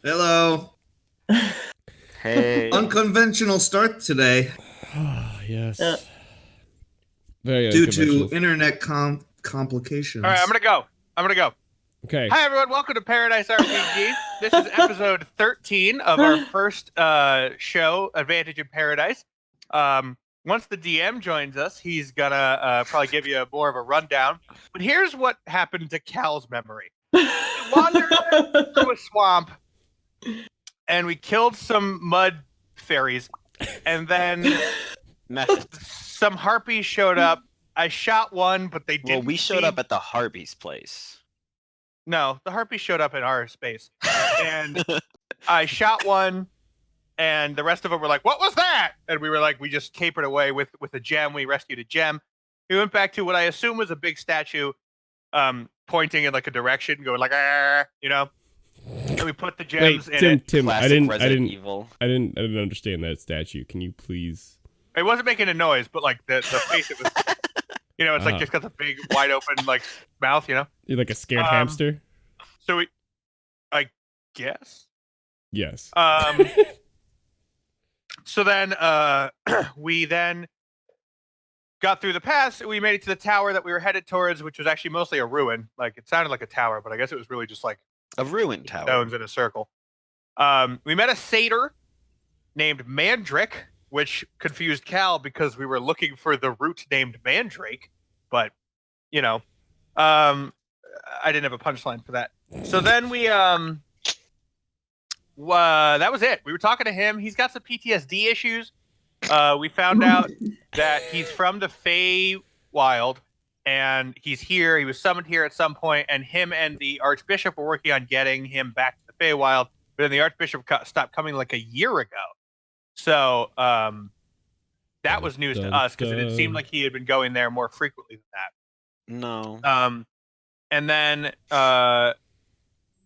Hello. Hey. Unconventional start today Yes. Very due to unconventional. internet complications. All right, I'm gonna go. Okay. Hi, everyone. Welcome to Paradise RPG. This is episode 13 of our first show, Advantage in Paradise. Once the DM joins us, he's gonna probably give you more of a rundown. But here's what happened to Cal's memory. We wandered through a swamp, and we killed some mud fairies, and then some harpies showed up. I shot one, but they didn't. Well, we showed up at the Harvey's place. No, the harpy showed up in our space, and I shot one, and the rest of them were like, "What was that?" And we were like, "We just capered away with a gem. We rescued a gem." We went back to what I assume was a big statue, pointing in like a direction, going like, you know. And we put the gems in it. Tim, I Classic didn't understand that statue. Can you please? It wasn't making a noise, but like the face, it was, it's like just got the big, wide open like mouth, You're like a scared hamster. So I guess. Yes. So then we then got through the pass. We made it to the tower that we were headed towards, which was actually mostly a ruin. Like it sounded like a tower, but I guess it was really just like a ruined tower. Stones in a circle. We met a satyr named Mandrick, which confused Cal because we were looking for the root named Mandrake, but I didn't have a punchline for that. So then we that was it. We were talking to him. He's got some PTSD issues. We found out that he's from the Feywild, and he's here. He was summoned here at some point, and him and the Archbishop were working on getting him back to the Feywild, but then the Archbishop stopped coming like a year ago. So that was news to us because it seemed like he had been going there more frequently than that. No. And then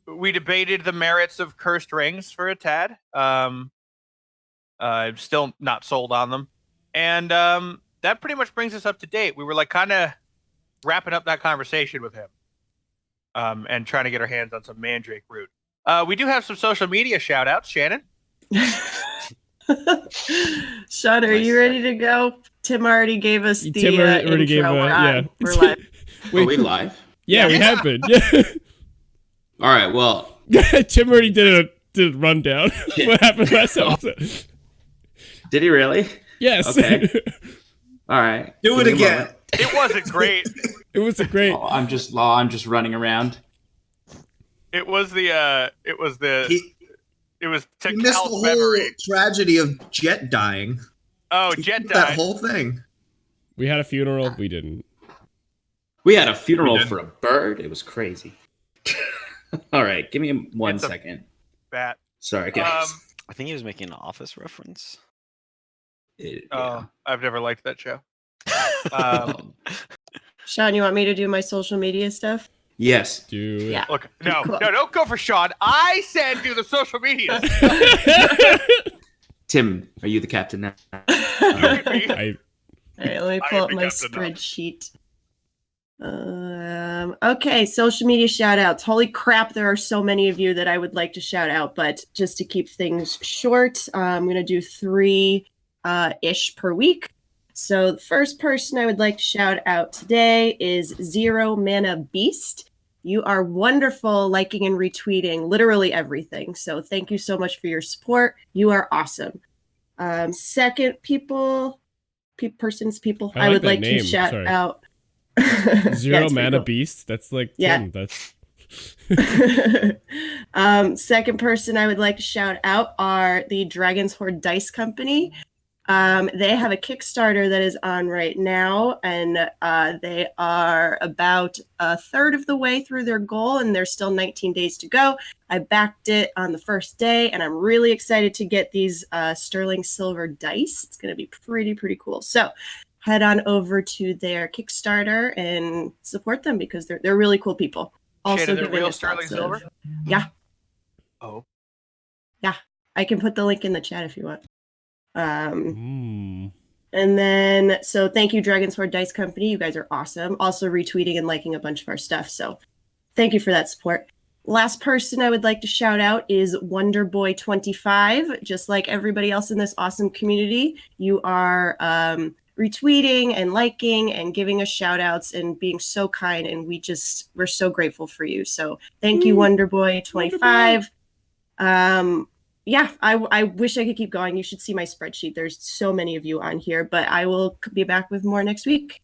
we debated the merits of cursed rings for a tad. I'm still not sold on them. And that pretty much brings us up to date. We were like kind of wrapping up that conversation with him and trying to get our hands on some Mandrake root. We do have some social media shout outs. Shannon? Sean, are you ready to go? Tim already gave us the already gave intro. We're live. Are we live? Yeah, we have been. Yeah. All right. Well, Tim already did a rundown. What happened last episode? Did he really? Yes. Okay. All right. do it again. It wasn't great. It was a great. Oh, I'm just running around. It was to He missed the Cal's whole memory. tragedy of Jet dying. Oh, He Jet missed that died. whole thing. We had a funeral. We didn't. We had a funeral for a bird. It was crazy. All right, give me one It's a second. Bat. Sorry, guys. I think he was making an Office reference. Oh, I've never liked that show. Sean, you want me to do my social media stuff? Yes. Do it. Yeah. Look, no, Cool. don't go for Sean. I said do the social media. Tim, are you the captain now? All right, I let me I pull am up the my captain now. spreadsheet. Okay, social media shout outs. Holy crap, there are so many of you that I would like to shout out, but just to keep things short, I'm going to do 3 ish per week. So the first person I would like to shout out today is Zero Mana Beast. You are wonderful, liking and retweeting literally everything. So thank you so much for your support. You are awesome. Second, people, I would that like name. to shout Sorry. out. Zero it's pretty Mana cool. Beast. That's like Yeah. Tim. That's Second person I would like to shout out are the Dragon's Horde Dice Company. They have a Kickstarter that is on right now, and they are about a third of the way through their goal, and there's still 19 days to go. I backed it on the first day, and I'm really excited to get these sterling silver dice. It's going to be pretty cool. So head on over to their Kickstarter and support them because they're really cool people. Also, Shannon, they're giving real us sterling lots of- silver? Yeah, Oh. I can put the link in the chat if you want. Hmm. And then, so thank you, Dragon's Horde Dice Company. You guys are awesome. Also retweeting and liking a bunch of our stuff. So thank you for that support. Last person I would like to shout out is Wonderboy25. Just like everybody else in this awesome community, you are retweeting and liking and giving us shout outs and being so kind. And we're so grateful for you. So thank you, Wonderboy25. Yeah, I wish I could keep going. You should see my spreadsheet. There's so many of you on here, but I will be back with more next week.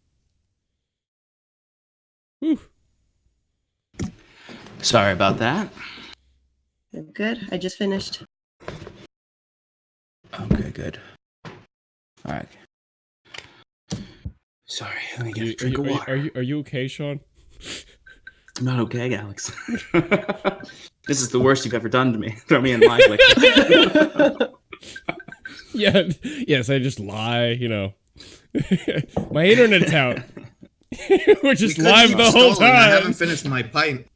Whew. Sorry about that. Good. I just finished. Okay, good. All right. Sorry, let me get a drink of water. Are you okay, Sean? I'm not okay, Alex. This is the worst you've ever done to me. Throw me in live like that. Yeah. Yes, I just lie. My internet's out. We're just live the whole time. I haven't finished my pint.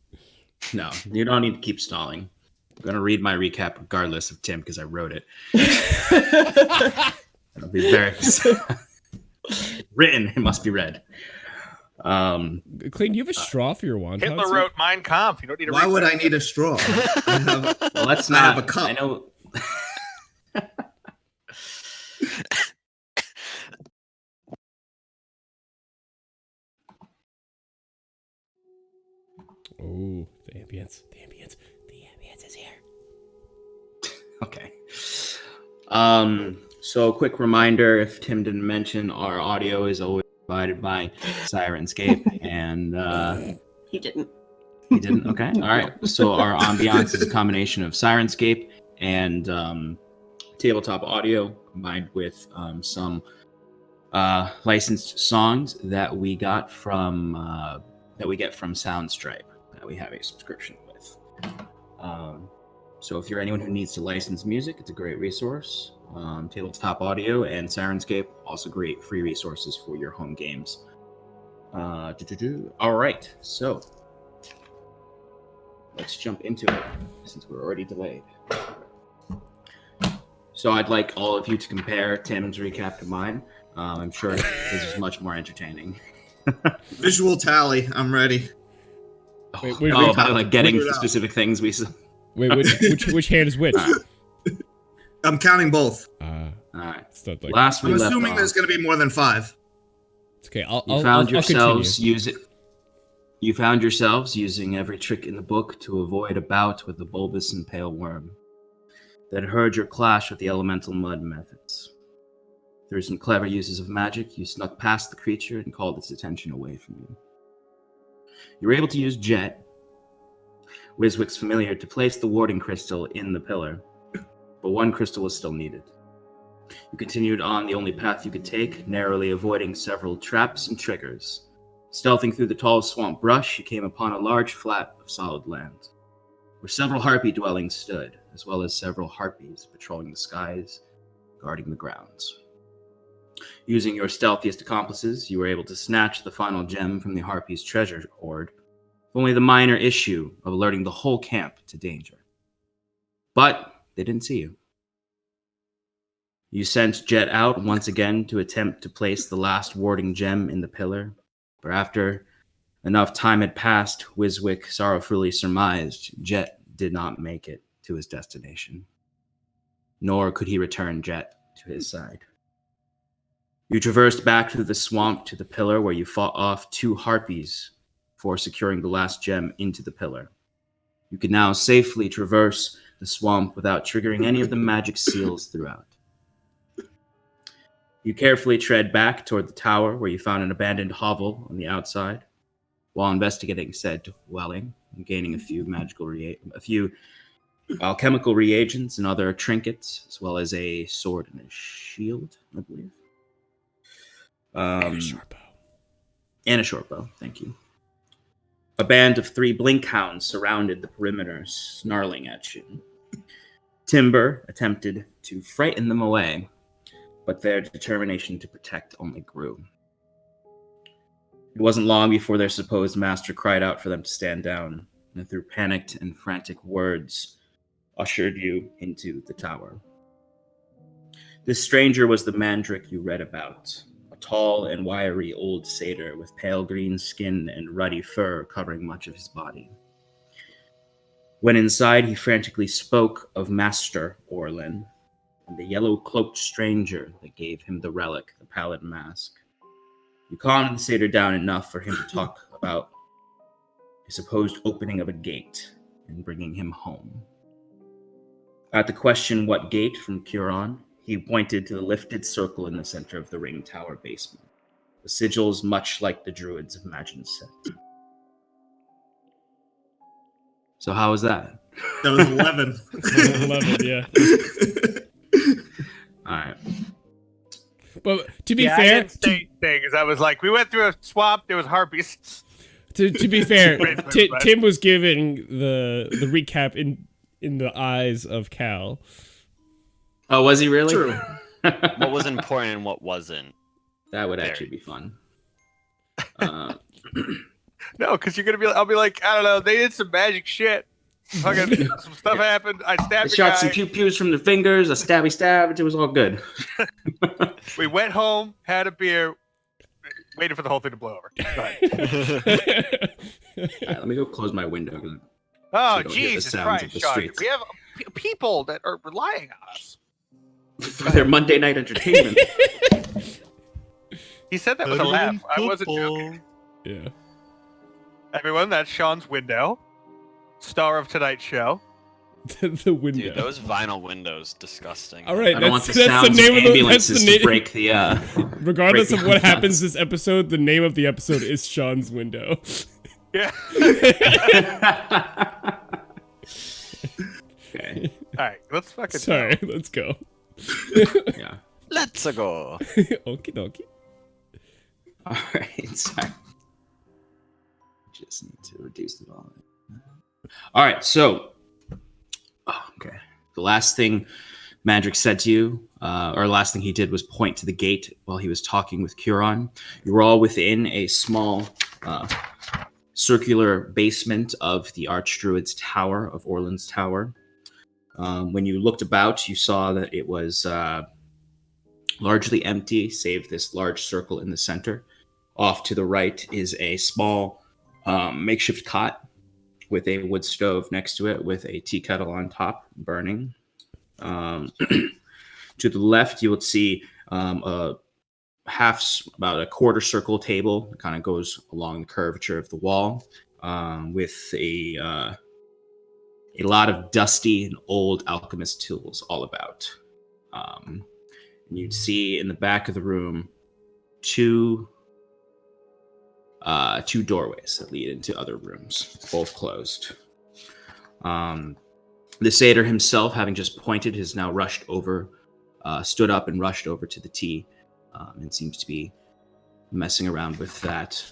No, you don't need to keep stalling. I'm going to read my recap regardless of Tim because I wrote it. It'll be very written. It must be read. Clayton, do you have a straw for your wonton? Hitler wrote Mein Kampf. You don't need a Why would I need a straw? Well, let's not. I have a cup. I know. Oh, the ambience is here. Okay. So quick reminder, if Tim didn't mention, our audio is always provided by Sirenscape, and He didn't. he didn't. Okay, all right. So our ambiance is a combination of Sirenscape and tabletop audio combined with some licensed songs that we get from Soundstripe that we have a subscription with. So if you're anyone who needs to license music, it's a great resource. Tabletop audio and Sirenscape, also great free resources for your home games. All right, so let's jump into it since we're already delayed. So I'd like all of you to compare Tim's recap to mine. I'm sure this is much more entertaining. Visual tally. I'm ready. Wait, about like getting specific things we saw. Wait, which hand is which? I'm counting both. All right. It's not like, Last we I'm left assuming off, there's going to be more than 5. it's okay. You found yourselves using every trick in the book to avoid a bout with the bulbous and pale worm that heard your clash with the elemental mud methods. Through some clever uses of magic, you snuck past the creature and called its attention away from you. You were able to use Jet, Wiswick's familiar, to place the warding crystal in the pillar, but one crystal was still needed. You continued on the only path you could take, narrowly avoiding several traps and triggers. Stealthing through the tall swamp brush, you came upon a large flat of solid land, where several harpy dwellings stood, as well as several harpies patrolling the skies, guarding the grounds. Using your stealthiest accomplices, you were able to snatch the final gem from the harpies' treasure hoard, with only the minor issue of alerting the whole camp to danger. But they didn't see you. You sent Jet out once again to attempt to place the last warding gem in the pillar, but after enough time had passed, Wiswick sorrowfully surmised Jet did not make it to his destination. Nor could he return Jet to his side. You traversed back through the swamp to the pillar where you fought off 2 harpies for securing the last gem into the pillar. You could now safely traverse the swamp without triggering any of the magic seals throughout. You carefully tread back toward the tower where you found an abandoned hovel on the outside. While investigating said dwelling and gaining a few alchemical reagents and other trinkets, as well as a sword and a shield, I believe. and a short bow. And a short bow, thank you. A band of 3 blink hounds surrounded the perimeter, snarling at you. Timber attempted to frighten them away, but their determination to protect only grew. It wasn't long before their supposed master cried out for them to stand down, and through panicked and frantic words, ushered you into the tower. This stranger was the mandrake you read about, a tall and wiry old satyr with pale green skin and ruddy fur covering much of his body. When inside, he frantically spoke of Master Orlin and the yellow-cloaked stranger that gave him the relic, the pallid mask. You calmed the satyr down enough for him to talk about a supposed opening of a gate and bringing him home. At the question, what gate, from Curon, he pointed to the lifted circle in the center of the ring tower basement. The sigils much like the druids of Magin set. So how was that? That was 11. 11, yeah. Alright. But to be I fair, didn't say things. I was like, we went through a swamp. There was harpies. to be fair, Basically, but- Tim was giving the recap in the eyes of Cal. Oh, was he really? True. What was important and what wasn't. That would Very. actually be fun. No, because you're gonna be. I'll be like, I don't know. They did some magic shit. Fucking some stuff happened. I I stabbed a shot guy. some pew-pews from the fingers, a stabbed, it was all good. We went home, had a beer, waited for the whole thing to blow over. Go ahead. Alright, let me go close my window. 'Cause Oh, you don't hear the Jesus sounds Christ, of the Sean. streets. We have people that are relying on us. for their Monday night entertainment. He said that with a laugh. I wasn't joking. Yeah. Everyone, that's Sean's window. Star of tonight's show. The window. Dude, those vinyl windows, disgusting. All right, I don't want that's the the sounds name of of the ambulances that's the to name. break the. Regardless break of the what ambiance. happens this episode, the name of the episode is Sean's window. Yeah. Okay. All right, let's fucking. Sorry, let's go. Yeah. Let's go. Okie dokie. All right. Sorry. Just need to reduce the volume. All right. So. Oh, okay. The last thing Mandrick said to you, or last thing he did, was point to the gate while he was talking with Curon. You were all within a small circular basement of the Archdruid's Tower, of Orland's Tower. When you looked about, you saw that it was largely empty, save this large circle in the center. Off to the right is a small makeshift cot with a wood stove next to it with a tea kettle on top burning. To the left, you will see about a quarter circle table that kind of goes along the curvature of the wall with a lot of dusty and old alchemist tools all about. And you'd see in the back of the room two doorways that lead into other rooms, both closed. The satyr himself, having just pointed, has now stood up and rushed over to the tea, and seems to be messing around with that.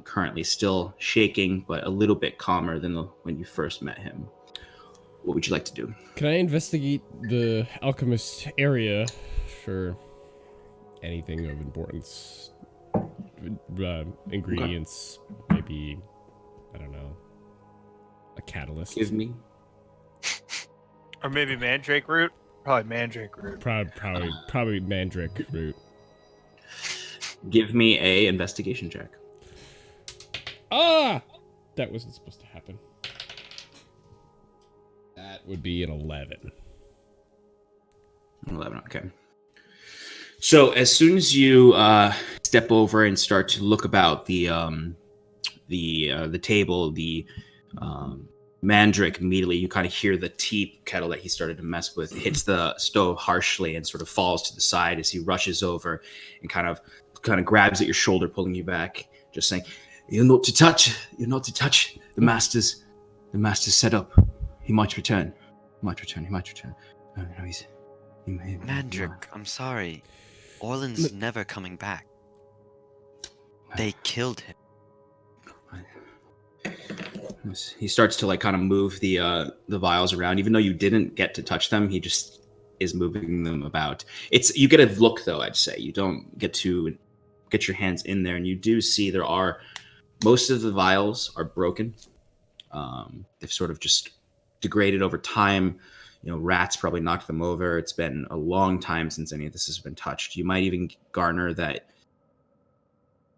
Currently still shaking, but a little bit calmer than when you first met him. What would you like to do? Can I investigate the alchemist area for anything of importance? Ingredients, maybe, I don't know, a catalyst. Give me. Or maybe mandrake root. Probably mandrake root. Probably mandrake root. Give me a investigation check. Ah! That wasn't supposed to happen. That would be an 11. 11. Okay. So as soon as you step over and start to look about the table, the Mandrake, immediately you kind of hear the tea kettle that he started to mess with hits the stove harshly and sort of falls to the side as he rushes over and kind of grabs at your shoulder, pulling you back, just saying, "You're not to touch. You're not to touch. The master's set up. He might return. He might return. No, he may. Mandrick, I'm sorry. Orland's never coming back. They killed him. He starts to kind of move the vials around, even though you didn't get to touch them. He just is moving them about. You get a look, though. I'd say you don't get to get your hands in there, and you do see most of the vials are broken. They've sort of just degraded over time. Rats probably knocked them over. It's been a long time since any of this has been touched. You might even garner that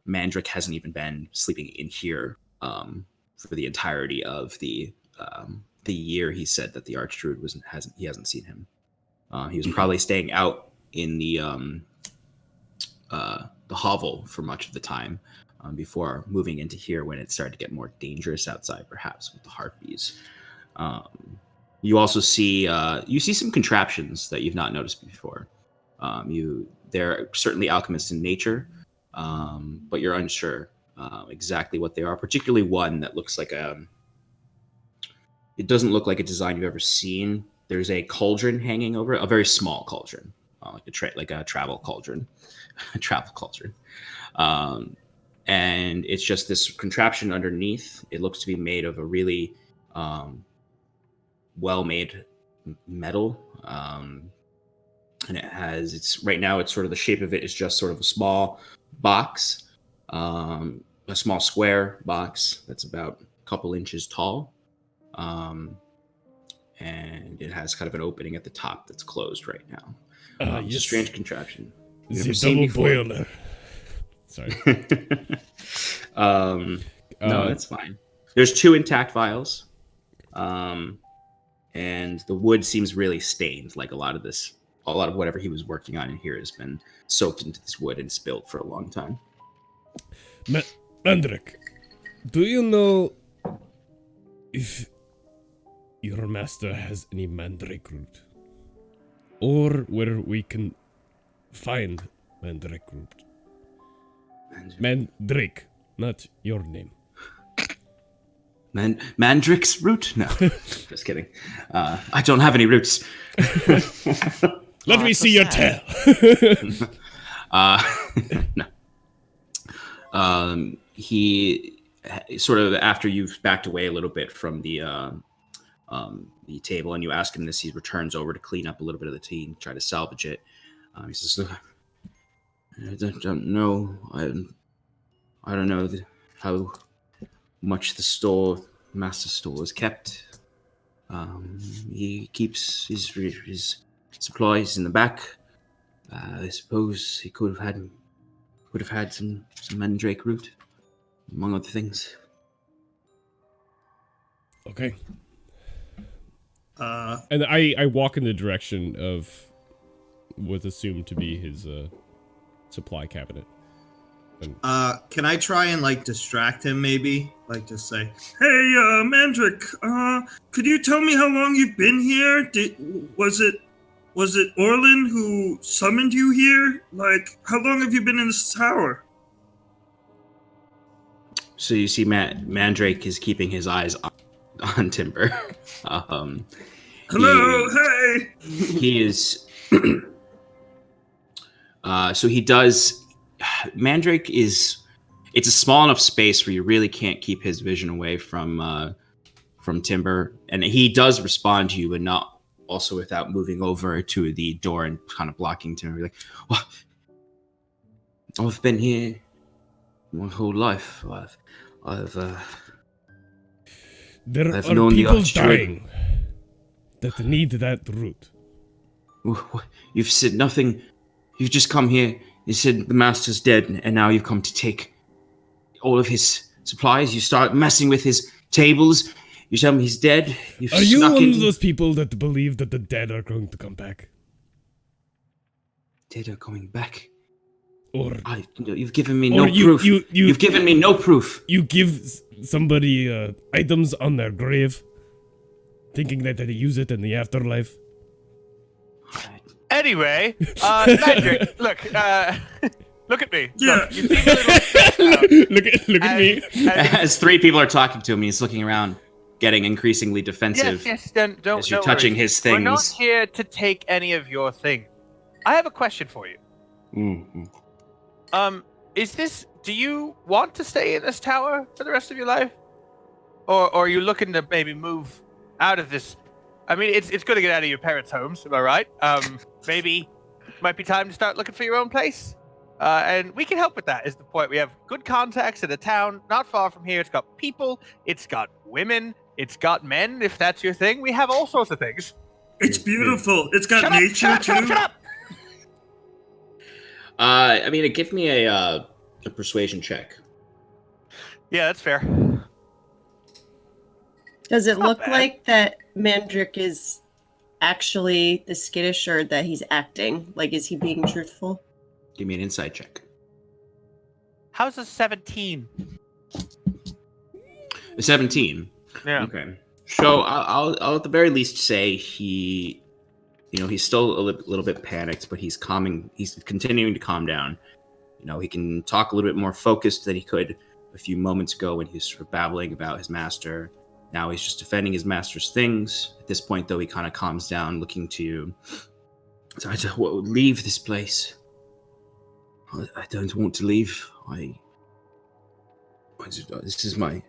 Mandrick hasn't even been sleeping in here for the entirety of the the year he said that the Archdruid hasn't seen him. He was probably staying out in the hovel for much of the time before moving into here when it started to get more dangerous outside, perhaps with the harpies. You also see some contraptions that you've not noticed before. They're certainly alchemists in nature, but you're unsure exactly what they are. Particularly one that looks like it doesn't look like a design you've ever seen. There's a cauldron hanging over it, a very small cauldron, like a travel cauldron, a travel cauldron. And it's just this contraption underneath. It looks to be made of a really well-made metal, and it's right now. It's sort of the shape of it is just sort of a small box, a small square box that's about a couple inches tall, and it has kind of an opening at the top that's closed right now. It's a strange contraption. The double boiler. Sorry. No, that's fine. There's 2 intact vials, and the wood seems really stained. Like a lot of whatever he was working on in here has been soaked into this wood and spilled for a long time. Mandrick, do you know if your master has any mandrake root, or where we can find mandrake root? Mandrake, not your name. Mandrake's root? No, just kidding. I don't have any roots. Let me see your tail. No. He sort of, after you've backed away a little bit from the table and you ask him this, he returns over to clean up a little bit of the tea and try to salvage it. He says, "Look, I don't know. I don't know how much the master store is kept. He keeps his supplies in the back. I suppose he could have had some mandrake root, among other things." Okay. Uh, And I walk in the direction of what's assumed to be his supply cabinet. can I try and like distract him maybe? Like just say, "Hey, Mandrick, could you tell me how long you've been here? Was it Orlin who summoned you here? Like, how long have you been in this tower?" So you see Mandrake is keeping his eyes on Timber. Hello, hey. He is... so he does... Mandrake is... It's a small enough space where you really can't keep his vision away from Timber. And he does respond to you, but not also without moving over to the door and kind of blocking Timber. Like, "What? I've been here my whole life. There I've are known the people Archdruid. dying that need that root. You've said nothing. You've just come here. You said the master's dead, and now you've come to take all of his supplies. You start messing with his tables. You tell me he's dead. Are you one of those people that believe that the dead are going to come back? Dead are coming back. Or you've given me no proof. You've given me no proof. You give somebody items on their grave, thinking that they use it in the afterlife. Anyway, Magic, look at me. Yeah. Look, you seem a little stressed out. look at me. As 3 people are talking to him, he's looking around, getting increasingly defensive. Yes, don't as you're don't touching worry. his things. We're not here to take any of your things. I have a question for you. Mm-hmm. Do you want to stay in this tower for the rest of your life? Or are you looking to maybe move out of this? I mean, it's good to get out of your parents' homes, am I right? Maybe might be time to start looking for your own place. And we can help with that, is the point. We have good contacts in a town not far from here. It's got people, it's got women, it's got men, if that's your thing. We have all sorts of things. It's beautiful. It's got Shut nature up, too. shut up! I mean, give me a persuasion check. Yeah, that's fair. Does it not look bad. like that Mandrick is actually the skittish, or that he's acting? Like, is he being truthful? Give me an insight check. How's a 17? A 17. Yeah. Okay. So I'll at the very least say he, he's still a little bit panicked, but he's calming. He's continuing to calm down. He can talk a little bit more focused than he could a few moments ago when he was sort of babbling about his master. Now he's just defending his master's things. At this point, though, he kind of calms down, looking to you. So I just leave this place. I don't want to leave. This is my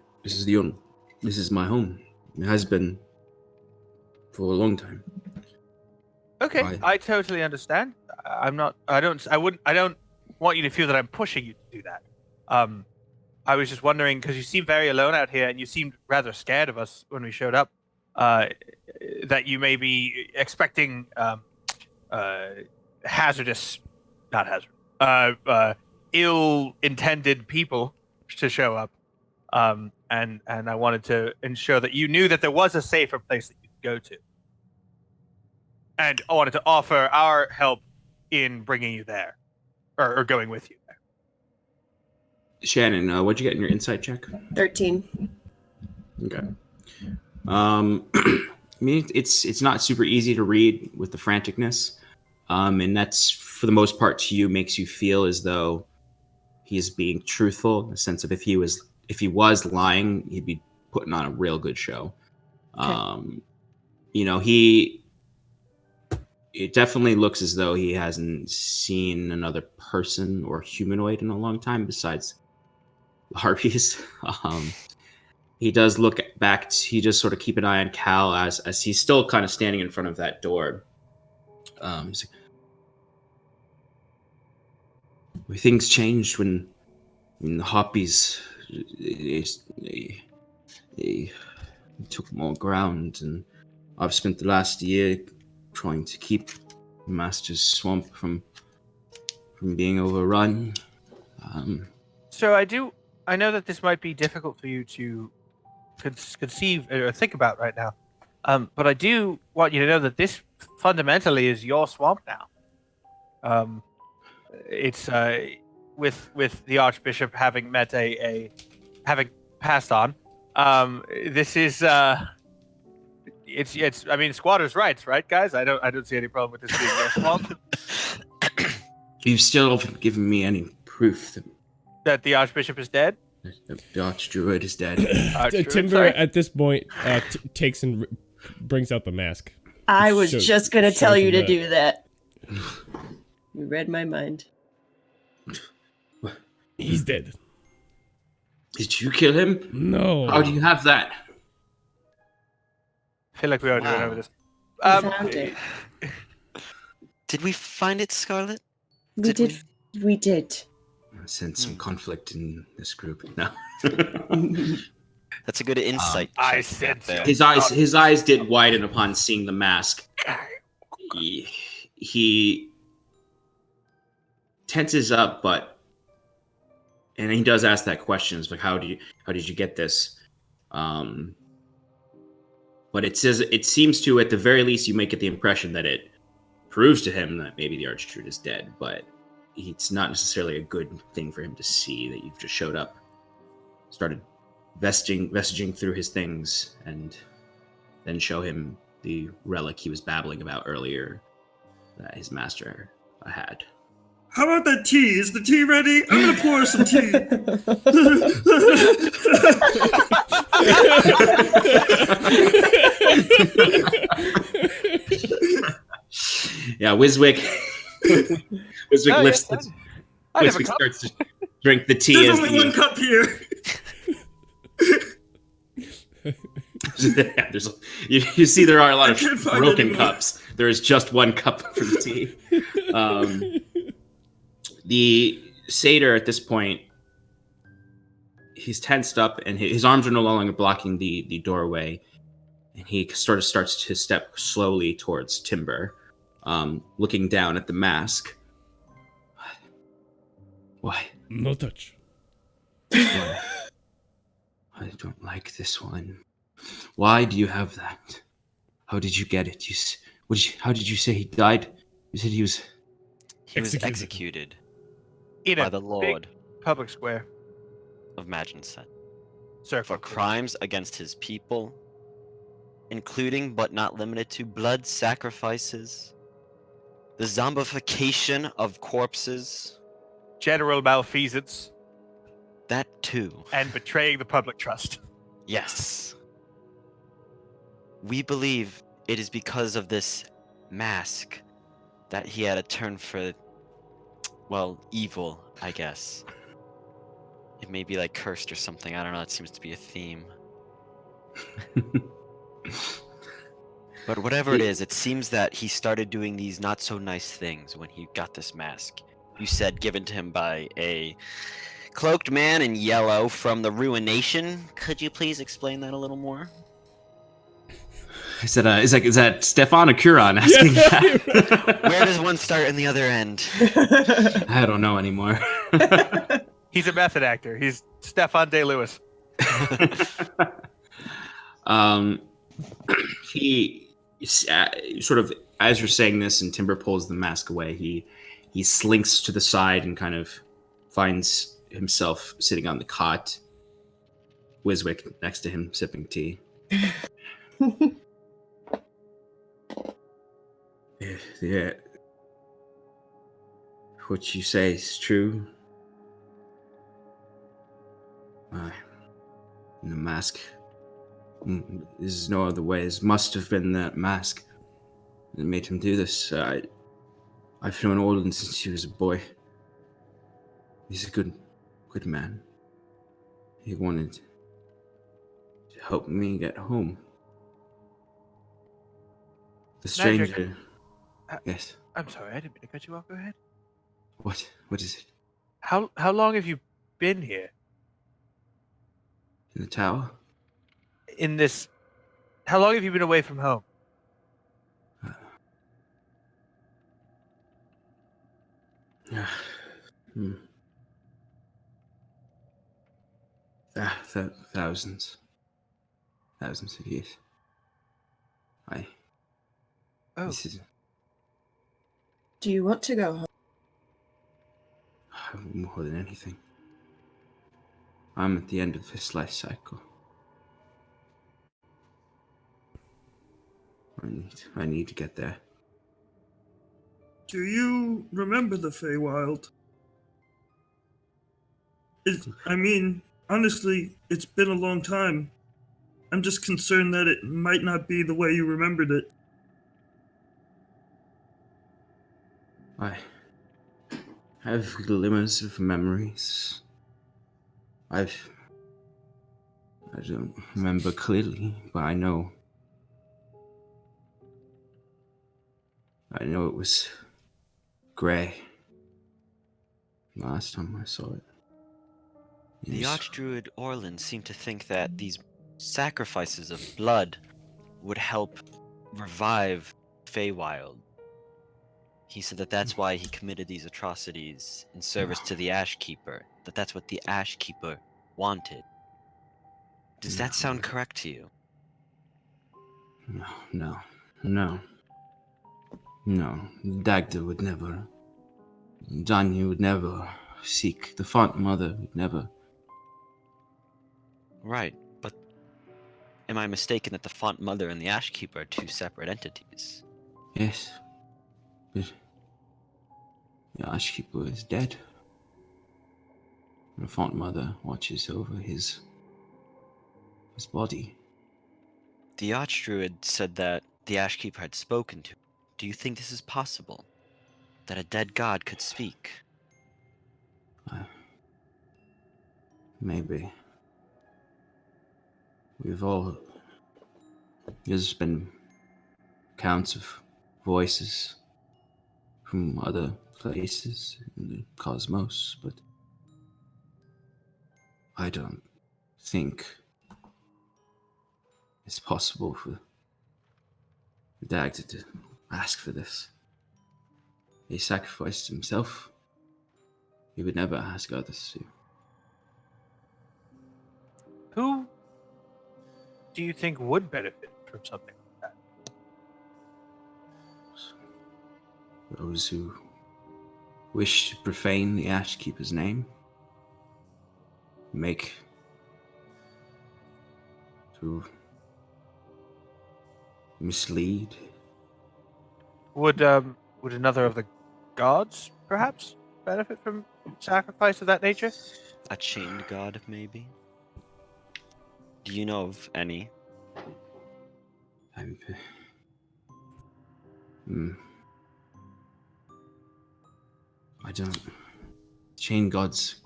home. It has been for a long time. Okay, Right. I totally understand. I don't want you to feel that I'm pushing you to do that. I was just wondering, because you seem very alone out here, and you seemed rather scared of us when we showed up, that you may be expecting ill-intended people to show up. And I wanted to ensure that you knew that there was a safer place that you could go to. And I wanted to offer our help in bringing you there, or going with you there. Shannon, what'd you get in your insight check? 13. Okay. I mean, it's not super easy to read with the franticness, and that's for the most part to you makes you feel as though he is being truthful in the sense of if he was lying, he'd be putting on a real good show. Okay. It definitely looks as though he hasn't seen another person or humanoid in a long time besides Harpies. He does look back. He just sort of keep an eye on Cal as he's still kind of standing in front of that door. He's like, things changed when the Harpies they took more ground, and I've spent the last year trying to keep Master's swamp from being overrun. So I know that this might be difficult for you to conceive or think about right now, but I do want you to know that this fundamentally is your swamp now. It's with the Archbishop having met having passed on. This is it's I mean, squatters' rights, right, guys? I don't see any problem with this being your swamp. You've still haven't given me any proof That the Archbishop is dead. that the Archdruid is dead. Timber sorry. at this point takes and brings out the mask. I was Shows- just going to tell shows you him to do that. You read my mind. He's dead. Did you kill him? No. How do you have that? I feel like we already went over this. We found it. Did we find it, Scarlet? We Did did. We did. I sense some conflict in this group. No. That's a good insight. I check sense there. His eyes did widen upon seeing the mask. He tenses up, and he does ask that question. It's like, how did you get this? But it seems to, at the very least, you may get the impression that it proves to him that maybe the Archdruid is dead, but it's not necessarily a good thing for him to see that you've just showed up, started messaging through his things, and then show him the relic he was babbling about earlier that his master had. How about that tea? Is the tea ready? I'm gonna pour some tea. Yeah, Wiswick. Wiswick Oh, lifts. yes, I have a Wiswick cup. starts to drink the tea. There's as only one cup here. you see, there are a lot I of can't find broken any more. cups. There is just one cup for the tea. The satyr at this point, he's tensed up, and his arms are no longer blocking the doorway, and he sort of starts to step slowly towards Timber, looking down at the mask. Why? No touch. Why? I don't like this one. Why do you have that? How did you get it? How did you say he died? You said he was... He was Executed. executed In by a the big Lord public square. of Maginset Circle. for crimes against his people, including but not limited to blood sacrifices, the zombification of corpses, General malfeasance that too. and betraying the public trust. Yes. We believe it is because of this mask that he had a turn for, well, evil, I guess. It may be like cursed or something. I don't know. It seems to be a theme. But whatever it is, it seems that he started doing these not so nice things when he got this mask. You said given to him by a cloaked man in yellow from the Ruination. Could you please explain that a little more? Is that Stefan or Kuron asking that? Where does one start and the other end? I don't know anymore. He's a method actor. He's Stefan Day Lewis. He sort of, as you're saying this, and Timber pulls the mask away, he slinks to the side and kind of finds himself sitting on the cot. Wiswick next to him, sipping tea. Yeah. What you say is true. The mask. There's no other way. It must have been that mask that made him do this. I've known Orland since he was a boy. He's a good man. He wanted to help me get home. The stranger... Yes. I'm sorry, I didn't mean to cut you off. Go ahead. What? What is it? How long have you been here? In the tower? In this... How long have you been away from home? 1000s of years. Oh. This is Do you want to go home? more than anything. I'm at the end of this life cycle. I need to get there. Do you remember the Feywild? I mean, honestly, it's been a long time. I'm just concerned that it might not be the way you remembered it. I have glimmers of memories. I don't remember clearly, but I know it was gray last time I saw it. The Yes. Archdruid Orland seemed to think that these sacrifices of blood would help revive Feywild. He said that that's why he committed these atrocities in service to the Ashkeeper, that's what the Ashkeeper wanted. Does that sound correct to you? No. Dagda would never. Danya would never seek. The Font Mother would never. Right, but am I mistaken that the Font Mother and the Ashkeeper are two separate entities? Yes. But the Ashkeeper is dead. The Font Mother watches over his body. The Archdruid said that the Ashkeeper had spoken to him. Do you think this is possible? That a dead god could speak? Maybe. There's been accounts of voices from other places in the cosmos, but I don't think it's possible for the Dagda to ask for this. He sacrificed himself. He would never ask others to. do you think would benefit from something like that? Those who wish to profane the Ashkeeper's name, to mislead. Would another of the gods perhaps benefit from sacrifice of that nature? A chained god, maybe? Do you know of any? I'm, I don't. Chain gods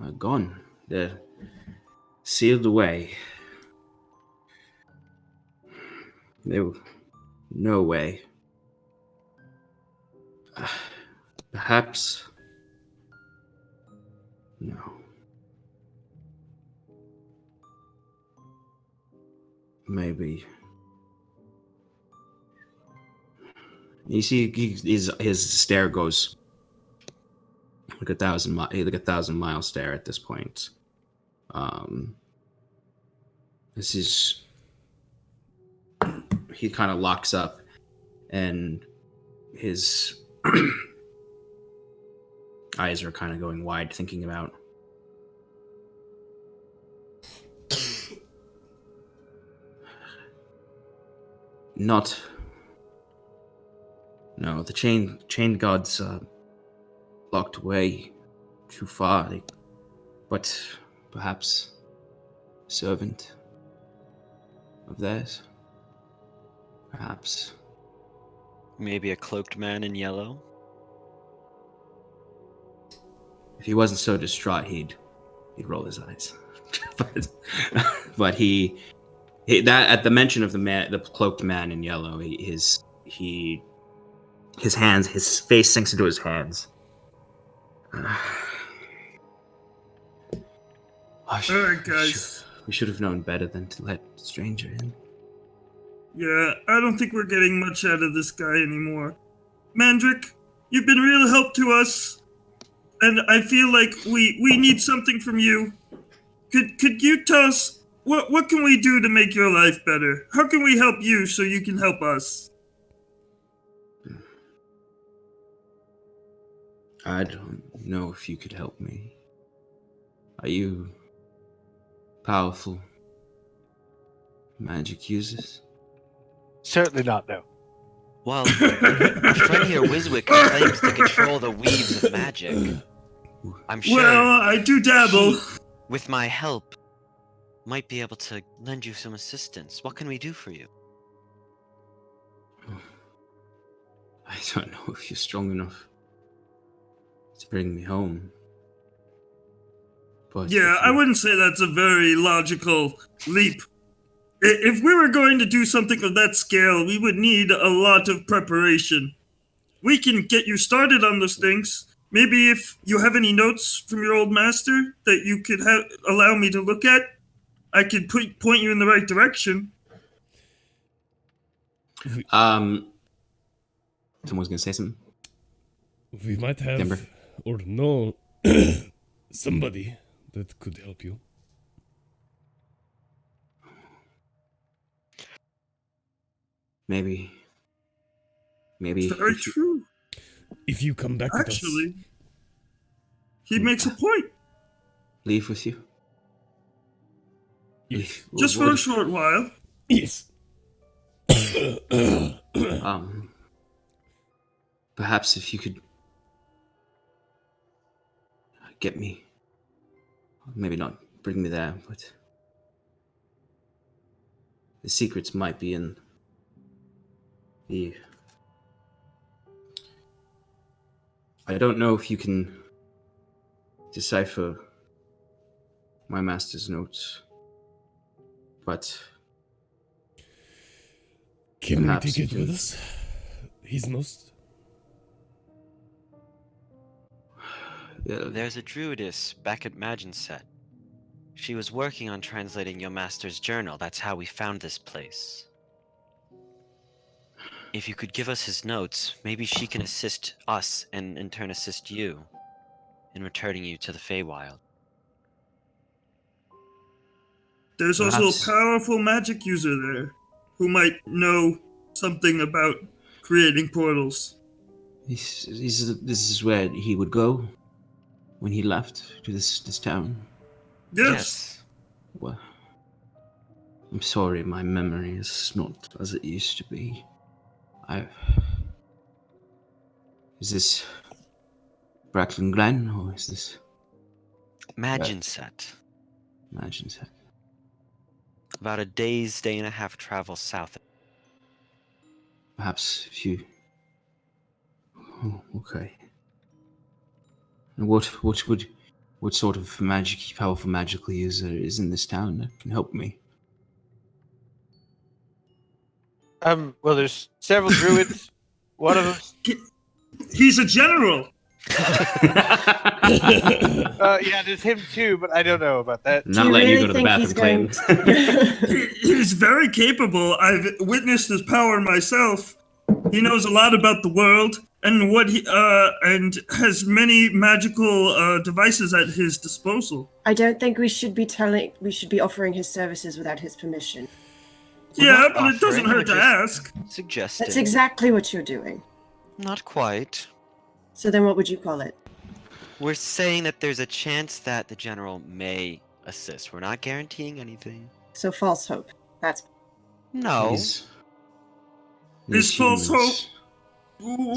are gone. They're sealed away. No way. Perhaps. No. Maybe. You see, his stare goes like a 1,000-mile stare at this point. This is. He kind of locks up, and his eyes are kind of going wide, thinking about. Not. No, the chain gods locked away too far. But perhaps a servant of theirs. Perhaps. Maybe a cloaked man in yellow? If he wasn't so distraught, he'd roll his eyes. but he that at the mention of the cloaked man in yellow, his face sinks into his hands. All right, guys. We should have known better than to let a stranger in. Yeah, I don't think we're getting much out of this guy anymore. Mandrick, you've been real help to us, and I feel like we need something from you. Could you tell us what can we do to make your life better? How can we help you so you can help us? I don't know if you could help me. Are you powerful magic users? Certainly not, no. Well, our friend here, Wiswick, claims to control the weaves of magic. I'm sure. Well, I do dabble. With my help, might be able to lend you some assistance. What can we do for you? I don't know if you're strong enough to bring me home. But Yeah, I wouldn't say that's a very logical leap. If we were going to do something of that scale, we would need a lot of preparation. We can get you started on those things. Maybe if you have any notes from your old master that you could allow me to look at, I could point you in the right direction. Someone's gonna say something. We might have Denver. or know somebody that could help you. Maybe. Very true. If you come back Actually, he makes a point. Leave with you. with us, Just for a short while. yes. Perhaps if you could get me, maybe not bring me there, but the secrets might be in the. I don't know if you can decipher my master's notes, but Can we perhaps take you it can- with us? His most. There's a druidess back at Maginset. She was working on translating your master's journal. That's how we found this place. If you could give us his notes, maybe she can assist us and in turn assist you in returning you to the Feywild. there's also Perhaps- a powerful magic user there who might know something about creating portals. This is where he would go when he left to this town. Yes. Well, I'm sorry, my memory is not as it used to be. Is this Brackland Glen, or is this Imagine set. Imagine Set? About a day and a half travel south. Perhaps if you... Oh, okay. And what sort of powerful magical user is in this town that can help me? Well, there's several druids. One of them. He's a general. Yeah, there's him too, but I don't know about that. Not you letting you really go to the think bathroom, he's Clayton. He's very capable. I've witnessed his power myself. He knows a lot about the world and and has many magical devices at his disposal. I don't think we should be offering his services without his permission. We're Yeah, not but it doesn't offering, hurt to we're ask. Suggesting. That's exactly what you're doing. Not quite. So then what would you call it? We're saying that there's a chance that the general may assist. We're not guaranteeing anything. So false hope. That's No. These false humans- Ooh.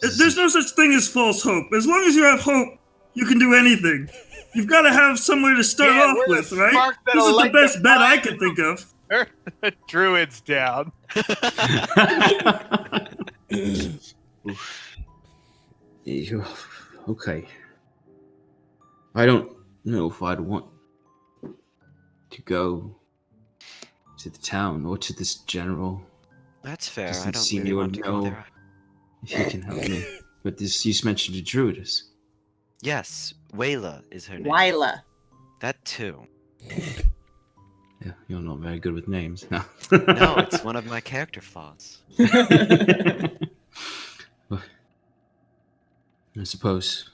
There's no such thing as false hope. As long as you have hope, you can do anything. You've got to have somewhere to start Yeah, off we're the with, right? spark This that'll is the light best the bet I fire. could think of. Druids down. Okay. I don't know if I'd want to go to the town or to this general. That's fair. Doesn't I don't seem really you want would to go know. there. If you can help me. But this, you mentioned a druidess. Yes, Wayla is her name. Wyla. That too. Yeah, you're not very good with names. No, No, it's one of my character flaws. Well, I suppose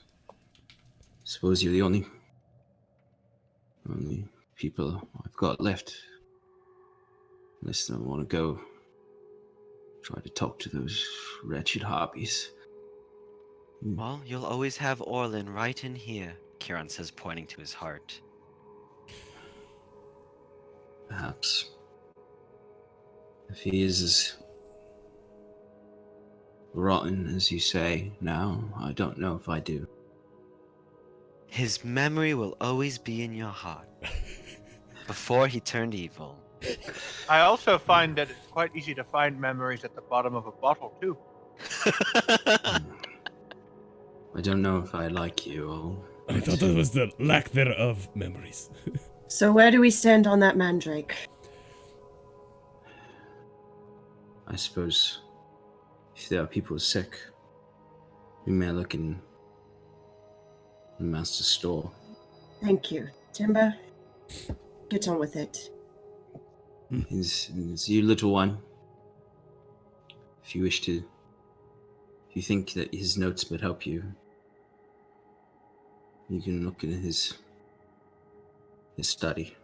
you're the only people I've got left. Unless I want to go try to talk to those wretched harpies. Well, you'll always have Orlin right in here, Kieran says, pointing to his heart. Perhaps. If he is as rotten as you say now, I don't know if I do. His memory will always be in your heart. Before he turned evil. I also find that it's quite easy to find memories at the bottom of a bottle too. I don't know if I like you all. I thought it was the lack thereof memories. So where do we stand on that mandrake? I suppose if there are people sick, we may look in the master's store. Thank you. Timber, get on with it. Is you little one. If you think that his notes would help you, you can look in his study.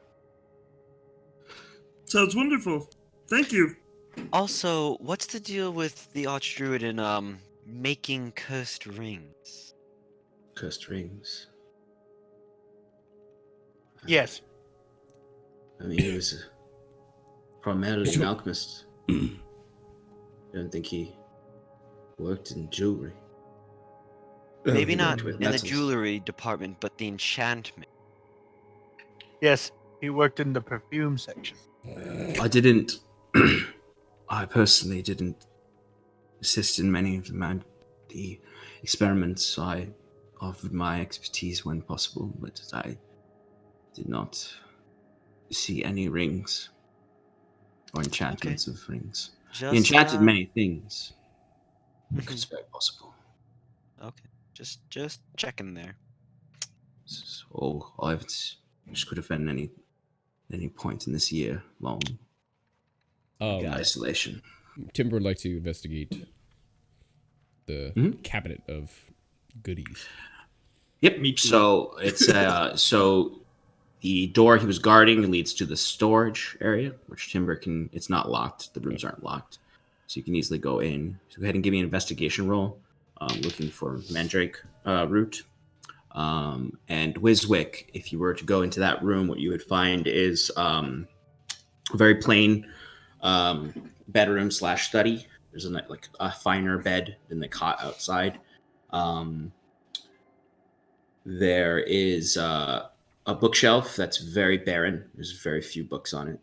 Sounds wonderful. Thank you. Also, what's the deal with the Archdruid in making cursed rings? Cursed rings. Yes. I mean, he was primarily an alchemist. I don't think he worked in jewelry. Maybe he not worked with in the metals. jewelry department, but the enchantment. Yes. He worked in the perfume section. I personally didn't assist in many of the experiments. I offered my expertise when possible, but I did not see any rings or enchantments of rings. Just, He enchanted many things. It's very possible. Okay, just checking there. So which could have been any point in this year long isolation. Timber would like to investigate the cabinet of goodies. Yep. So it's so The door he was guarding leads to the storage area, which Timber can. It's not locked. The rooms aren't locked, so you can easily go in. So go ahead and give me an investigation roll, looking for Mandrake root. And Wiswick, if you were to go into that room, what you would find is a very plain bedroom / study. There's a finer bed than the cot outside. There is a bookshelf that's very barren. There's very few books on it.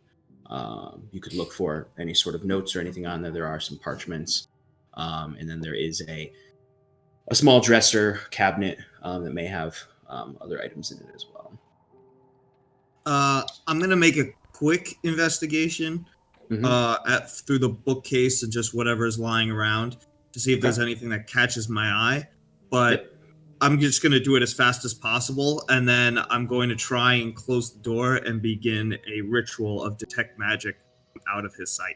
You could look for any sort of notes or anything on there. There are some parchments. And then there is a small dresser cabinet that may have other items in it as well. I'm going to make a quick investigation through the bookcase and just whatever is lying around to see if there's anything that catches my eye. But I'm just going to do it as fast as possible, and then I'm going to try and close the door and begin a ritual of detect magic out of his sight.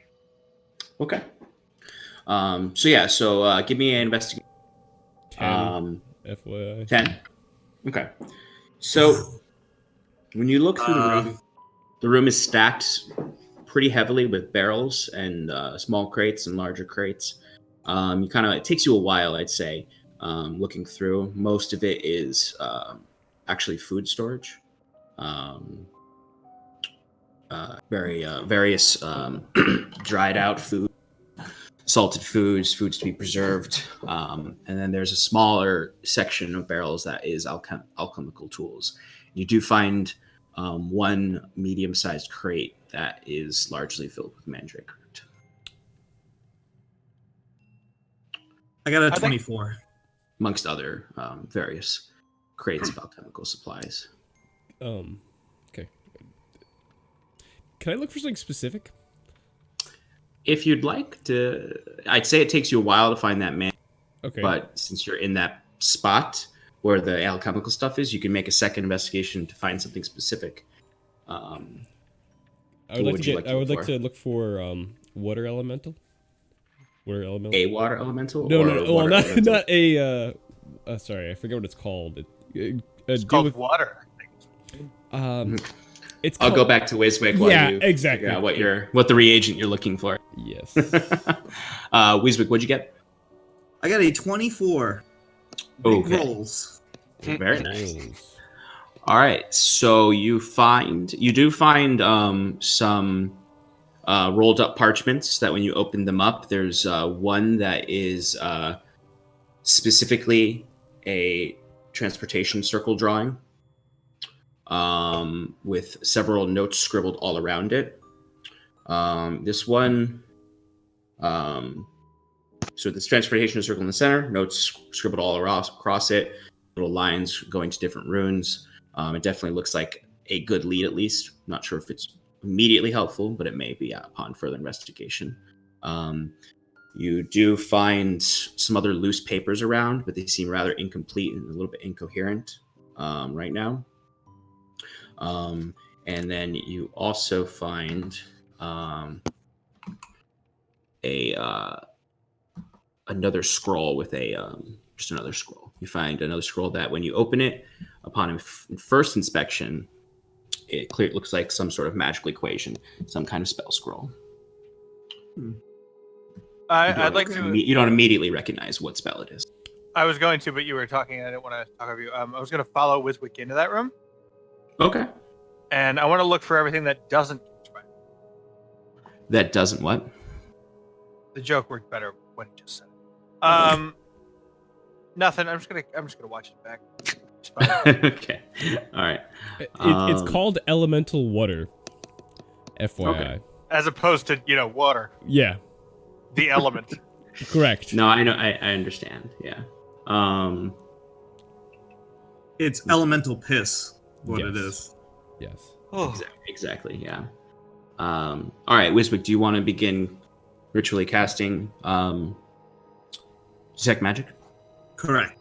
Okay. So give me an investigation. 10, FYI. 10. Okay. So when you look through the room is stacked pretty heavily with barrels and small crates and larger crates. It takes you a while, I'd say. Looking through, most of it is actually food storage. Various dried out food, salted foods to be preserved, and then there's a smaller section of barrels that is alchemical tools. You do find one medium-sized crate that is largely filled with mandrake root. I got a 24. Amongst other various crates of alchemical supplies. Okay. Can I look for something specific? If you'd like to, I'd say it takes you a while to find that man. Okay. But since you're in that spot where the alchemical stuff is, you can make a second investigation to find something specific. I would like to look for water elemental. Water elemental. A water elemental? No. Well, not a. Sorry, I forget what it's called. It's called water. It's. I'll go back to Wiswick while you exactly. figure out what the reagent you're looking for. Yes. Wiswick, what'd you get? I got a 24. Big rolls. Very nice. All right, so you do find some rolled up parchments that when you open them up, there's one that is specifically a transportation circle drawing with several notes scribbled all around it. This one, so this transportation circle in the center, notes scribbled all across it, little lines going to different runes. It definitely looks like a good lead, at least. I'm not sure if it's immediately helpful, but it may be upon further investigation. You do find some other loose papers around, but they seem rather incomplete and a little bit incoherent right now. And then you also find another scroll with just another scroll. You find another scroll that when you open it, upon first inspection, it looks like some sort of magical equation, some kind of spell scroll. I'd like to. You don't immediately recognize what spell it is. I was going to, but you were talking. I didn't want to talk over you. I was going to follow Wiswick into that room. Okay. And I want to look for everything that doesn't. That doesn't what? The joke worked better when he just said it. Nothing. I'm just gonna watch it back. Okay. All right. It's called elemental water. FYI. Okay. As opposed to water. Yeah. The element. Correct. No, I know. I understand. Yeah. It's elemental piss. What it is. Yes. Oh. Exactly. Yeah. All right, Wiswick, do you want to begin ritually casting detect magic? Correct.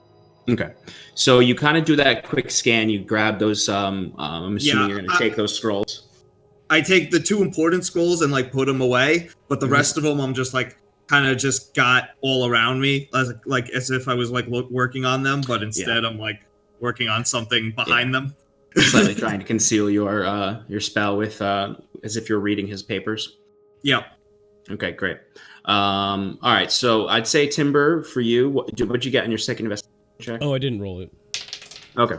Okay. So you kind of do that quick scan. You grab those. I'm assuming you're going to take those scrolls. I take the two important scrolls and put them away, but the rest of them I'm just kind of just got all around me as if I was working on them, but instead I'm working on something behind them. Slightly trying to conceal your spell with as if you're reading his papers. Yeah. Okay, great. All right, so I'd say Timber for you. What'd you get in your second investigation check? Oh, I didn't roll it. Okay.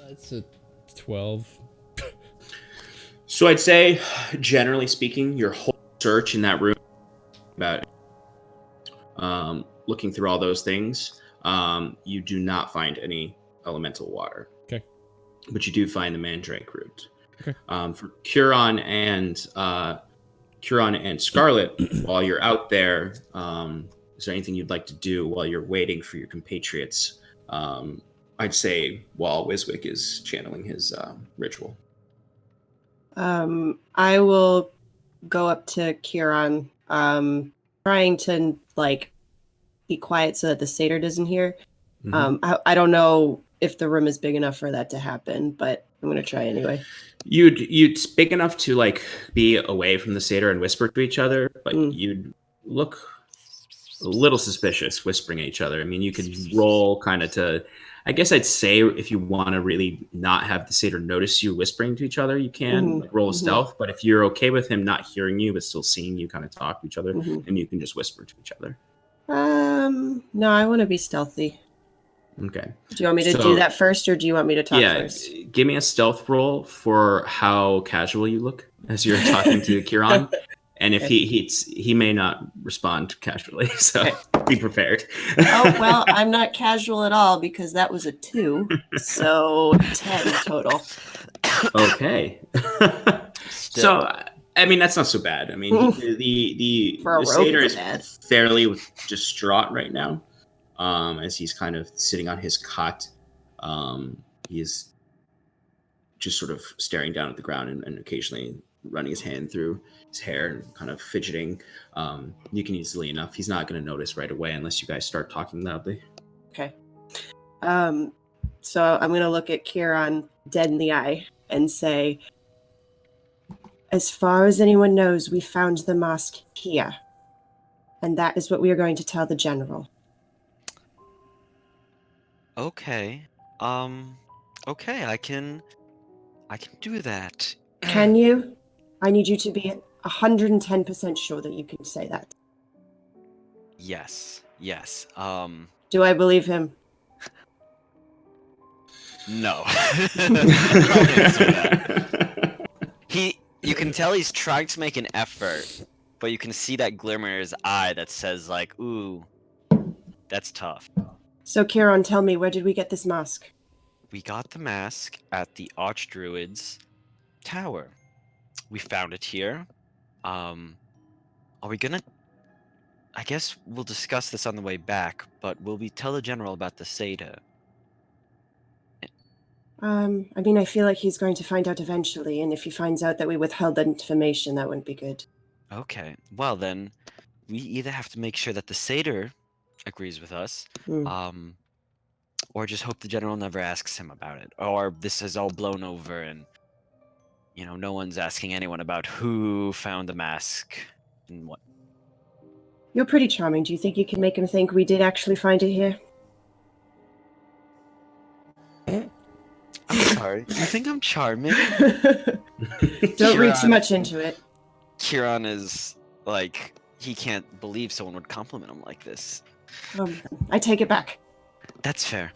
It's a 12. So I'd say, generally speaking, your whole search in that room, about looking through all those things, you do not find any elemental water. Okay. But you do find the mandrake root. Okay. For Curon and Scarlet, while you're out there, is there anything you'd like to do while you're waiting for your compatriots? I'd say while Wiswick is channeling his ritual. I will go up to Kieran, trying to be quiet so that the satyr doesn't hear. Mm-hmm. I don't know if the room is big enough for that to happen, but I'm gonna try anyway. You'd big enough to be away from the satyr and whisper to each other, but you'd look a little suspicious whispering at each other. I mean, you could roll kind of to, I guess I'd say if you want to really not have the satyr notice you whispering to each other, you can roll a stealth. But if you're okay with him not hearing you but still seeing you kind of talk to each other, then you can just whisper to each other. No, I want to be stealthy. Okay. Do you want me to do that first, or do you want me to talk first? Give me a stealth roll for how casual you look as you're talking to Kieran. And if he may not respond casually, so be prepared. Oh, well, I'm not casual at all because that was a 2, so 10 total. Okay. So, I mean, that's not so bad. I mean, the satyr is fairly distraught right now, as he's kind of sitting on his cot. He is just sort of staring down at the ground and occasionally running his hand through his hair and kind of fidgeting. You can easily enough. He's not going to notice right away unless you guys start talking loudly. Okay. So I'm going to look at Kieran dead in the eye and say, as far as anyone knows, we found the mask here. And that is what we are going to tell the general. Okay. Okay, I can do that. Can you? I need you to be 110% sure that you can say that. Yes. Do I believe him? No. You can tell he's trying to make an effort, but you can see that glimmer in his eye that says ooh, that's tough. So Kieran, tell me, where did we get this mask? We got the mask at the Archdruid's tower. We found it here. Are we gonna... I guess we'll discuss this on the way back, but will we tell the general about the satyr? I mean, I feel like he's going to find out eventually, and if he finds out that we withheld that information, that wouldn't be good. Okay, well then, we either have to make sure that the satyr agrees with us, or just hope the general never asks him about it, or this is all blown over and, no one's asking anyone about who found the mask and what. You're pretty charming. Do you think you can make him think we did actually find it here? I'm sorry. You think I'm charming? Don't read too much into it. Kieran is he can't believe someone would compliment him like this. I take it back. That's fair.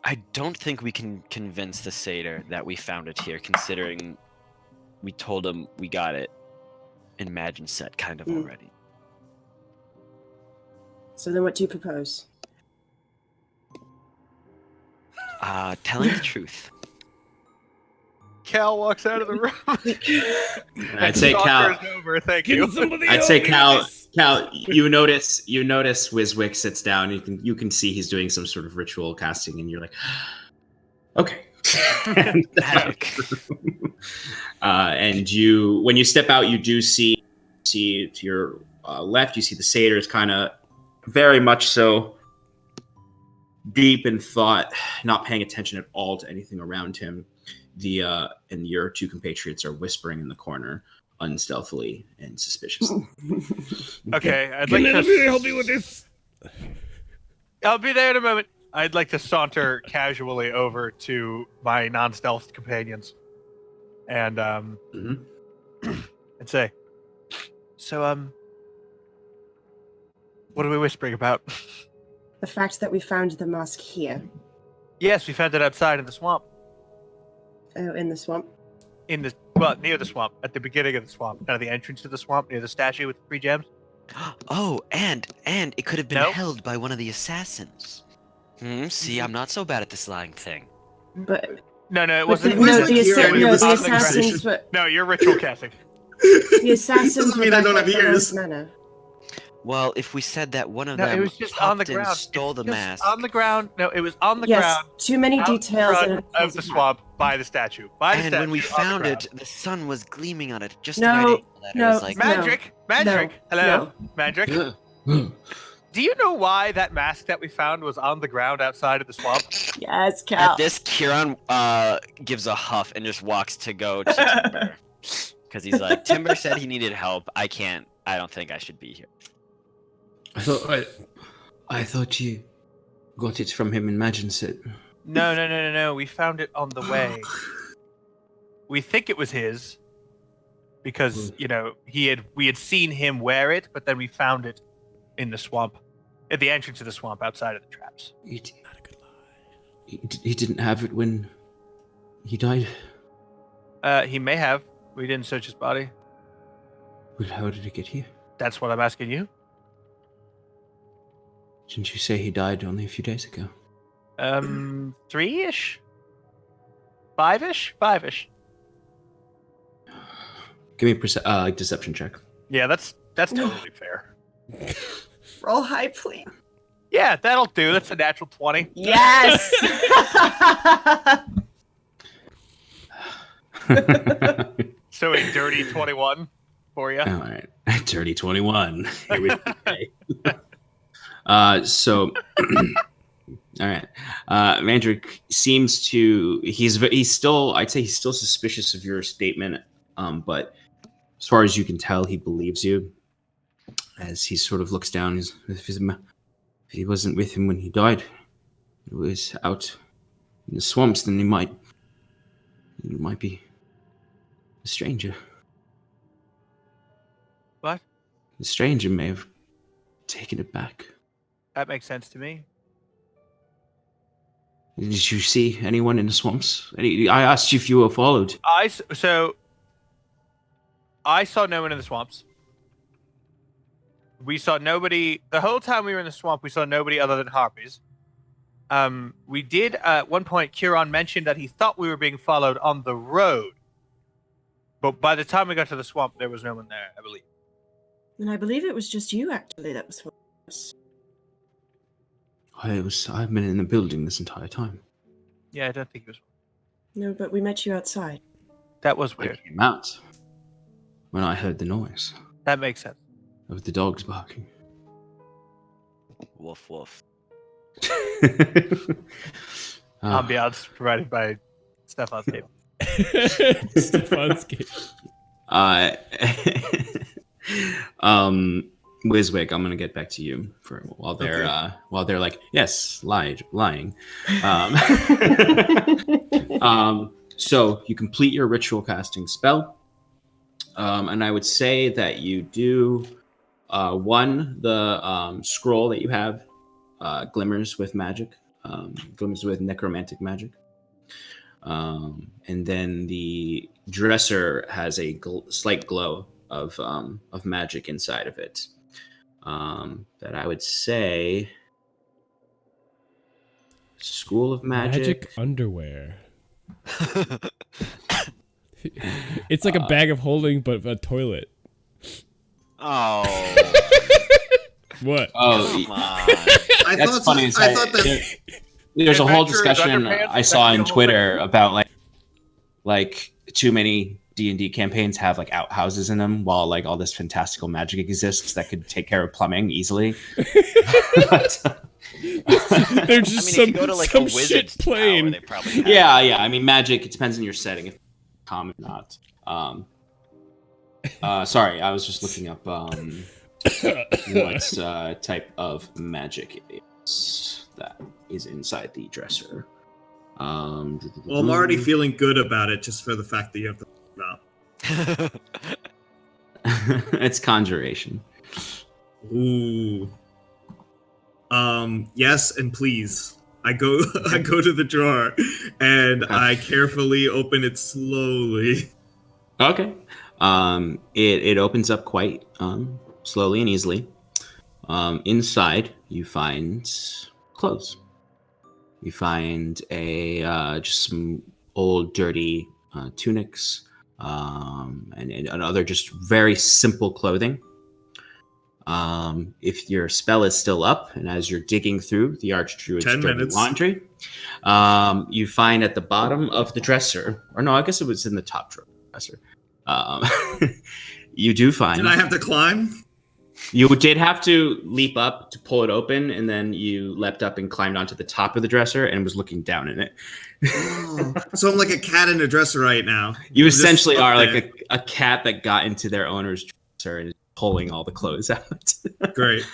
I don't think we can convince the satyr that we found it here, considering we told him we got it in Imagine Set kind of already. So then what do you propose? Telling the truth. Cal walks out of the room. I'd say Cal. Over, thank you. I'd say Cal. You notice Wiswick sits down. You can see he's doing some sort of ritual casting, and you're like, okay. Magic. And when you step out, you do see to your left. You see the satyr is kind of very much so deep in thought, not paying attention at all to anything around him. And your two compatriots are whispering in the corner, unstealthily and suspiciously. Okay, I'd like to help me with this. I'll be there in a moment. I'd like to saunter casually over to my non-stealth companions, and Mhm. and say, "So, what are we whispering about?" The fact that we found the mask here, Yes, we found it outside in the swamp. in the swamp. Near the swamp, at the beginning of the swamp, kind of the entrance to the swamp, near the statue with the 3 gems. Oh, and it could have been No. held by one of the assassins. See, I'm not so bad at this lying thing. But No, it but wasn't. the, no, Where's the, the assa- Kieran in no, this the conversation? assassins were No, you're ritual casting. the assassins Doesn't were mean I back don't at have the ears. Rose Manor. Well, if we said that one of No, it them was just on the popped in, ground. stole the It's just mask. on the ground. No, it was on the Yes, ground. too many out details front and of the swamp by the statue. And when we found it, the sun was gleaming on it just the No, right angle that it no, was like, no. Magic. Hello, no. Magic. Do you know why that mask that we found was on the ground outside of the swamp? Yes, Cal. At this, Kieran gives a huff and just walks to go to Timber. Because he's like, Timber said he needed help. I don't think I should be here. I thought you got it from him in Magicset. No. We found it on the way. We think it was his because we had seen him wear it, but then we found it in the swamp, at the entrance to the swamp outside of the traps. Not a good lie. He didn't have it when he died. He may have. We didn't search his body. Well, how did it get here? That's what I'm asking you. Didn't you say he died only a few days ago? 3-ish? 5-ish? 5-ish. Give me a deception check. Yeah, that's totally fair. Roll high, please. Yeah, that'll do. That's a natural 20. Yes. So a dirty 21 for you. All right, dirty 21. Here we go. So, all right. Mandrick seems to he's still, I'd say he's still suspicious of your statement. But as far as you can tell, he believes you. As he sort of looks down, if he wasn't with him when he died, he was out in the swamps, then he might be a stranger. What? The stranger may have taken it back. That makes sense to me. Did you see anyone in the swamps? I asked you if you were followed. I saw no one in the swamps. We saw nobody the whole time we were in the swamp. We saw nobody other than harpies. We did at one point. Kieran mentioned that he thought we were being followed on the road, but by the time we got to the swamp, there was no one there. I believe. And I believe it was just you, actually, that was for us. I've been in the building this entire time. Yeah, I don't think it was. No, but we met you outside. That was I weird. came out when I heard the noise That makes sense. of the dogs barking. Woof woof. Ambiance provided by Stefan's table. Stefan's game. Wiswick, I'm gonna get back to you for while they're like, yes, lying. So you complete your ritual casting spell, and I would say that you do the scroll that you have, glimmers with magic, glimmers with necromantic magic, and then the dresser has a slight glow of magic inside of it. That I would say School of Magic. Underwear. It's like a bag of holding, but a toilet. Oh. What? Oh, Come on. I that's thought funny. I thought that There's a whole Adventurers discussion underpants, I saw that's on the whole Twitter about like too many D&D campaigns have like outhouses in them, while like all this fantastical magic exists that could take care of plumbing easily. But, They're just if you go to like a some wizard's shit tower, plane. they probably have yeah. I mean, magic. It depends on your setting. If common or not. Sorry, I was just looking up what type of magic is that is inside the dresser. Well, I'm already feeling good about it just for the fact that you have to it up. It's conjuration. Ooh. Yes, and please. I go to the drawer and I carefully open it slowly. Okay. It opens up quite slowly and easily. Inside you find clothes. You find just some old dirty tunics and other just very simple clothing. If your spell is still up, and as you're digging through the Archdruid's dirty laundry, you find at the bottom of the dresser, or no, I guess it was in the top drawer dresser. You do find. Did I have to climb? You did have to leap up to pull it open, and then you leapt up and climbed onto the top of the dresser and was looking down in it. Oh, so I'm like a cat in a dresser right now. You essentially are like a cat that got into their owner's dresser and is pulling all the clothes out. Great.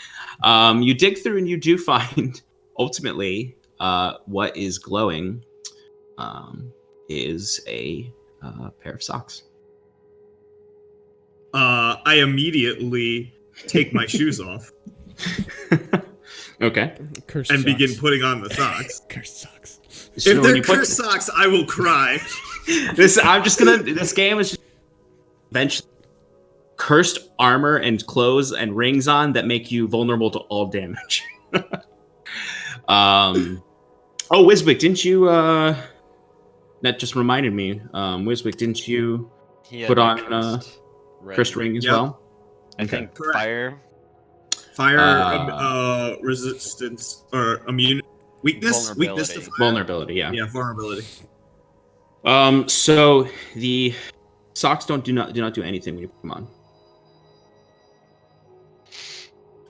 You dig through and you do find, ultimately, what is glowing is a pair of socks. I immediately take my shoes off. Okay. Cursed and socks. begin putting on the socks. Cursed socks. So if they're cursed socks, I will cry. This game is just eventually cursed armor and clothes and rings on that make you vulnerable to all damage. Wiswick, didn't you that just reminded me, Wiswick, didn't you put on cursed ring as well? I think Correct. fire resistance or immune weakness to fire? Vulnerability, yeah. Yeah, vulnerability. So the socks do not do anything when you put them on.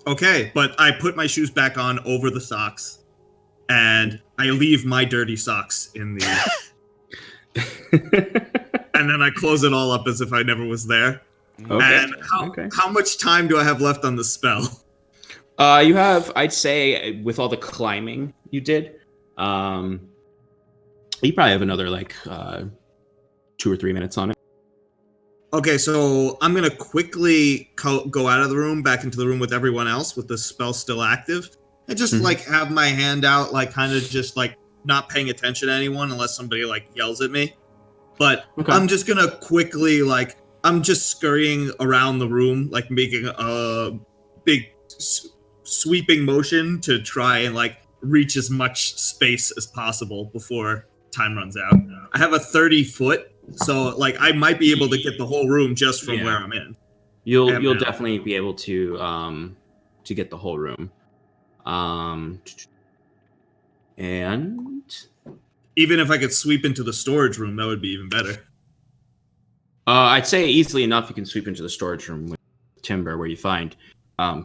Okay, but I put my shoes back on over the socks, and I leave my dirty socks in the and then I close it all up as if I never was there. Okay. And how much time do I have left on the spell? You have, I'd say, with all the climbing you did, you probably have another 2 or 3 minutes on it. Okay, so I'm gonna quickly go out of the room, back into the room with everyone else, with the spell still active, and just have my hand out, kind of just not paying attention to anyone unless somebody yells at me. But I'm just gonna quickly I'm just scurrying around the room, making a big sweeping motion to try and reach as much space as possible before time runs out. I have a 30-foot, so I might be able to get the whole room just from where I'm in. You'll definitely be able to get the whole room. And even if I could sweep into the storage room, that would be even better. I'd say easily enough you can sweep into the storage room with Timber, where you find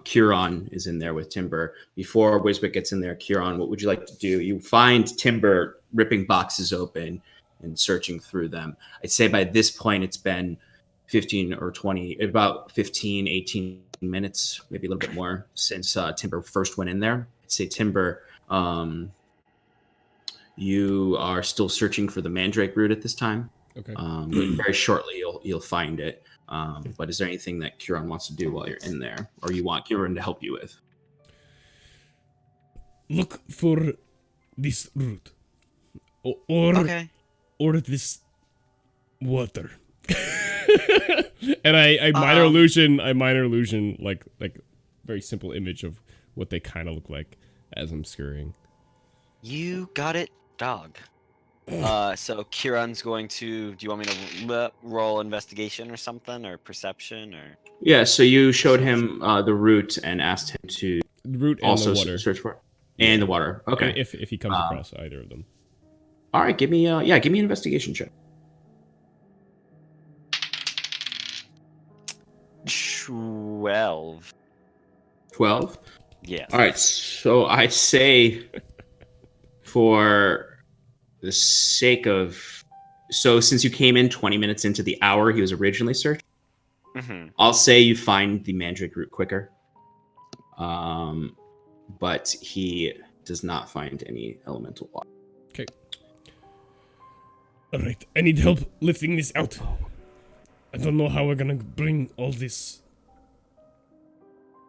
Kieran is in there with Timber. Before Wiswick gets in there, Kieran, what would you like to do? You find Timber ripping boxes open and searching through them. I'd say by this point it's been 15 or 20, about 15, 18 minutes, maybe a little bit more since Timber first went in there. I'd say Timber, you are still searching for the Mandrake root at this time. Okay. Very shortly you'll find it. But is there anything that Kieran wants to do while you're in there, or you want Kieran to help you with? Look for this root, or this water. And I minor illusion, like very simple image of what they kind of look like as I'm scurrying. You got it, dog. So Kieran's going to. Do you want me to roll investigation or something, or perception, or? Yeah. So you showed him the root and asked him to the root and also the water. Search for it. And the water. Okay. If he comes across either of them. All right. Give me an investigation check. 12. 12. Yes. All right. So I'd say, for the sake of, since you came in 20 minutes into the hour he was originally searched, I'll say you find the Mandrake root quicker. But he does not find any elemental water. Okay. All right. I need help lifting this out. I don't know how we're gonna bring all this.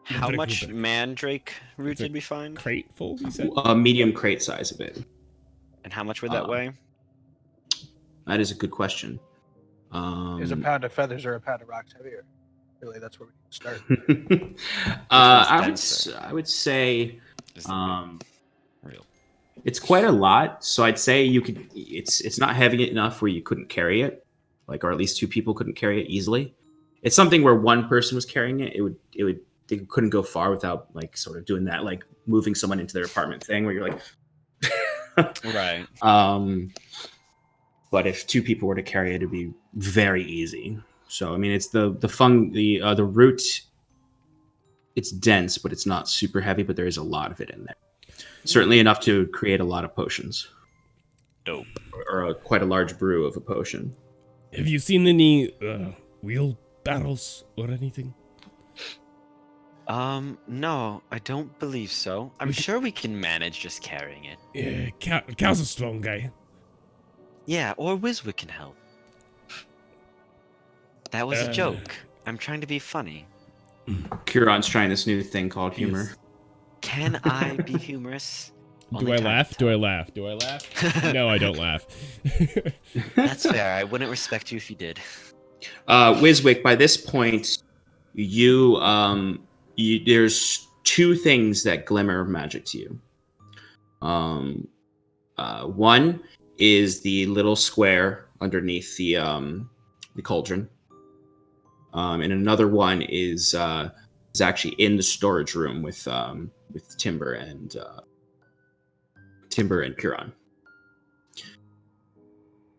How Mandrake much root mandrake root It's a did we find? crate full? You said. A medium crate size of it. And how much would that weigh? That is a good question. Is a pound of feathers or a pound of rocks heavier? Really, that's where we can start. I would say Is the real. it's quite a lot. So I'd say you could. It's not heavy enough where you couldn't carry it, like, or at least two people couldn't carry it easily. It's something where one person was carrying it. They couldn't go far without, like, sort of doing that, like moving someone into their apartment thing, where you're like, Right. But if two people were to carry it, it'd be very easy. So I mean, it's the root. It's dense, but it's not super heavy. But there is a lot of it in there. Certainly enough to create a lot of potions. Dope. Or quite a large brew of a potion. Have you seen any wheelbarrows or anything? No, I don't believe so. I'm sure we can manage just carrying it. Yeah, Cal's a strong guy. Yeah, or Wiswick can help. That was a joke. I'm trying to be funny. Curon's trying this new thing called humor. Yes. Can I be humorous? Do Only I time laugh? will Do I tell. laugh? Do I laugh? No, I don't laugh. That's fair. I wouldn't respect you if you did. Wiswick, by this point, there's two things that glimmer magic to you. One is the little square underneath the cauldron, and another one is actually in the storage room with Timber and Curon.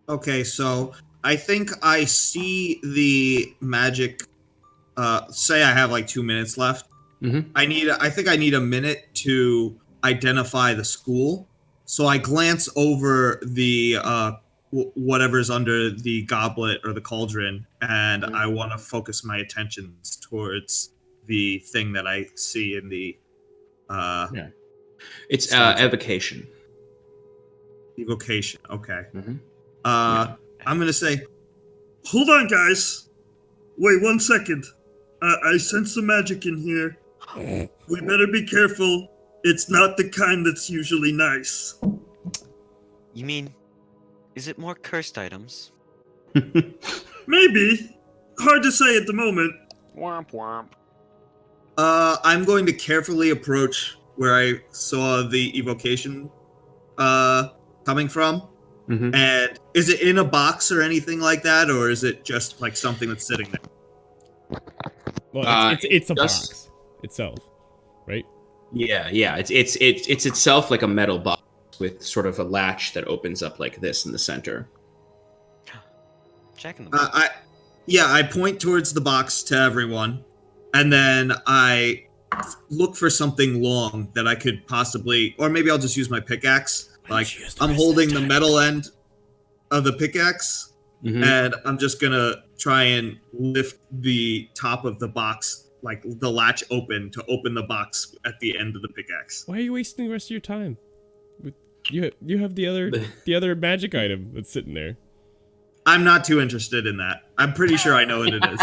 Okay, so I think I see the magic. Say I have like 2 minutes left. Mm-hmm. I think I need a minute to identify the school. So I glance over the whatever's under the goblet or the cauldron, and I want to focus my attentions towards the thing that I see in the. It's evocation. Evocation. Okay. Mm-hmm. I'm gonna say, hold on, guys. Wait 1 second. I sense some magic in here. We better be careful. It's not the kind that's usually nice. You mean, is it more cursed items? Maybe. Hard to say at the moment. Womp womp. I'm going to carefully approach where I saw the evocation coming from. Mm-hmm. And is it in a box or anything like that, or is it just like something that's sitting there? Well, it's a box itself, right? Yeah. It's itself like a metal box with sort of a latch that opens up like this in the center. Checking the box. I point towards the box to everyone, and then I look for something long that I could possibly, or maybe I'll just use my pickaxe. Like, I'm holding the metal end of the pickaxe, and I'm just gonna try and lift the top of the box, like the latch open, to open the box at the end of the pickaxe. Why are you wasting the rest of your time? You have the other magic item that's sitting there. I'm not too interested in that. I'm pretty sure I know what it is.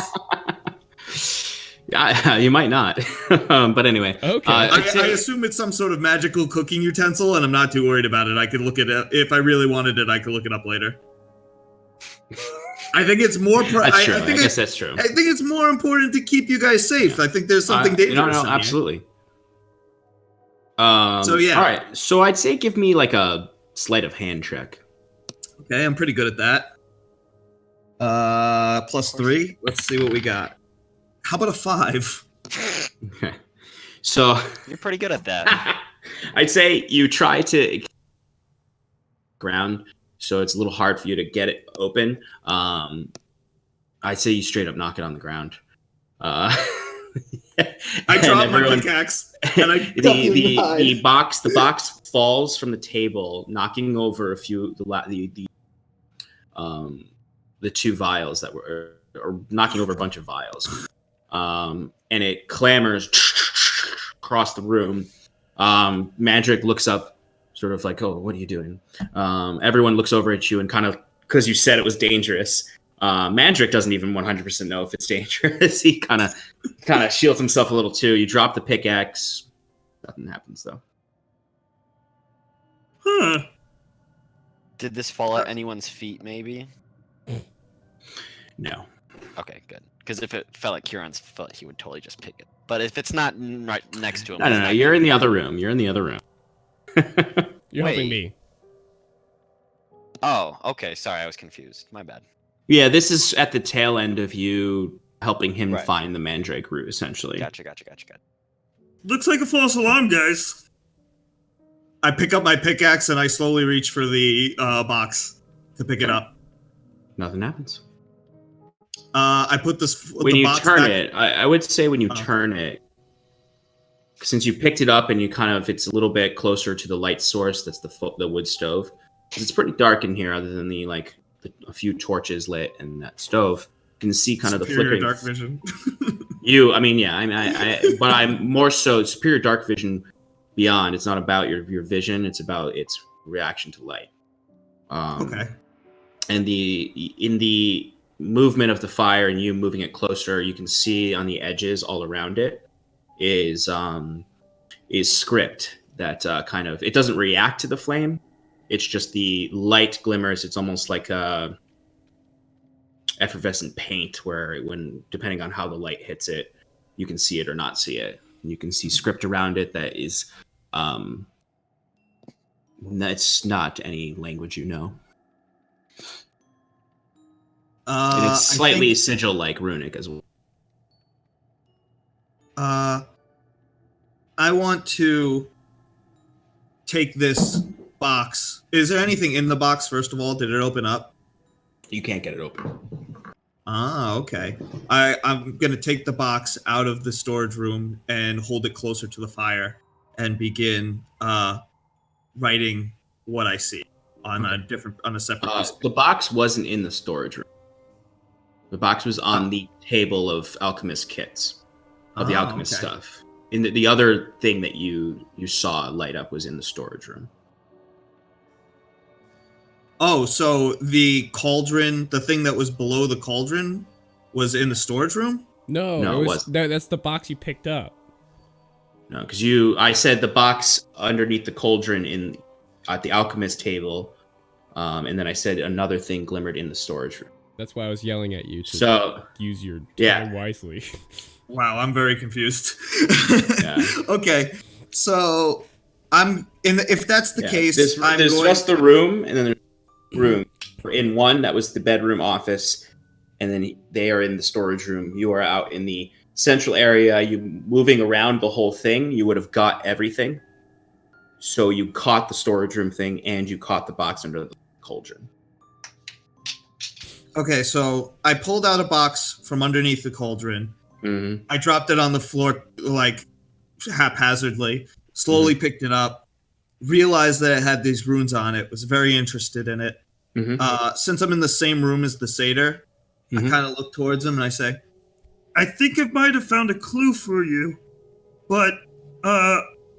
Yeah, you might not. But anyway. Okay. I assume it's some sort of magical cooking utensil, and I'm not too worried about it. I could look at it. If I really wanted it, I could look it up later. I think it's more... That's true. I guess that's true. I think it's more important to keep you guys safe. I think there's something dangerous in here. Absolutely. So, yeah. All right. So I'd say give me like a sleight of hand check. Okay, I'm pretty good at that. +3. Let's see what we got. How about a 5? Okay. So You're pretty good at that. I'd say you try to ground, so it's a little hard for you to get it open. I'd say you straight up knock it on the ground. I drop my pickaxe and I the box falls from the table, knocking over a few the two vials that were, or knocking over a bunch of vials. And it clamors across the room, Mandrick looks up, sort of like, "Oh, what are you doing?" Everyone looks over at you and kind of, because you said it was dangerous. Mandrick doesn't even 100% know if it's dangerous. He kind of shields himself a little too. You drop the pickaxe. Nothing happens though. Huh. Did this fall at anyone's feet, maybe? No. Okay, good. Because if it fell at Kieran's foot, he would totally just pick it. But if it's not right next to him... No. You're in the other room. You're in the other room. You're helping Wait. me. Oh, okay. Sorry, I was confused. My bad. Yeah, this is at the tail end of you helping him Right. find the Mandrake root, essentially. Gotcha. Looks like a false alarm, guys. I pick up my pickaxe and I slowly reach for the box to pick it up. Nothing happens. I put this When the you box turn back. it, I would say when you turn it, since you picked it up and you kind of, it's a little bit closer to the light source, that's the wood stove. It's pretty dark in here, other than a few torches lit and that stove. You can see kind of the Superior flickering. dark vision. But I'm more so superior dark vision beyond. It's not about your vision; it's about its reaction to light. Okay. And in the movement of the fire and you moving it closer, you can see on the edges all around it is script that kind of, it doesn't react to the flame. It's just the light glimmers. It's almost like a effervescent paint, where when depending on how the light hits it, you can see it or not see it. And you can see script around it that is that's not any language you know. And it's slightly sigil-like runic as well. I want to take this box. Is there anything in the box, first of all? Did it open up? You can't get it open. Ah, okay. I'm going to take the box out of the storage room and hold it closer to the fire and begin writing what I see on a separate piece. The box wasn't in the storage room. The box was on the table of alchemist kits, of the alchemist stuff. And the other thing that you saw light up was in the storage room. Oh, so the cauldron, the thing that was below the cauldron, was in the storage room? No, it wasn't. That's the box you picked up. No, because I said the box underneath the cauldron at the alchemist table, and then I said another thing glimmered in the storage room. That's why I was yelling at you to use your time wisely. Wow, I'm very confused. Yeah. Okay, so if that's the case, there's just the room, and then there's room. In one, that was the bedroom office, and then they are in the storage room. You are out in the central area. You moving around the whole thing. You would have got everything. So you caught the storage room thing, and you caught the box under the cauldron. Okay, so I pulled out a box from underneath the cauldron. Mm-hmm. I dropped it on the floor like haphazardly, slowly picked it up, realized that it had these runes on it, was very interested in it. Mm-hmm. Since I'm in the same room as the satyr, I kind of look towards him and I say, I think I might have found a clue for you, but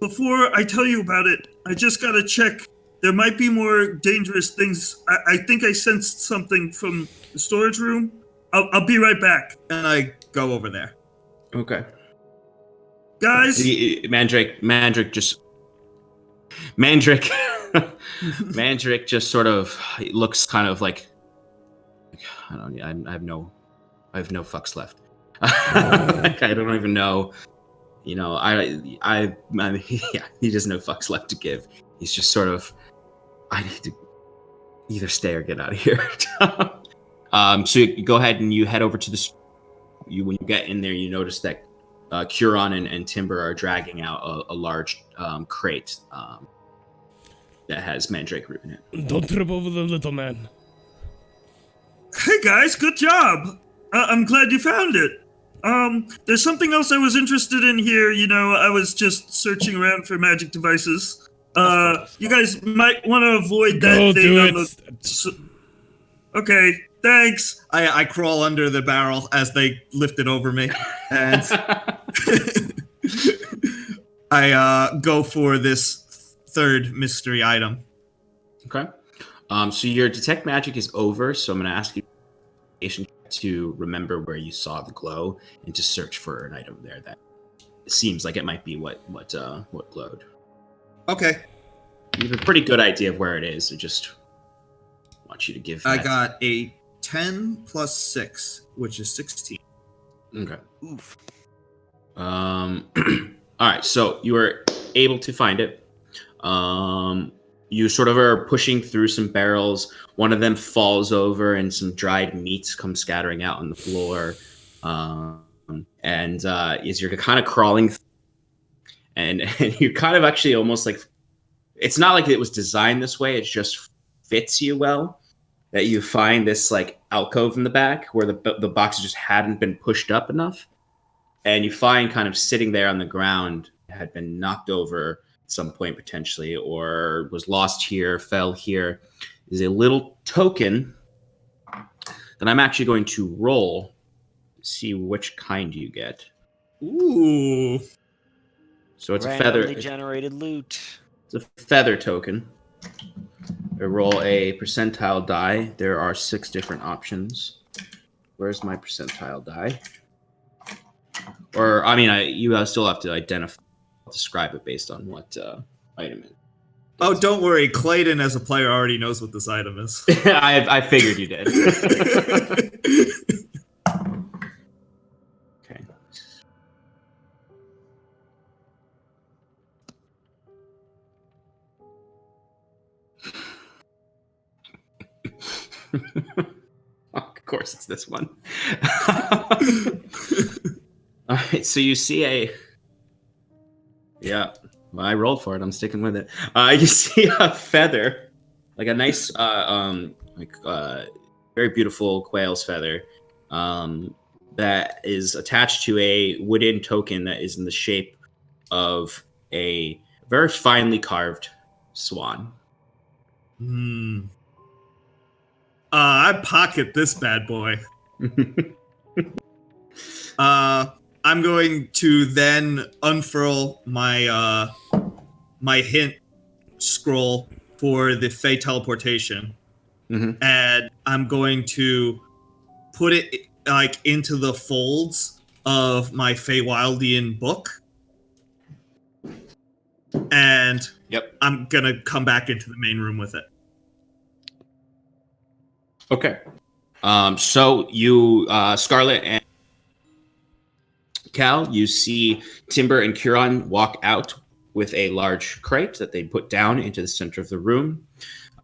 before I tell you about it, I just gotta check. There might be more dangerous things. I think I sensed something from the storage room. I'll be right back. And I go over there. Okay. Guys? Mandrick just sort of looks kind of like, I have no fucks left. Like, I don't even know. You know, he has no fucks left to give. He's just sort of, I need to either stay or get out of here. So you go ahead and you head over to when you get in there, you notice that Curon and Timber are dragging out a large crate that has mandrake root in it. Don't trip over the little man. Hey guys, good job. I'm glad you found it. There's something else I was interested in here. You know, I was just searching around for magic devices. You guys might want to avoid that thing on the... Okay, thanks. I crawl under the barrel as they lift it over me. And I go for this third mystery item. Okay. So your detect magic is over, so I'm going to ask you to remember where you saw the glow and to search for an item there that seems like it might be what glowed. Okay. You have a pretty good idea of where it is. I just want you to give. I got a 10 plus 6, which is 16. Okay. Oof. All right. So you were able to find it. You sort of are pushing through some barrels. One of them falls over, and some dried meats come scattering out on the floor. And as you're kind of crawling, and you're kind of actually almost like, it's not like it was designed this way. It just fits you well. That you find this like alcove in the back where the boxes just hadn't been pushed up enough, and you find kind of sitting there on the ground had been knocked over some point potentially, or was lost here, fell here, is a little token that I'm actually going to roll to see which kind you get. Ooh. So it's Randomly a feather. generated loot. It's a feather token. I roll a percentile die. There are 6 different options. Where's my percentile die? Or I mean, you still have to describe it based on what item it is. Oh, don't worry. Clayton, as a player, already knows what this item is. I figured you did. Okay. Of course, it's this one. All right, so you see well, I rolled for it. I'm sticking with it. You see a feather, like a nice, very beautiful quail's feather, that is attached to a wooden token that is in the shape of a very finely carved swan. I pocket this bad boy. I'm going to then unfurl my my hint scroll for the Fey teleportation, and I'm going to put it like into the folds of my Feywildian book, and I'm gonna come back into the main room with it. Okay. So you, Scarlet and Cal, you see Timber and Curon walk out with a large crate that they put down into the center of the room.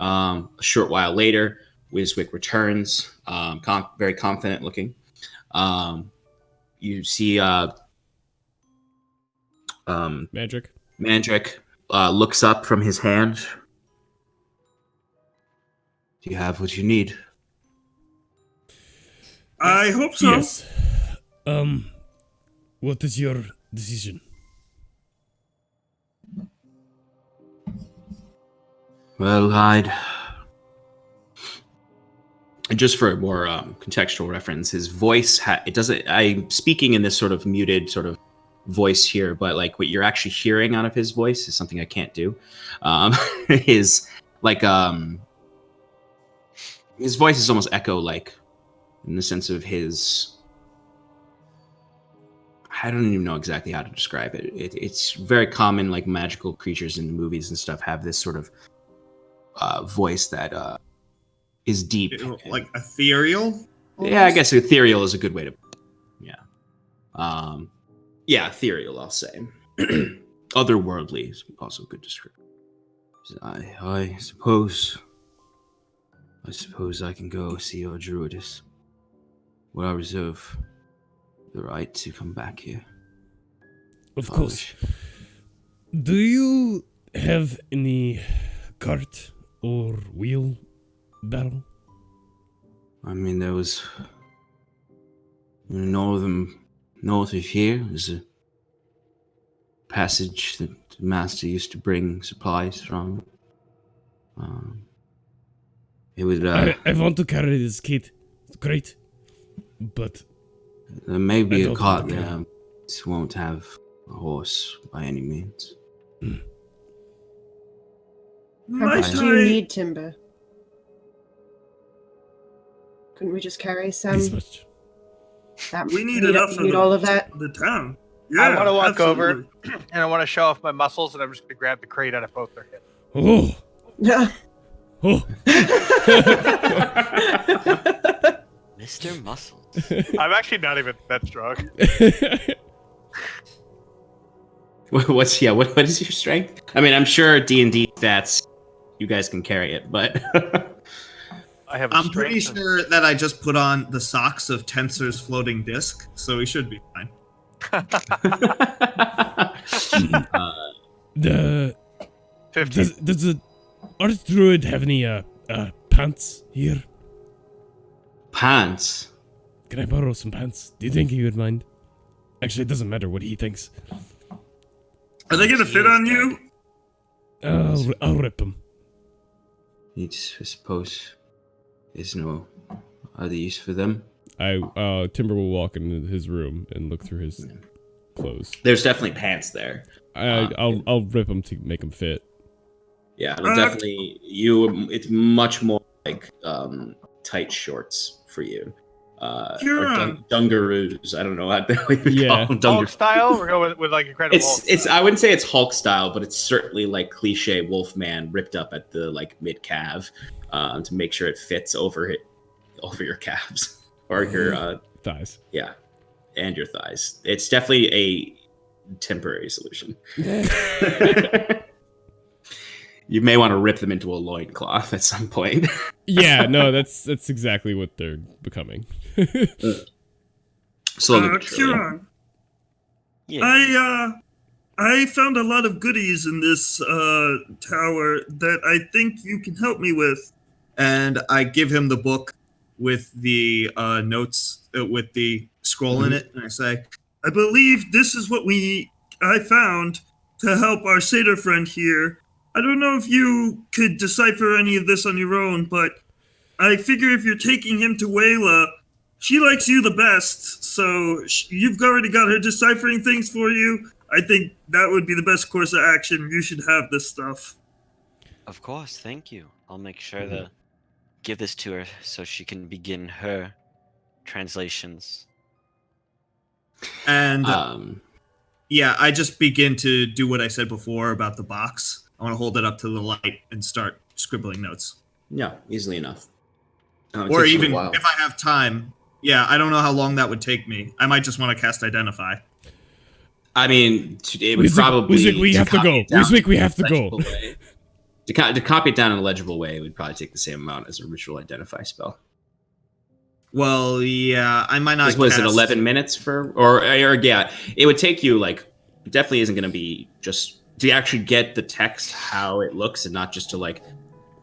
A short while later, Wiswick returns, very confident looking. You see Mandrick looks up from his hand. Do you have what you need? I hope so. Yes. What is your decision? Well, just for more contextual reference, his voice I'm speaking in this sort of muted sort of voice here, but like what you're actually hearing out of his voice is something I can't do. Is like his voice is almost echo-like in the sense of his. I don't even know exactly how to describe it. It's very common, like magical creatures in movies and stuff have this sort of voice that is deep, like ethereal. Almost? Yeah, I guess ethereal is a good way to. Yeah, ethereal. I'll say. Otherworldly is also a good description. I suppose I can go see your druidess. Will I reserve the right to come back here? Of course. Do you have any cart or wheel battle? I mean, there was north of here. There's a passage that the master used to bring supplies from. It would. I want to carry this kit. It's great, but there may be a cart there. It won't have a horse by any means. How Might much do you I- need timber? Couldn't we just carry some? This much. We need enough for need all of that. the town. Yeah, I want to walk over absolutely. and I want to show off my muscles, and I'm just going to grab the crate out of both their hips. Oh, Yeah. oh. Mr. Muscles. I'm actually not even that strong. What is your strength? I mean, I'm sure D&D stats, you guys can carry it, but I have. I'm pretty sure that I just put on the socks of Tensor's floating disc, so we should be fine. The 15. does the Arch Druid have any pants here? pants. Can I borrow some pants? Do you think he would mind? Actually, it doesn't matter what he thinks. Are they gonna fit on you? I'll rip them. I suppose there's no other use for them. Timber will walk into his room and look through his clothes. There's definitely pants there. I'll rip them to make them fit. Yeah, it'll definitely it's much more like tight shorts for you. Or dungaroos. I don't know what they would call them. Hulk style. We're going with like Incredible Hulk. It's I wouldn't say it's Hulk style, but it's certainly like cliche Wolfman ripped up at the like mid calf to make sure it fits over your calves or your thighs. Yeah, and your thighs. It's definitely a temporary solution. You may want to rip them into a loincloth at some point. Yeah, no, that's exactly what they're becoming. Slowly but surely. Kieran, Yeah. I found a lot of goodies in this tower that I think you can help me with. And I give him the book with the notes, with the scroll in it, and I say, I believe this is what I found to help our satyr friend here. I don't know if you could decipher any of this on your own, but I figure if you're taking him to Wayla, she likes you the best, so you've already got her deciphering things for you. I think that would be the best course of action. You should have this stuff. Of course, thank you. I'll make sure to give this to her so she can begin her translations. And yeah, I just begin to do what I said before about the box. I want to hold it up to the light and start scribbling notes. Yeah, easily enough. It Or takes you a even while. if I have time. Yeah, I don't know how long that would take me. I might just want to cast Identify. I mean, it would probably. We have to go. We have to go. To copy it down in a legible way, it would probably take the same amount as a ritual identify spell. Well, yeah, I might not. Was it 11 minutes for, or yeah, it would take you like, it definitely isn't going to be just to actually get the text how it looks and not just to like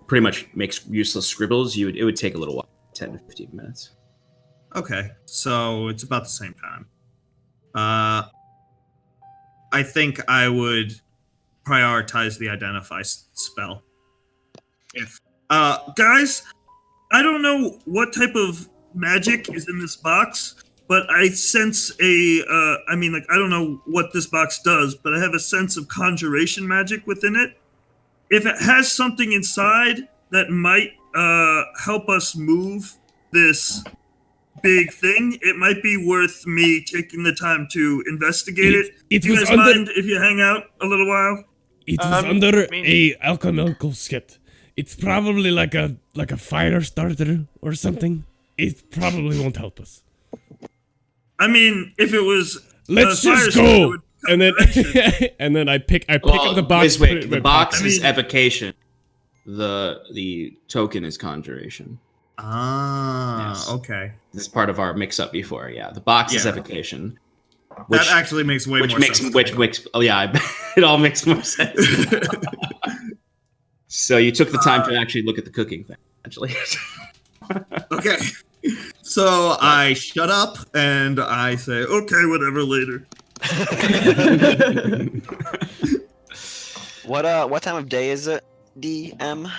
pretty much make useless scribbles. It would take a little while, 10 to 15 minutes. Okay, so it's about the same time. I think I would prioritize the Identify spell. If guys, I don't know what type of magic is in this box, but I sense I don't know what this box does, but I have a sense of conjuration magic within it. If it has something inside that might help us move this big thing, it might be worth me taking the time to investigate it. Do you guys mind if you hang out a little while? It is under a alchemical skit. It's probably like a fire starter or something. It probably won't help us. I mean, if it was let's just go. And then I pick up the box. Wait, the box is evocation. The token is conjuration. Ah, yes. Okay. This is part of our mix-up before. Yeah, the box is evocation. That actually makes way more sense. It all makes more sense. So you took the time to actually look at the cooking thing, actually. Okay. So I shut up and I say, okay, whatever, later. What time of day is it, DM?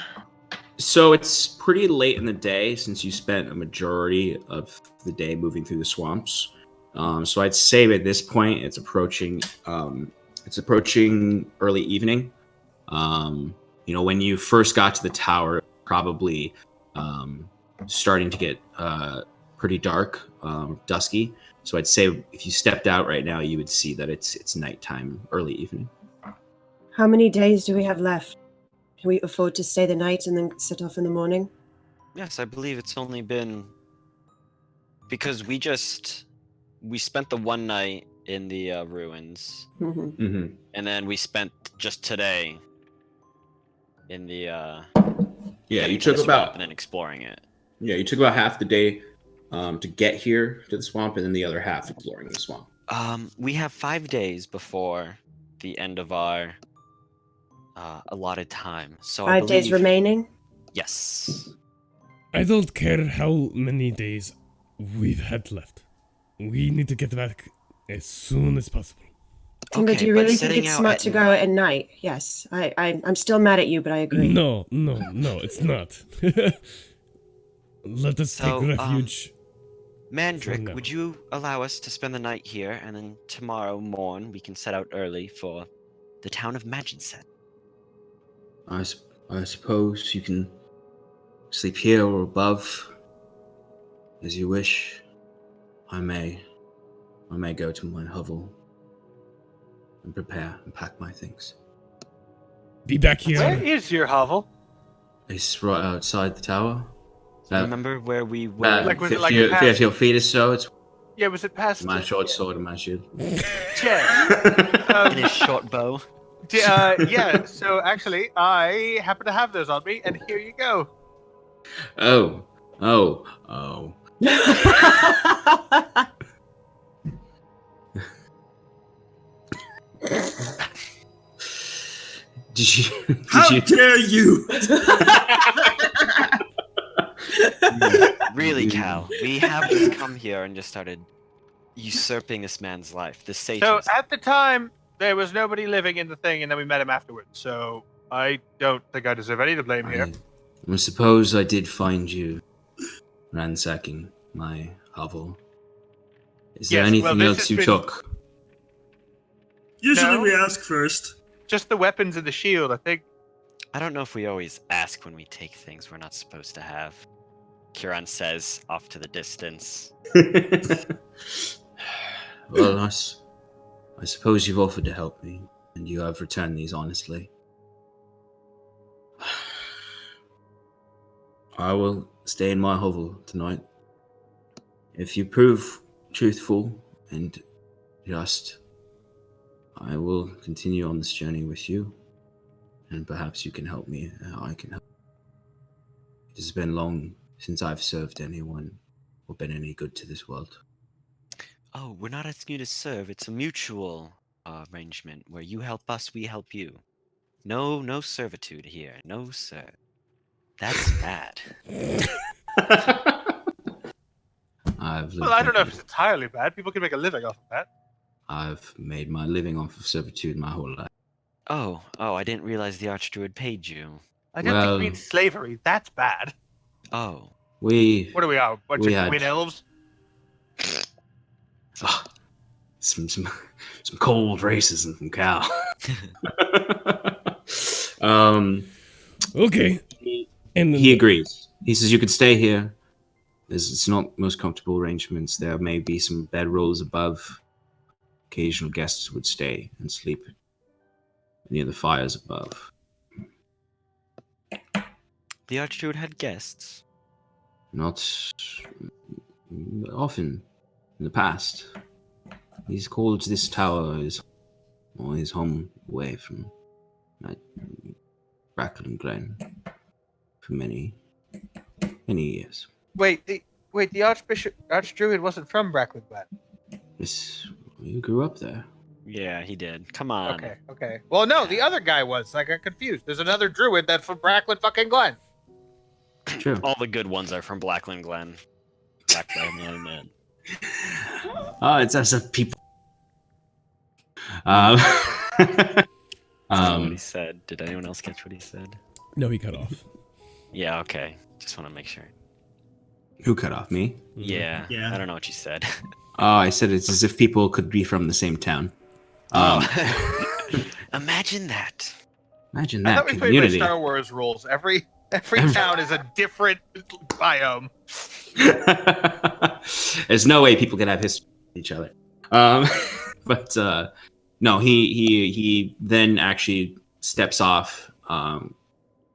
So it's pretty late in the day since you spent a majority of the day moving through the swamps. So I'd say at this point it's approaching early evening. When you first got to the tower, probably starting to get pretty dark, dusky. So I'd say if you stepped out right now, you would see that it's nighttime, early evening. How many days do we have left? Can we afford to stay the night and then set off in the morning? Yes, I believe it's only been because we spent the one night in the ruins, Mm-hmm. and then we spent just today in the Yeah, you getting to took the swamp about and then exploring it. half the day to get here to the swamp, and then the other half exploring the swamp. We have 5 days before the end of our allotted time. So I 5 days believe remaining? yes. I don't care how many days we've had left. We need to get back as soon as possible. Timber, Okay, do you but really think setting it's out smart at to go at night? Yes. I'm still mad at you, but I agree. No, it's not. Let us So, take refuge. Mandrick, now. would you allow us to spend the night here, and then tomorrow morn we can set out early for the town of Magicset? I suppose you can sleep here or above, as you wish. I may go to my hovel and prepare and pack my things. Be back here. Where is your hovel? It's right outside the tower. Remember where we were? Like, was it 50, like past- 50 feet or so. It's Yeah, was it past my short yeah. sword and my shield. Yeah. in his short bow? Yeah, so actually, I happen to have those on me, and here you go. Oh. How dare you? Really, Cal? We have just come here and just started usurping this man's life. This sage. So at the time, there was nobody living in the thing, and then we met him afterwards. So I don't think I deserve any of the blame here. I suppose I did find you ransacking my hovel. Is there Yes, anything well, this else has you been- took? Usually No. we ask first. Just the weapons and the shield, I think. I don't know if we always ask when we take things we're not supposed to have. Kieran says off to the distance. Well, I suppose you've offered to help me, and you have returned these honestly. I will stay in my hovel tonight. If you prove truthful and just, I will continue on this journey with you, and perhaps you can help me. I can help. It has been long since I've served anyone or been any good to this world. Oh, we're not asking you to serve. It's a mutual arrangement where you help us, we help you. No servitude here. No, sir. That's bad. Well, I don't know if it's entirely bad. People can make a living off of that. I've made my living off of servitude my whole life. Oh, I didn't realize the Archdruid paid you. I don't think we mean slavery. That's bad. Oh. What are we are? Bunch of twin elves? Some cold racism from Cal. Okay. And he agrees. He says you could stay here. It's not most comfortable arrangements. There may be some bedrolls above. Occasional guests would stay and sleep near the fires above. The Archdruid had guests. Not often in the past. He's called this tower his home away from Brackland Glen for many years. Wait, the Archdruid wasn't from Brackland Glen. Yes, you grew up there. Yeah, he did. Come on. Okay. Well, no, the other guy was. I got confused. There's another druid that's from Brackland fucking Glen. True. All the good ones are from Blackland Glen. Blackland man. Oh, it's as if people. What he said. Did anyone else catch what he said? No, he cut off. Yeah, okay. Just want to make sure. Who cut off me? Yeah. Yeah. I don't know what you said. Oh, I said it's as if people could be from the same town. Imagine that. Imagine I that thought we played by community. Star Wars rules. Every town is a different biome. There's no way people can have history with each other. But no, he then actually steps off.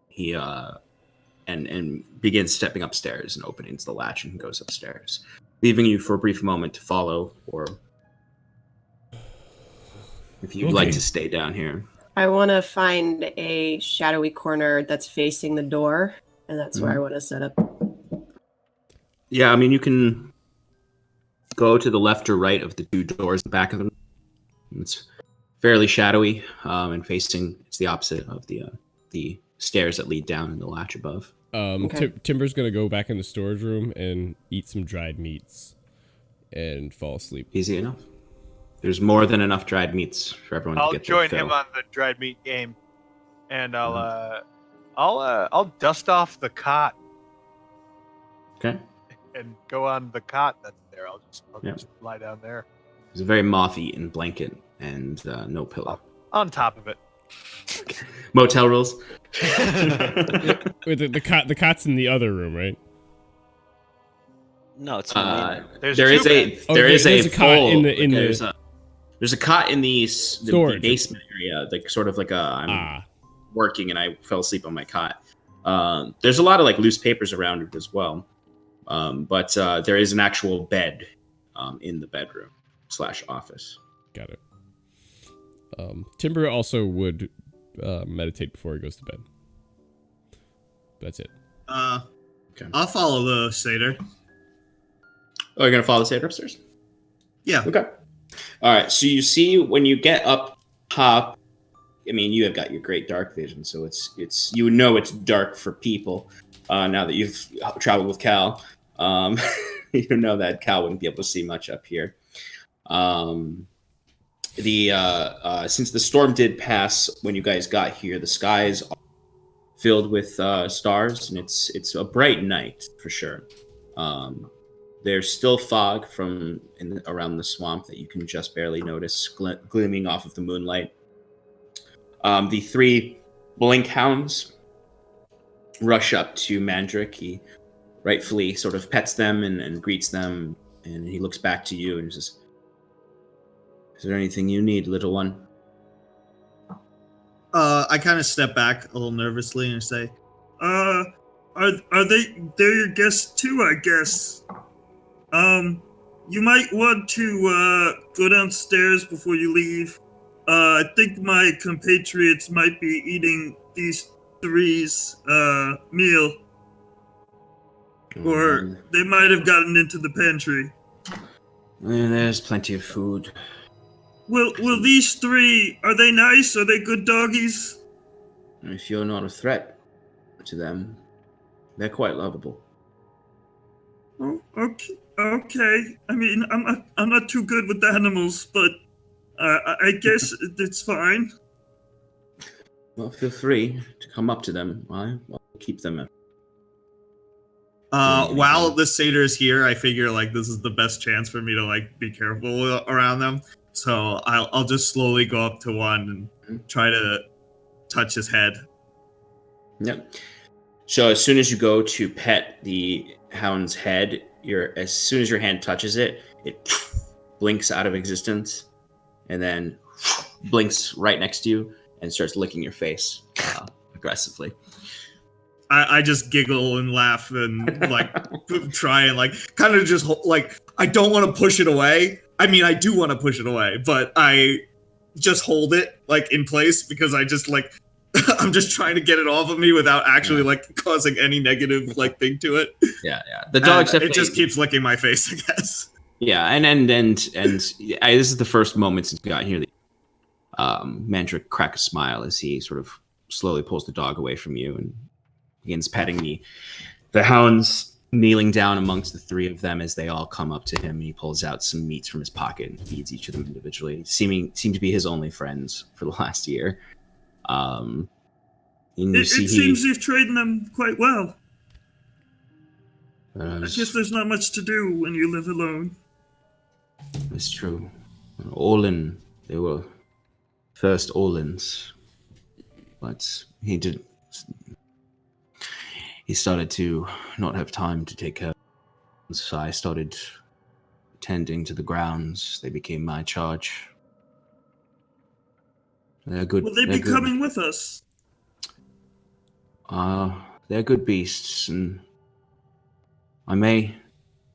He and begins stepping upstairs and opening the latch and goes upstairs, leaving you for a brief moment to follow, or if you'd like to stay down here. I want to find a shadowy corner that's facing the door, and that's where I want to set up. Yeah, I mean, you can go to the left or right of the two doors in the back of them. It's fairly shadowy, and facing, it's the opposite of the stairs that lead down in the latch above. Okay. Timber's gonna go back in the storage room and eat some dried meats and fall asleep. Easy enough. There's more than enough dried meats for everyone I'll to get join their him fill. on the dried meat game, and I'll dust off the cot Okay. and go on the cot that's there. I'll Yeah. just lie down there There's a very moth-eaten blanket and no pillow. on top of it. Motel rules. Wait, the cot's in the other room, right? No, it's in the main room. There's There two is a beds. Oh, there is there's a a cot full, in the- in the- there's a cot in the Storage. basement area, like sort of like I'm working and I fell asleep on my cot. There's a lot of like loose papers around it as well, but there is an actual bed in the bedroom / office. Got it. Timber also would meditate before he goes to bed. That's it. Okay. I'll follow the satyr. Oh, you're gonna follow the satyr upstairs? Yeah. Okay. All right. So you see when you get up top, I mean, you have got your great dark vision, so it's you know it's dark for people. Now that you've traveled with Cal, you know that Cal wouldn't be able to see much up here. Since the storm did pass when you guys got here, the skies are filled with stars, and it's a bright night for sure. There's still fog around the swamp that you can just barely notice gleaming off of the moonlight. The three blink hounds rush up to Mandrick. He rightfully sort of pets them and greets them, and he looks back to you and says, "Is there anything you need, little one?" I kind of step back a little nervously and say, "Are they're your guests too? I guess. You might want to go downstairs before you leave. I think my compatriots might be eating these three's meal, or they might have gotten into the pantry. There's plenty of food. Will these three, are they nice? Are they good doggies? If you're not a threat to them, they're quite lovable. Oh, okay. I mean, I'm not too good with animals, but I guess it's fine. Well, feel free to come up to them. I'll keep them. While the satyr is here, I figure like this is the best chance for me to like be careful around them. So I'll just slowly go up to one and try to touch his head. Yep. So as soon as you go to pet the hound's head, as soon as your hand touches it, it blinks out of existence, and then blinks right next to you and starts licking your face aggressively. I just giggle and laugh and like try and like kind of just like I don't want to push it away. I mean, I do want to push it away, but I just hold it like in place because I just like I'm just trying to get it off of me without actually like causing any negative like thing to it. Yeah. The dog's it just keeps licking my face, I guess. Yeah, and this is the first moment since we got here that Mandrick crack a smile as he sort of slowly pulls the dog away from you and begins petting the hounds, kneeling down amongst the three of them as they all come up to him, and he pulls out some meats from his pocket and feeds each of them individually, seem to be his only friends for the last year. It seems you've trained them quite well. I guess there's not much to do when you live alone. It's true. Olin, they were first Olins, but he started to not have time to take care of them, so I started tending to the grounds. They became my charge. They're good. Will they be coming with us? They're good beasts, and I may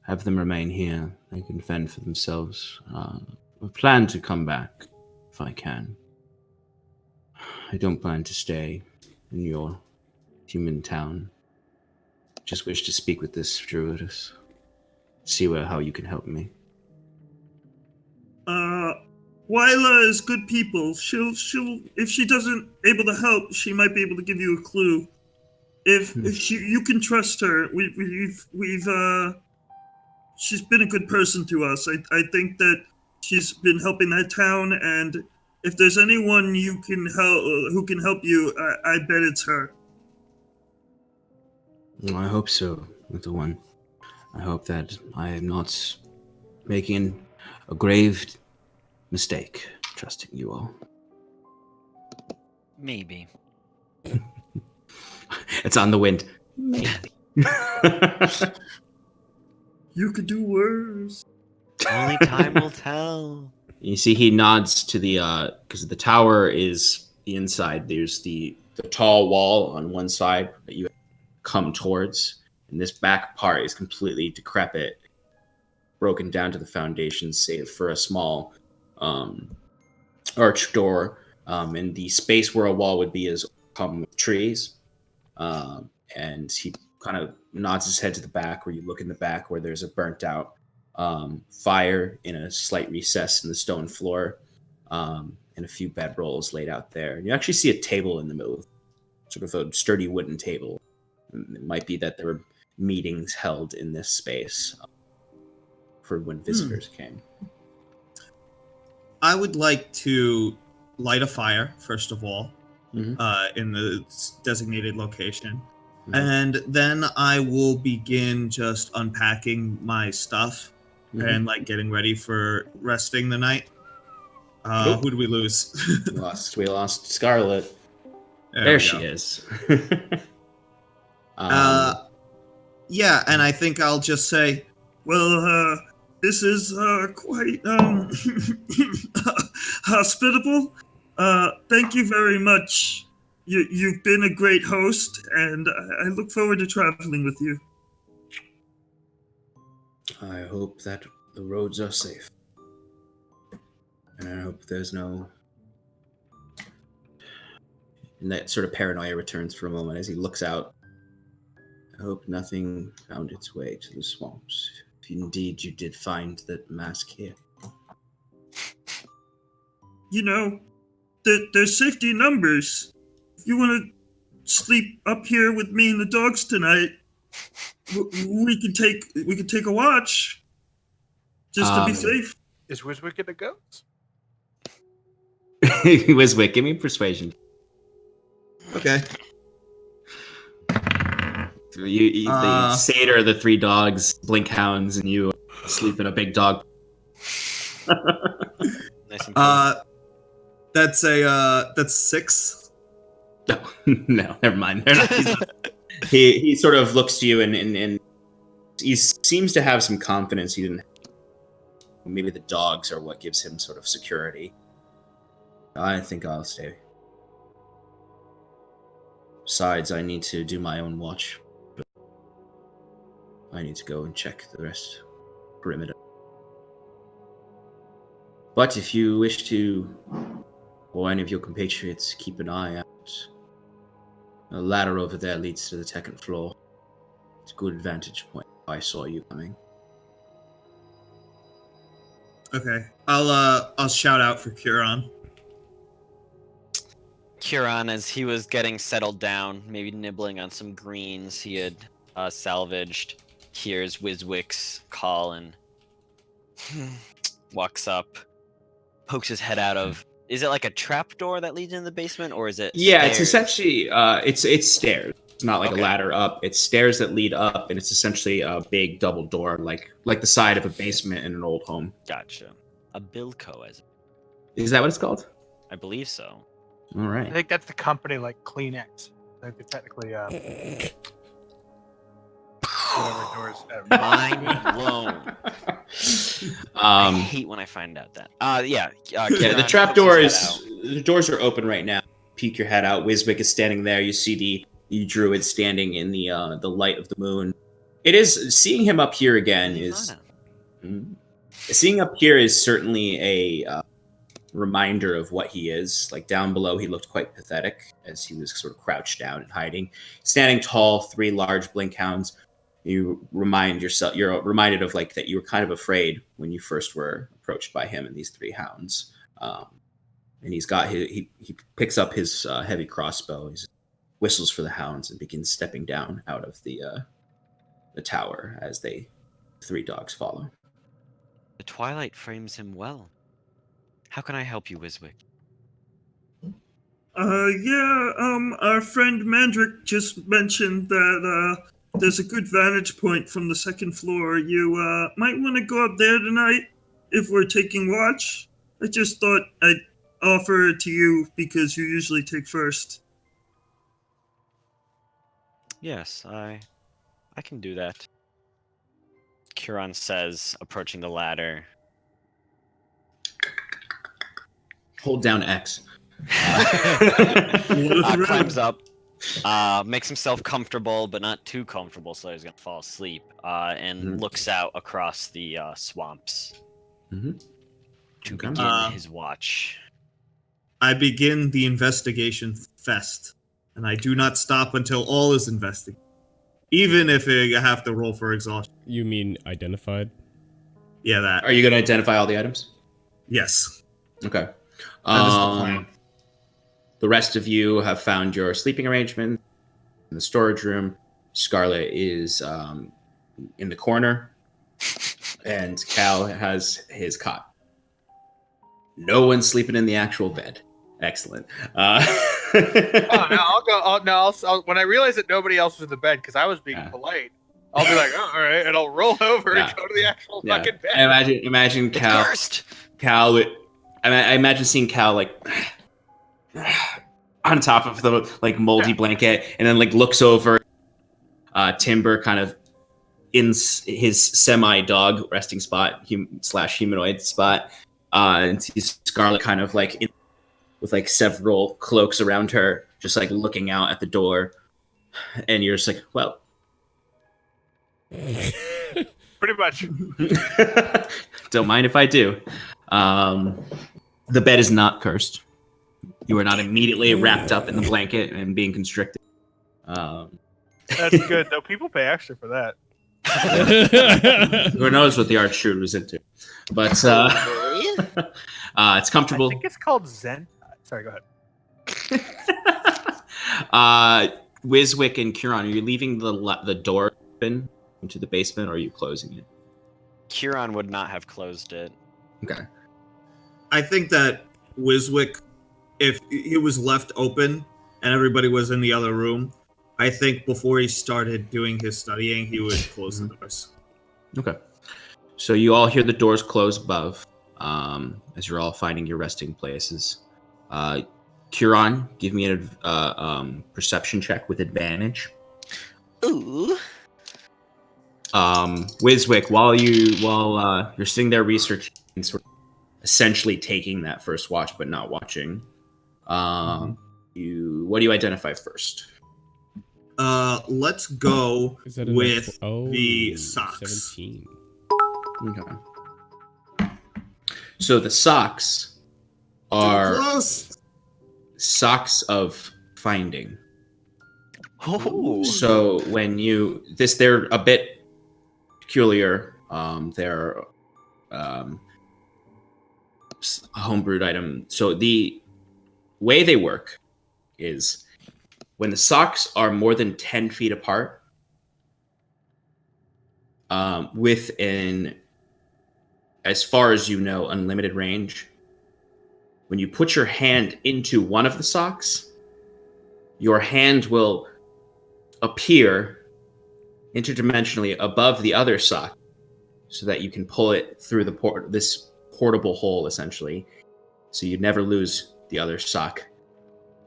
have them remain here. They can fend for themselves. I plan to come back if I can. I don't plan to stay in your human town. Just wish to speak with this druidess. See how you can help me. Wyla is good people. She'll if she doesn't able to help, she might be able to give you a clue. If you can trust her. She's been a good person to us. I think that she's been helping that town, and if there's anyone you can help who can help you, I bet it's her. Well, I hope so, little one. I hope that I am not making a grave mistake trusting you all. Maybe. It's on the wind. Maybe. You could do worse. Only time will tell. You see, he nods to the because the tower is the inside. There's the tall wall on one side that you come towards, and this back part is completely decrepit, broken down to the foundation, save for a small arched door, and the space where a wall would be is come with trees. And he kind of nods his head to the back, where you look in the back where there's a burnt out fire in a slight recess in the stone floor, and a few bedrolls laid out there. And you actually see a table in the middle, sort of a sturdy wooden table. It might be that there were meetings held in this space for when visitors came. I would like to light a fire, first of all, in the designated location. And then I will begin just unpacking my stuff and like getting ready for resting the night. Who do we lose? We lost Scarlet. There she is. Yeah, and I think I'll just say, well, this is quite hospitable. Thank you very much. You've been a great host, and I look forward to traveling with you. I hope that the roads are safe. And I hope there's no... And that sort of paranoia returns for a moment as he looks out. I hope nothing found its way to the swamps. If indeed you did find that mask here. You know, there's safety in numbers. If you want to sleep up here with me and the dogs tonight, we can take a watch, just to be safe. Is Wiswick gonna go? Wiswick, give me persuasion. Okay. The satyr, the three dogs, blink hounds, and you sleep in a big dog. Nice and cool. That's 6. No, never mind. They're not, he sort of looks to you and he seems to have some confidence he didn't have. Maybe the dogs are what gives him sort of security. I think I'll stay. Besides, I need to do my own watch. I need to go and check the rest perimeter. But if you wish to, or any of your compatriots, keep an eye out. The ladder over there leads to the second floor. It's a good vantage point. I saw you coming. Okay. I'll shout out for Curon. Curon, as he was getting settled down, maybe nibbling on some greens he had salvaged, hears Wiswick's call and walks up, pokes his head out of... Is it like a trap door that leads into the basement, or is it Yeah, stairs? it's essentially it's stairs. It's not like a ladder up. It's stairs that lead up, and it's essentially a big double door, like the side of a basement in an old home. Gotcha. A Bilko, as Is that what it's called? I believe so. All I right. think that's the company like Kleenex. They could technically whatever doors. Mind blown. I hate when I find out that. Yeah, The trap door the doors are open right now. Peek your head out. Wiswick is standing there. You see the druid standing in the light of the moon. It is seeing him up here again is seeing up here is certainly a reminder of what he is. Like down below, he looked quite pathetic as he was sort of crouched down and hiding. Standing tall, 3 large blink hounds. You're reminded of like that you were kind of afraid when you first were approached by him and these 3 hounds. And he's got he picks up his heavy crossbow. He whistles for the hounds and begins stepping down out of the tower as 3 dogs follow. The twilight frames him well. How can I help you, Wiswick? Our friend Mandrick just mentioned that there's a good vantage point from the 2nd floor. You might want to go up there tonight if we're taking watch. I just thought I'd offer it to you because you usually take first. Yes, I can do that. Curon says, approaching the ladder. Hold down X. Climbs up, makes himself comfortable, but not too comfortable, so he's gonna fall asleep. And looks out across the swamps to begin his watch. I begin the investigation fest, and I do not stop until all is investigated, even if I have to roll for exhaustion. You mean identified? Yeah, that. Are you going to identify all the items? Yes. Okay. That is the plan. The rest of you have found your sleeping arrangement in the storage room. Scarlet is in the corner, and Cal has his cot. No one's sleeping in the actual bed. Excellent. I'll go. When I realize that nobody else was in the bed, because I was being polite, I'll be like, oh, all right, and I'll roll over and go to the actual fucking bed. Imagine Cal. Cal. I imagine seeing Cal like on top of the like moldy blanket, and then like looks over. Timber kind of in his semi-dog resting spot / humanoid spot, and sees Scarlet kind of like with like several cloaks around her, just like looking out at the door, and you're just like, well, pretty much. Don't mind if I do. The bed is not cursed. You are not immediately wrapped up in the blanket and being constricted. That's good, though. People pay extra for that. Who knows what the Archshrewd was into? But it's comfortable. I think it's called Zen. Sorry, go ahead. Wiswick and Curon, are you leaving the door open into the basement, or are you closing it? Curon would not have closed it. Okay. I think that Wiswick, if he was left open and everybody was in the other room, I think before he started doing his studying, he would close the doors. Okay. So you all hear the doors close above as you're all finding your resting places. Curon, give me a perception check with advantage. Ooh. Wiswick, while you're sitting there researching and sort of essentially taking that first watch but not watching, what do you identify first? Let's go with the socks. 17. Okay. So the socks are socks of finding. Oh. So when they're a bit peculiar. They're a homebrewed item. So the way they work is when the socks are more than 10 feet apart, within, as far as you know, unlimited range, when you put your hand into one of the socks, your hand will appear interdimensionally above the other sock, so that you can pull it through this portable hole, essentially. So you never lose the other sock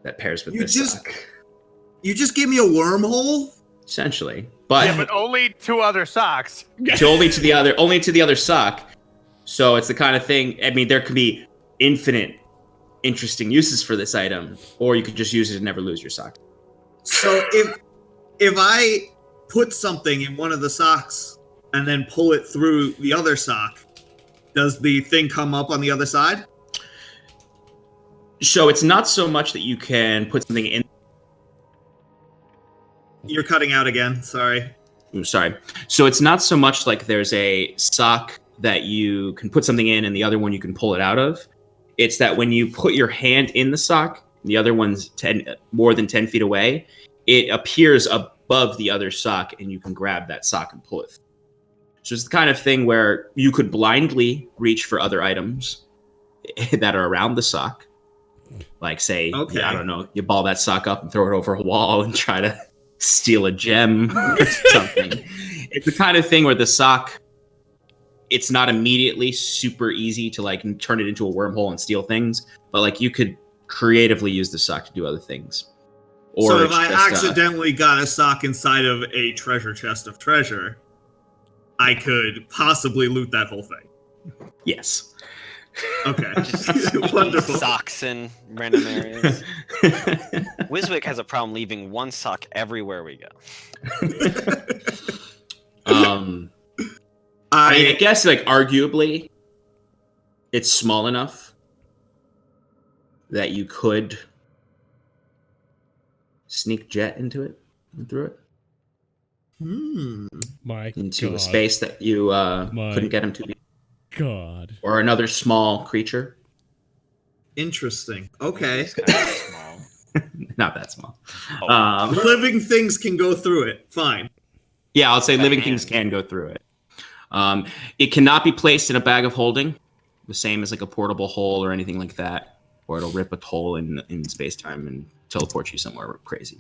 that pairs with this sock. You just gave me a wormhole? Essentially. But only two other socks. only to the other sock. So it's the kind of thing, I mean, there could be infinite interesting uses for this item, or you could just use it and never lose your sock. So if I put something in one of the socks and then pull it through the other sock, does the thing come up on the other side? So it's not so much that you can put something in. You're cutting out again. Sorry. I'm sorry. So it's not so much like there's a sock that you can put something in and the other one you can pull it out of. It's that when you put your hand in the sock, the other one's more than 10 feet away, it appears above the other sock and you can grab that sock and pull it. So it's the kind of thing where you could blindly reach for other items that are around the sock. Like, say, I don't know, you ball that sock up and throw it over a wall and try to steal a gem or something. It's the kind of thing where the sock, it's not immediately super easy to like turn it into a wormhole and steal things, but like you could creatively use the sock to do other things. Or so if I accidentally got a sock inside of a treasure chest of treasure, I could possibly loot that whole thing. Yes. Okay. Wonderful. Socks in random areas. Wiswick has a problem leaving one sock everywhere we go. I mean, I guess like arguably it's small enough that you could sneak jet into it and through it. Into a space that you couldn't get him to be. God. Or another small creature. Interesting. Okay. It's kind of small. Not that small. Oh. Living things can go through it. Fine. Yeah, I'll say living things can go through it. It cannot be placed in a bag of holding, the same as like a portable hole or anything like that, or it'll rip a hole in space-time and teleport you somewhere crazy.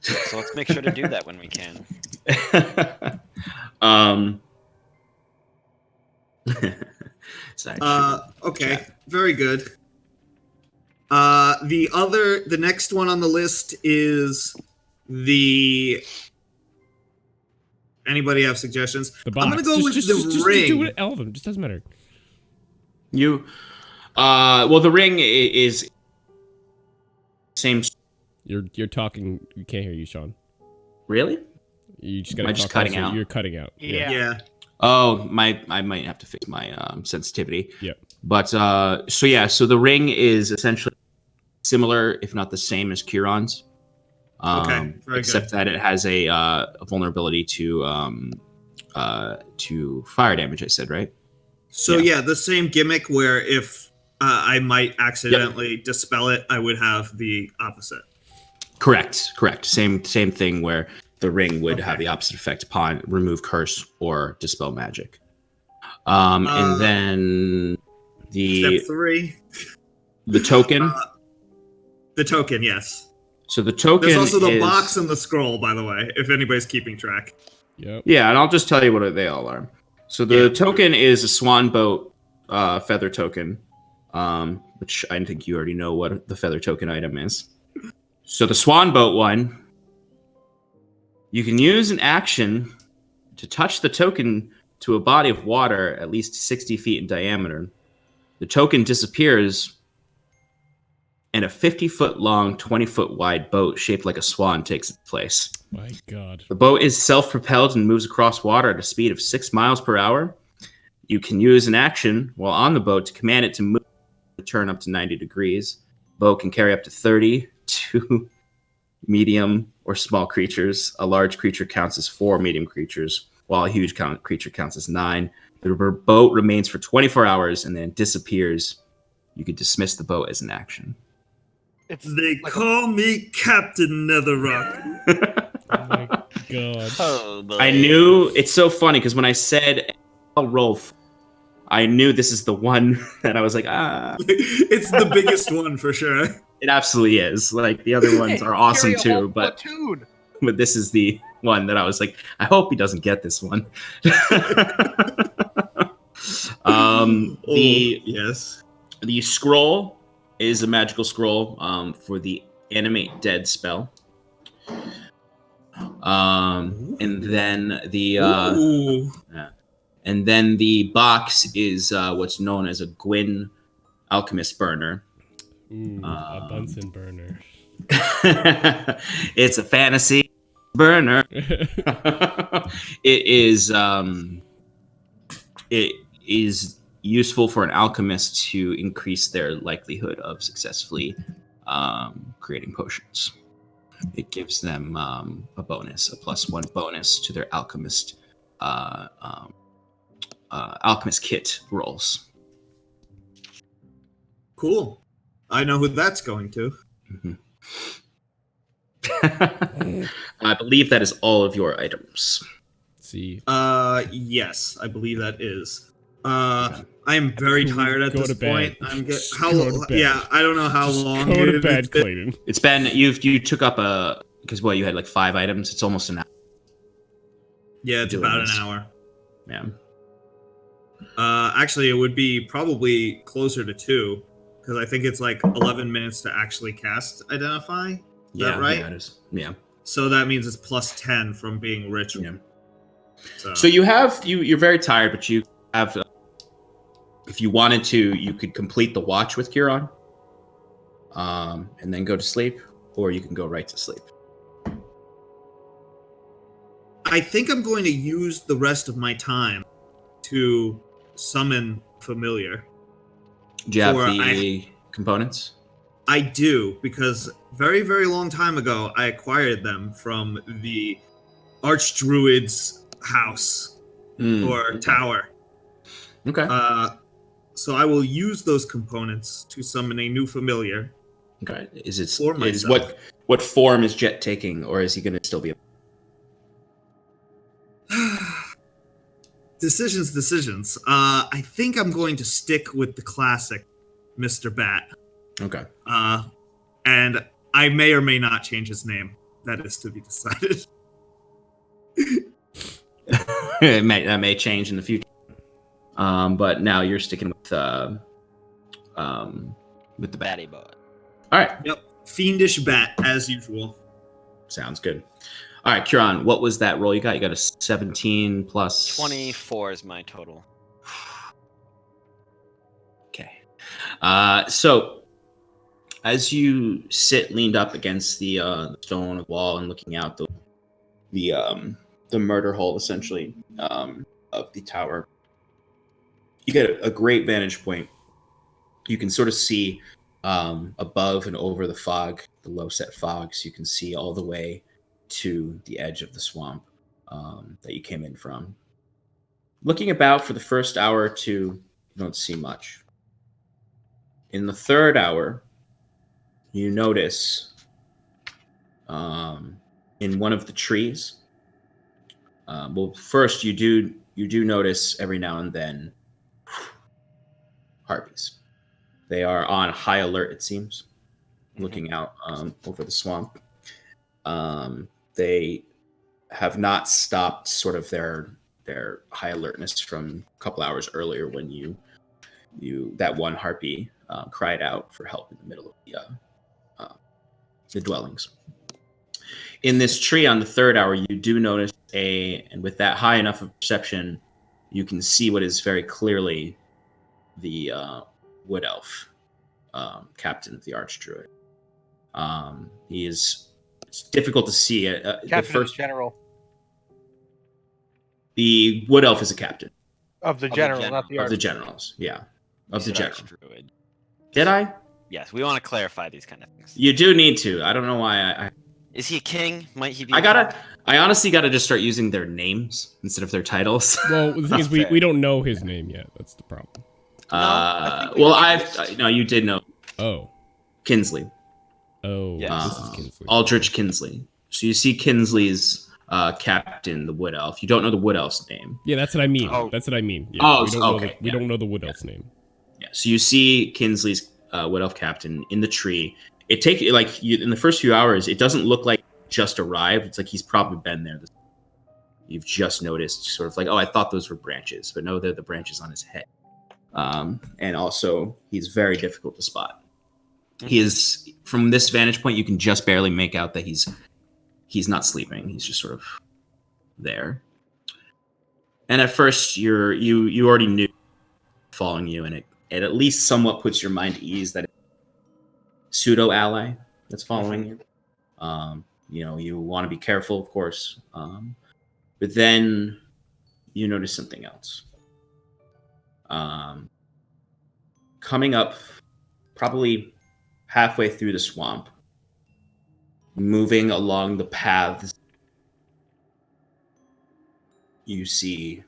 So let's make sure to do that when we can. Okay, very good. The next one on the list is the. Anybody have suggestions? The box. I'm gonna go with the ring. Do it, all of them. Just doesn't matter. Well, the ring is same. You're talking. We can't hear you, Sean. Really? You just gotta. Am I just cutting out? You're cutting out. Yeah. Oh, I might have to fix my sensitivity. Yeah. But so the ring is essentially similar, if not the same, as Curon's. Okay. Very except good. that it has a vulnerability to fire damage. I said, right? So the same gimmick where if I might accidentally dispel it, I would have the opposite. Correct. Same thing where the ring would have the opposite effect upon remove curse or dispel magic. And then Step 3. The token. The token, yes. So the token. There's also the box and the scroll, by the way, if anybody's keeping track. Yep. Yeah, and I'll just tell you what they all are. So the token is a swan boat feather token, which I think you already know what the feather token item is. So the swan boat one, you can use an action to touch the token to a body of water at least 60 feet in diameter. The token disappears, and a 50-foot long, 20-foot wide boat shaped like a swan takes its place. My God. The boat is self-propelled and moves across water at a speed of 6 miles per hour. You can use an action while on the boat to command it to move to turn up to 90 degrees. Boat can carry up to 32 medium or small creatures. A large creature counts as 4 medium creatures, while a huge creature counts as 9. The boat remains for 24 hours and then disappears. You could dismiss the boat as an action. They call me Captain Netherrock. Oh my God. Oh, boy. I knew it's so funny because when I said Rolf, I knew this is the one that I was like, It's the biggest one for sure. It absolutely is. Like the other ones are awesome too, but platoon. but this is the one that I was like, I hope he doesn't get this one. Yes. The scroll is a magical scroll for the animate dead spell. And then the box is what's known as a Gwyn alchemist burner. Ooh, a Bunsen burner. It's a fantasy burner. It is useful for an alchemist to increase their likelihood of successfully creating potions. It gives them a bonus, a +1 bonus to their alchemist kit rolls. Cool. I know who that's going to. Mm-hmm. I believe that is all of your items. See. Yes, I believe that is. I am very tired at this point. Yeah, I don't know how long. Go to bed, Clayton. It's been you took up because you had like 5 items. It's almost an hour. Yeah, it's about an hour. Yeah. Actually, it would be probably closer to 2 because I think it's like 11 minutes to actually cast Identify. Is that right? Yeah, it is. Yeah. So that means it's +10 from being ritual. Yeah. So you're very tired, but you have. If you wanted to, you could complete the watch with Kieran, and then go to sleep, or you can go right to sleep. I think I'm going to use the rest of my time to summon familiar. Do you have the components? I do, because very, very long time ago, I acquired them from the Archdruid's house or tower. Okay. So I will use those components to summon a new familiar. Okay. What form is Jet taking, or is he going to still be? Decisions. I think I'm going to stick with the classic Mr. Bat. Okay. And I may or may not change his name. That is to be decided. That may change in the future. But now you're sticking with the Batty Bot. All right. Yep. Fiendish bat as usual. Sounds good. All right, Kieran, what was that roll you got? You got a 17 plus 24 is my total. Okay. So as you sit leaned up against the stone wall and looking out the murder hole essentially of the tower, you get a great vantage point. You can sort of see above and over the fog, the low set fogs. You can see all the way to the edge of the swamp that you came in from. Looking about for the first hour or two, you don't see much. In the third hour, you notice in one of the trees. Well, first you do notice every now and then harpies. They are on high alert, it seems, looking out over the swamp. They have not stopped sort of their high alertness from a couple hours earlier when that one harpy cried out for help in the middle of the dwellings. In this tree on the third hour, you do notice and with that high enough of perception, you can see what is very clearly the wood elf, captain of the Archdruid. It's difficult to see. Captain of the general. The wood elf is a captain. Of the general, not the Of arch. the generals, yeah. Of the general. Druid. Did I? Yes, we want to clarify these kind of things. You do need to. I don't know why Is he a king? Might he be? I honestly gotta just start using their names instead of their titles. Well, the thing is, we don't know his name yet. That's the problem. No, you did know. Oh. Kinsley. Oh, Yes. this is Kinsley. Aldrich Kinsley. So you see Kinsley's captain, the wood elf. You don't know the wood elf's name. Yeah, that's what I mean. Oh. That's what I mean. Yeah, okay. We don't know the wood elf's name. Yeah. So you see Kinsley's wood elf captain in the tree. It takes in the first few hours. It doesn't look like just arrived. It's like he's probably been there. You've just noticed sort of like, oh, I thought those were branches, but no, they're the branches on his head. And also, he's very difficult to spot. He is, from this vantage point, you can just barely make out that he's not sleeping. He's just sort of there. And at first, you already knew following you, and it at least somewhat puts your mind at ease that it's a pseudo ally that's following you. You want to be careful, of course. But then you notice something else. Coming up, probably halfway through the swamp, moving along the paths, you see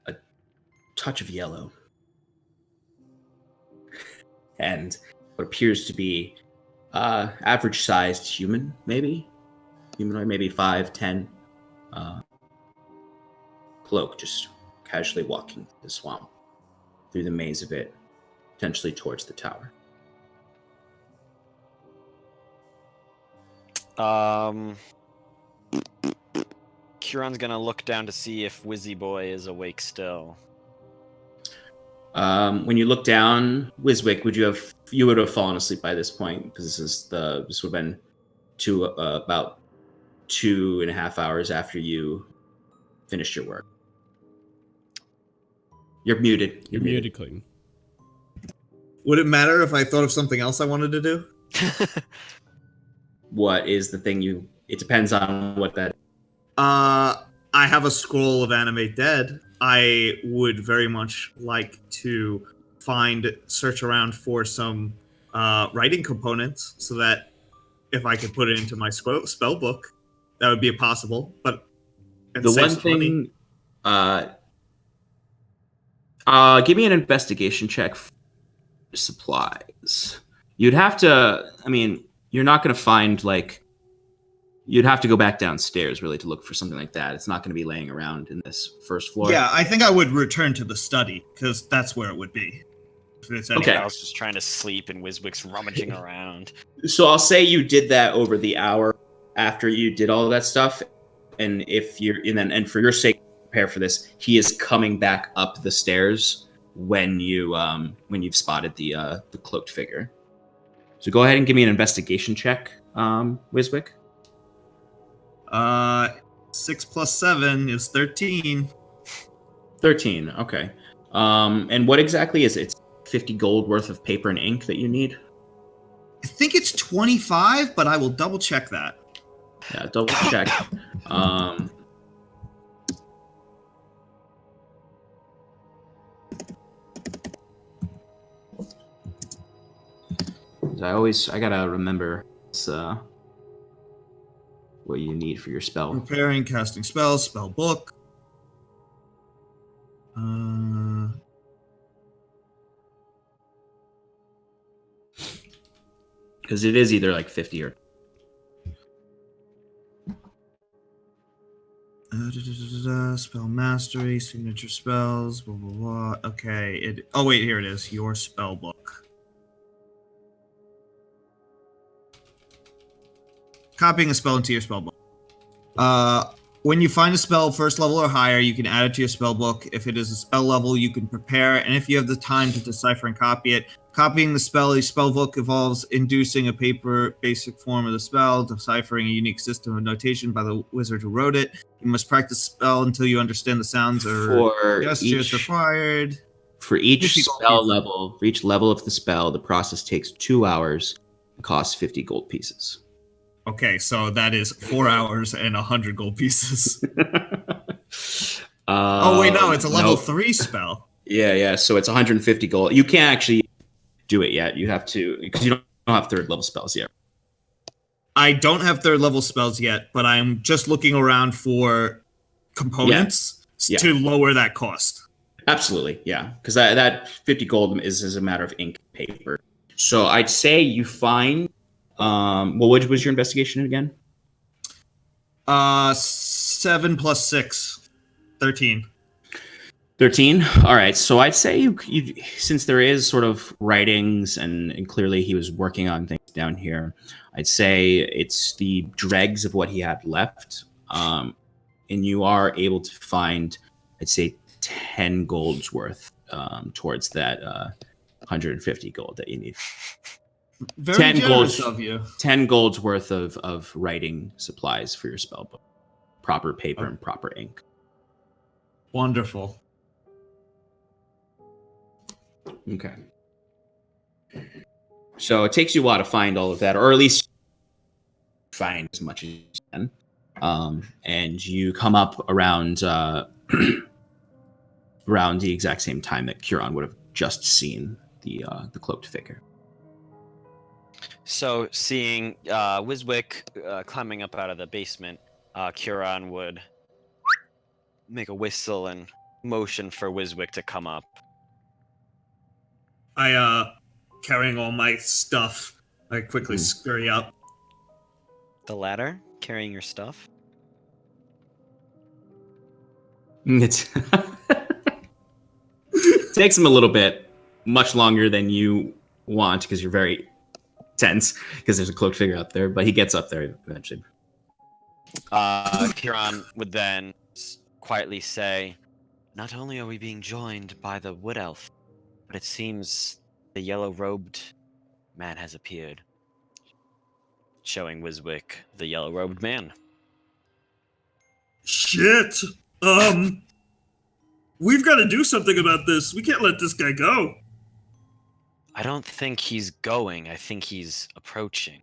a touch of yellow and what appears to be average-sized human, humanoid, maybe 5'10", cloak, just casually walking through the swamp, through the maze of it, potentially towards the tower. Kieran's gonna look down to see if Wizzy Boy is awake still. When you look down, Wiswick, you would have fallen asleep by this point, because this would have been about 2.5 hours after you finished your work. You're muted. You're muted, Clayton. Would it matter if I thought of something else I wanted to do? What is the thing it depends on what that. I have a scroll of Animate Dead. I would very much like to search around for some writing components so that if I could put it into my spell book, that would be possible. But the one thing, give me an investigation check for supplies. You'd have to, you're not going to find you'd have to go back downstairs really to look for something like that. It's not going to be laying around in this first floor. Yeah, I think I would return to the study because that's where it would be. Okay. I was just trying to sleep and Wiswick's rummaging around. So I'll say you did that over the hour after you did all of that stuff. And and for your sake, prepare for this. He is coming back up the stairs when you've spotted the cloaked figure. So go ahead and give me an investigation check, Wiswick. 6 plus 7 is 13. 13, okay. And what exactly is it? It's 50 gold worth of paper and ink that you need? I think it's 25, but I will double check that. Yeah, double check. I gotta remember what you need for your spell. Preparing, casting spells, spell book. Because it is either 50 or. Spell mastery, signature spells, blah blah blah. Okay. Oh wait, here it is. Your spell book. Copying a spell into your spell book. When you find a spell first level or higher, you can add it to your spell book. If it is a spell level, you can prepare, and if you have the time to decipher and copy it, copying the spell book involves inducing a paper basic form of the spell, deciphering a unique system of notation by the wizard who wrote it. You must practice spell until you understand the sounds or gestures required. For each spell level, for each level of the spell, the process takes 2 hours and costs 50 gold pieces. Okay, so that is 4 hours and 100 gold pieces. Oh wait, no, it's a level 3 spell. Yeah. So it's 150 gold. You can't actually do it yet. You have to, because you don't have third level spells yet. I don't have third level spells yet, but I'm just looking around for components to lower that cost. Absolutely, yeah. Because that 50 gold is a matter of ink and paper. So I'd say you find. What was your investigation again? 7 plus 6, 13. 13. All right. So I'd say you since there is sort of writings and clearly he was working on things down here, I'd say it's the dregs of what he had left. And you are able to find, I'd say, 10 golds worth towards that 150 gold that you need. Very 10 generous golds of you. 10 golds worth of writing supplies for your spell book. Proper paper and proper ink. Wonderful. Okay. So it takes you a while to find all of that, or at least find as much as you can. And you come up around around the exact same time that Curon would have just seen the cloaked figure. So, seeing Wiswick climbing up out of the basement, Curon would make a whistle and motion for Wiswick to come up. I carrying all my stuff, I quickly scurry up. The ladder, carrying your stuff. It takes him a little bit, much longer than you want because you're very tense because there's a cloaked figure out there, but he gets up there eventually. Curon would then quietly say, "Not only are we being joined by the wood elf, but it seems the yellow-robed man has appeared." Showing Wiswick the yellow-robed man. Shit! We've got to do something about this. We can't let this guy go. I don't think he's going. I think he's approaching.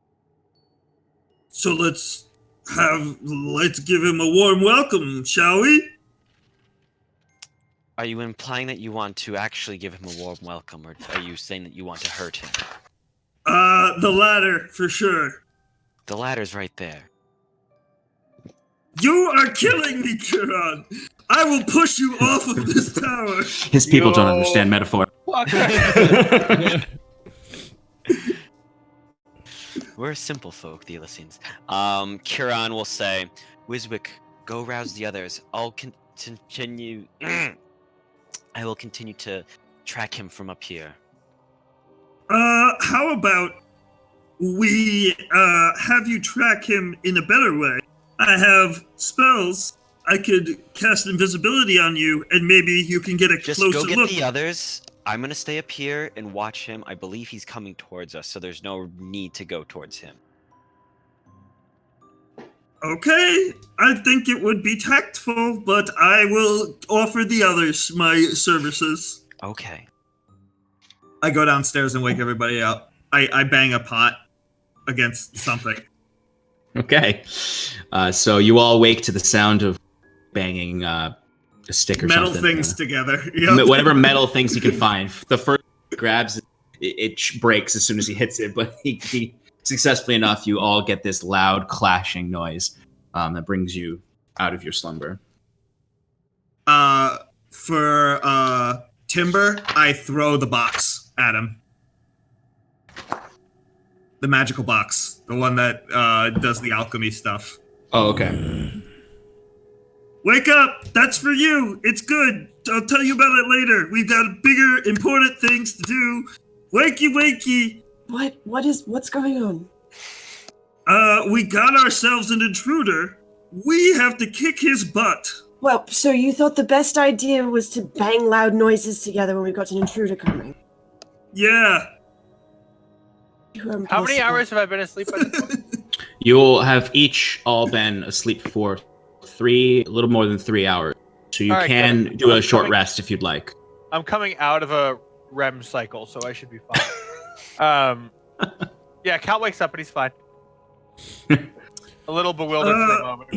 So let's give him a warm welcome, shall we? Are you implying that you want to actually give him a warm welcome, or are you saying that you want to hurt him? The latter, for sure. The ladder's right there. You are killing me, Curon. I will push you off of this tower. His people don't understand metaphor. We're simple folk, the Illicines. Curon will say, "Wiswick, go rouse the others. I'll continue. I will continue to track him from up here." How about we have you track him in a better way? I have spells. I could cast invisibility on you, and maybe you can get a Just closer go get look. the others. I'm gonna stay up here and watch him. I believe he's coming towards us, so there's no need to go towards him. Okay, I think it would be tactful, but I will offer the others my services. Okay. I go downstairs and wake everybody up. I bang a pot against something. Okay. So you all wake to the sound of banging a stick or Metal something. things together. Yep. Whatever metal things he can find. The first grabs it breaks as soon as he hits it, but he successfully enough, you all get this loud clashing noise that brings you out of your slumber. For Timber, I throw the box at him. The magical box. The one that does the alchemy stuff. Oh, okay. Wake up! That's for you! It's good! I'll tell you about it later. We've got bigger, important things to do. Wakey, wakey! What's going on? We got ourselves an intruder. We have to kick his butt. Well, so you thought the best idea was to bang loud noises together when we've got an intruder coming? Yeah. How many hours have I been asleep by this point? You'll have each all been asleep for a little more than 3 hours. So you All right, can good. do a I'm short coming- rest if you'd like. I'm coming out of a REM cycle, so I should be fine. Yeah, Cal wakes up and he's fine. A little bewildered for a moment.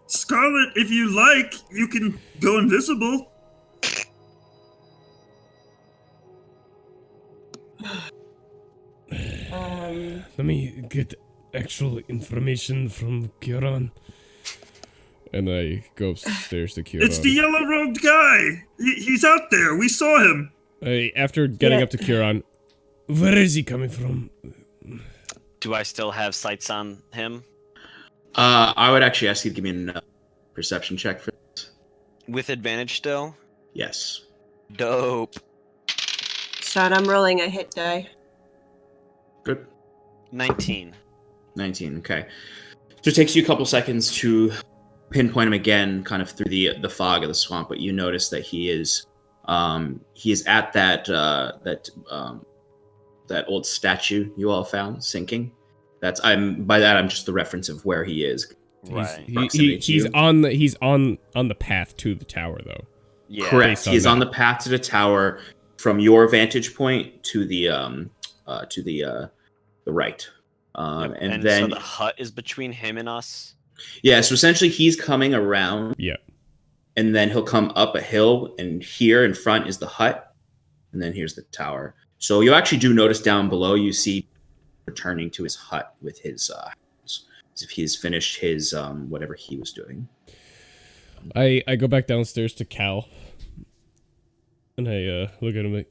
Scarlet, if you like, you can go invisible. Let me get actual information from Kieran. And I go upstairs to Kieran. It's the yellow-robed guy. He's out there. We saw him. After getting up to Kieran, where is he coming from? Do I still have sights on him? I would actually ask you to give me a perception check for this. With advantage still? Yes. Dope. Son, I'm rolling a hit die. Good. 19. 19. Okay. So it takes you a couple seconds to pinpoint him again, kind of through the fog of the swamp, but you notice that he is at that old statue you all found sinking. I'm just the reference of where he is. Right. He's on the path to the tower though. Yeah. Correct. He's on the path to the tower from your vantage point to the right. Yep. And so then the hut is between him and us. yeah, so essentially he's coming around. Yeah. And then he'll come up a hill, and here in front is the hut, and then here's the tower. So you actually do notice down below, you see returning to his hut with his as if he's finished his whatever he was doing. I go back downstairs to Cal, and I look at him like,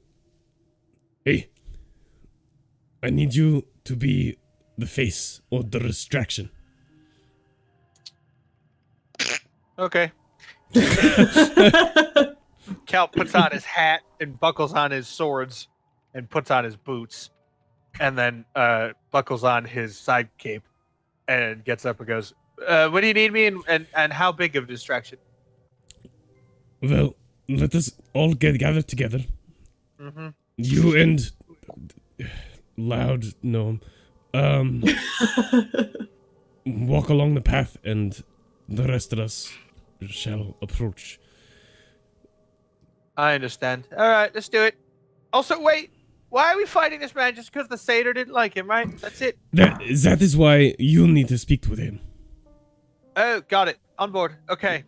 "Hey, I need you to be the face or the distraction." Okay. Cal puts on his hat and buckles on his swords and puts on his boots and then buckles on his side cape and gets up and goes, what do you need me and how big of a distraction? Well, let us all get gathered together. Mm-hmm. You and Loud Gnome walk along the path, and the rest of us shall approach. I understand. All right, let's do it. Also, wait. Why are we fighting this man? Just because the satyr didn't like him, right? That's it. That is why you need to speak with him. Oh, got it. On board. Okay.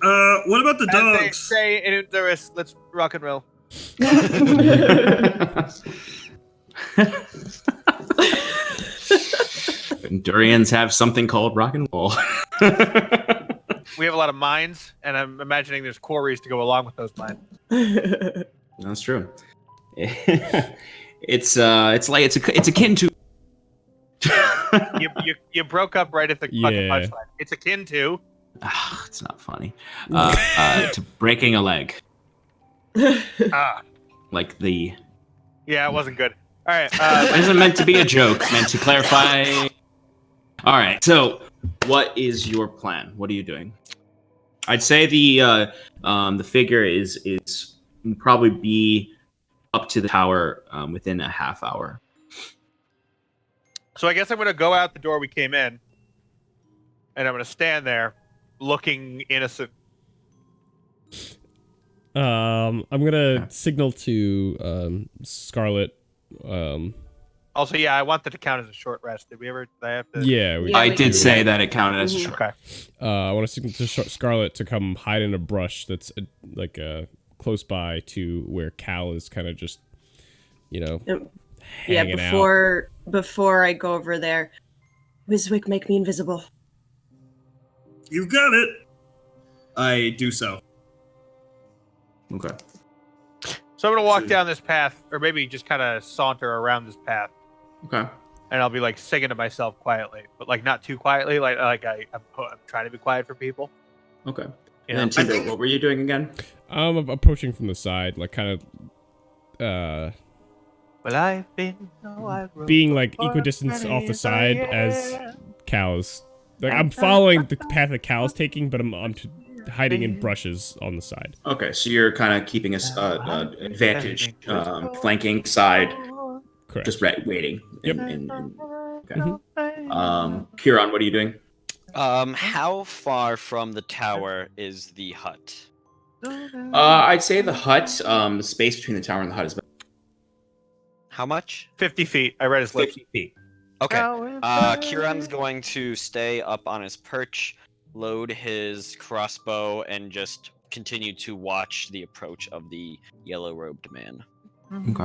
What about the As they dogs? say in Honduras, let's rock and roll. Durians have something called rock and roll. We have a lot of mines, and I'm imagining there's quarries to go along with those mines. That's true. It's akin to. You broke up right at the fucking punchline. It's akin to. It's not funny. To breaking a leg. Like the. Yeah, it wasn't good. All right. It isn't meant to be a joke. Meant to clarify. All right. So, what is your plan? What are you doing? I'd say the figure is probably be up to the tower within a half hour. So I guess I'm going to go out the door we came in, and I'm going to stand there looking innocent. I'm gonna signal to Scarlet. Also, yeah, I wanted to count as a short rest. Did I have to? Yeah, I did say that it counted as a short. Okay. I want to signal to Scarlet to come hide in a brush that's close by to where Cal is kind of just, hanging out. Before I go over there, Wiswick, make me invisible. You got it. I do so. Okay. So I'm going to walk down this path, or maybe just kind of saunter around this path. Okay. And I'll be like singing to myself quietly, but like not too quietly. I'm trying to be quiet for people. Okay. You And know? then Timber, what were you doing again? I'm approaching from the side, like kind of Well, I've been being like equidistance off the side as Cal's. Like I'm following the path that Cal's taking, but I'm hiding in brushes on the side. Okay, so you're kind of keeping a advantage, flanking side, Correct. just waiting. Yep. Okay. Kieran, what are you doing? How far from the tower is the hut? I'd say the hut, the space between the tower and the hut is about How much? 50 feet. I read his lips. 50 feet. Okay. Kieran's going to stay up on his perch, load his crossbow, and just continue to watch the approach of the yellow-robed man. Okay.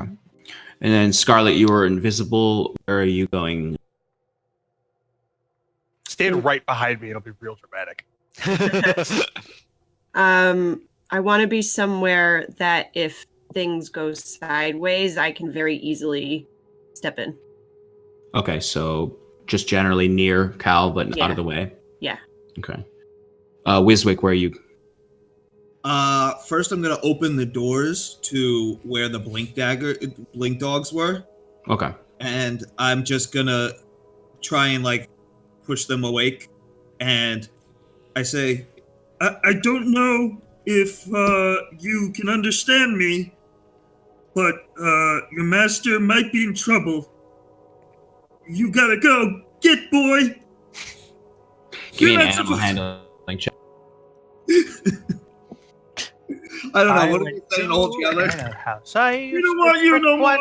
And then Scarlet, you were invisible. Where are you going? Stand right behind me. It'll be real dramatic. I want to be somewhere that if things go sideways, I can very easily step in. Okay, so just generally near Cal, but out of the way. Yeah. Okay. Wiswick, where are you? First I'm gonna open the doors to where the blink dogs were, Okay. and I'm just gonna try and like push them awake. And I say, I don't know if you can understand me, but your master might be in trouble. You gotta go. Get, boy. Give me You're an not animal supposed- handling check. I don't know. What do we say in Old Yeller? We don't want you no more.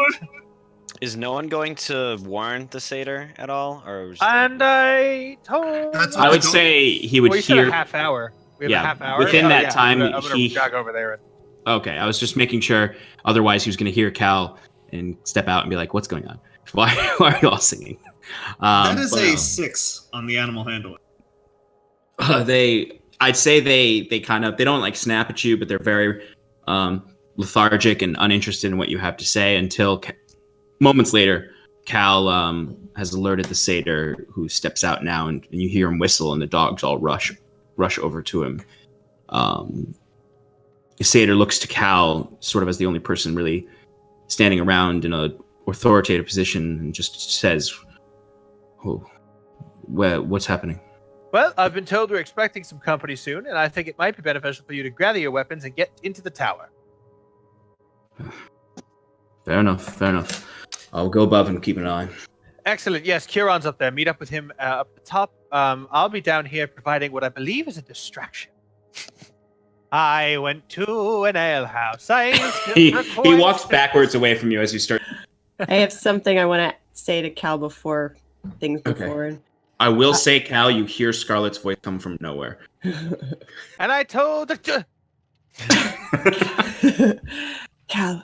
Is no one going to warn the satyr at all, or just... And I told. That's I would say he would Well, you said hear. a half hour. We have Yeah, a half hour. within Oh, that yeah, time, I'm gonna he- jog over there. Okay, I was just making sure. Otherwise, he was going to hear Cal and step out and be like, "What's going on? Why are you all singing?" That is but, a 6 on the animal handling. I'd say they kind of, they don't like snap at you, but they're very lethargic and uninterested in what you have to say until moments later, Cal has alerted the satyr, who steps out now, and you hear him whistle, and the dogs all rush over to him. The satyr looks to Cal sort of as the only person really standing around in a authoritative position, and just says, "Oh, what's happening?" Well, I've been told we're expecting some company soon, and I think it might be beneficial for you to gather your weapons and get into the tower. Fair enough. I'll go above and keep an eye. Excellent. Yes, Kieran's up there. Meet up with him up the top. I'll be down here providing what I believe is a distraction. I went to an alehouse. He walks backwards away from you as you start. I have something I want to say to Cal before things move Okay. forward. I will say, Cal, you hear Scarlet's voice come from nowhere. And I told the... Cal,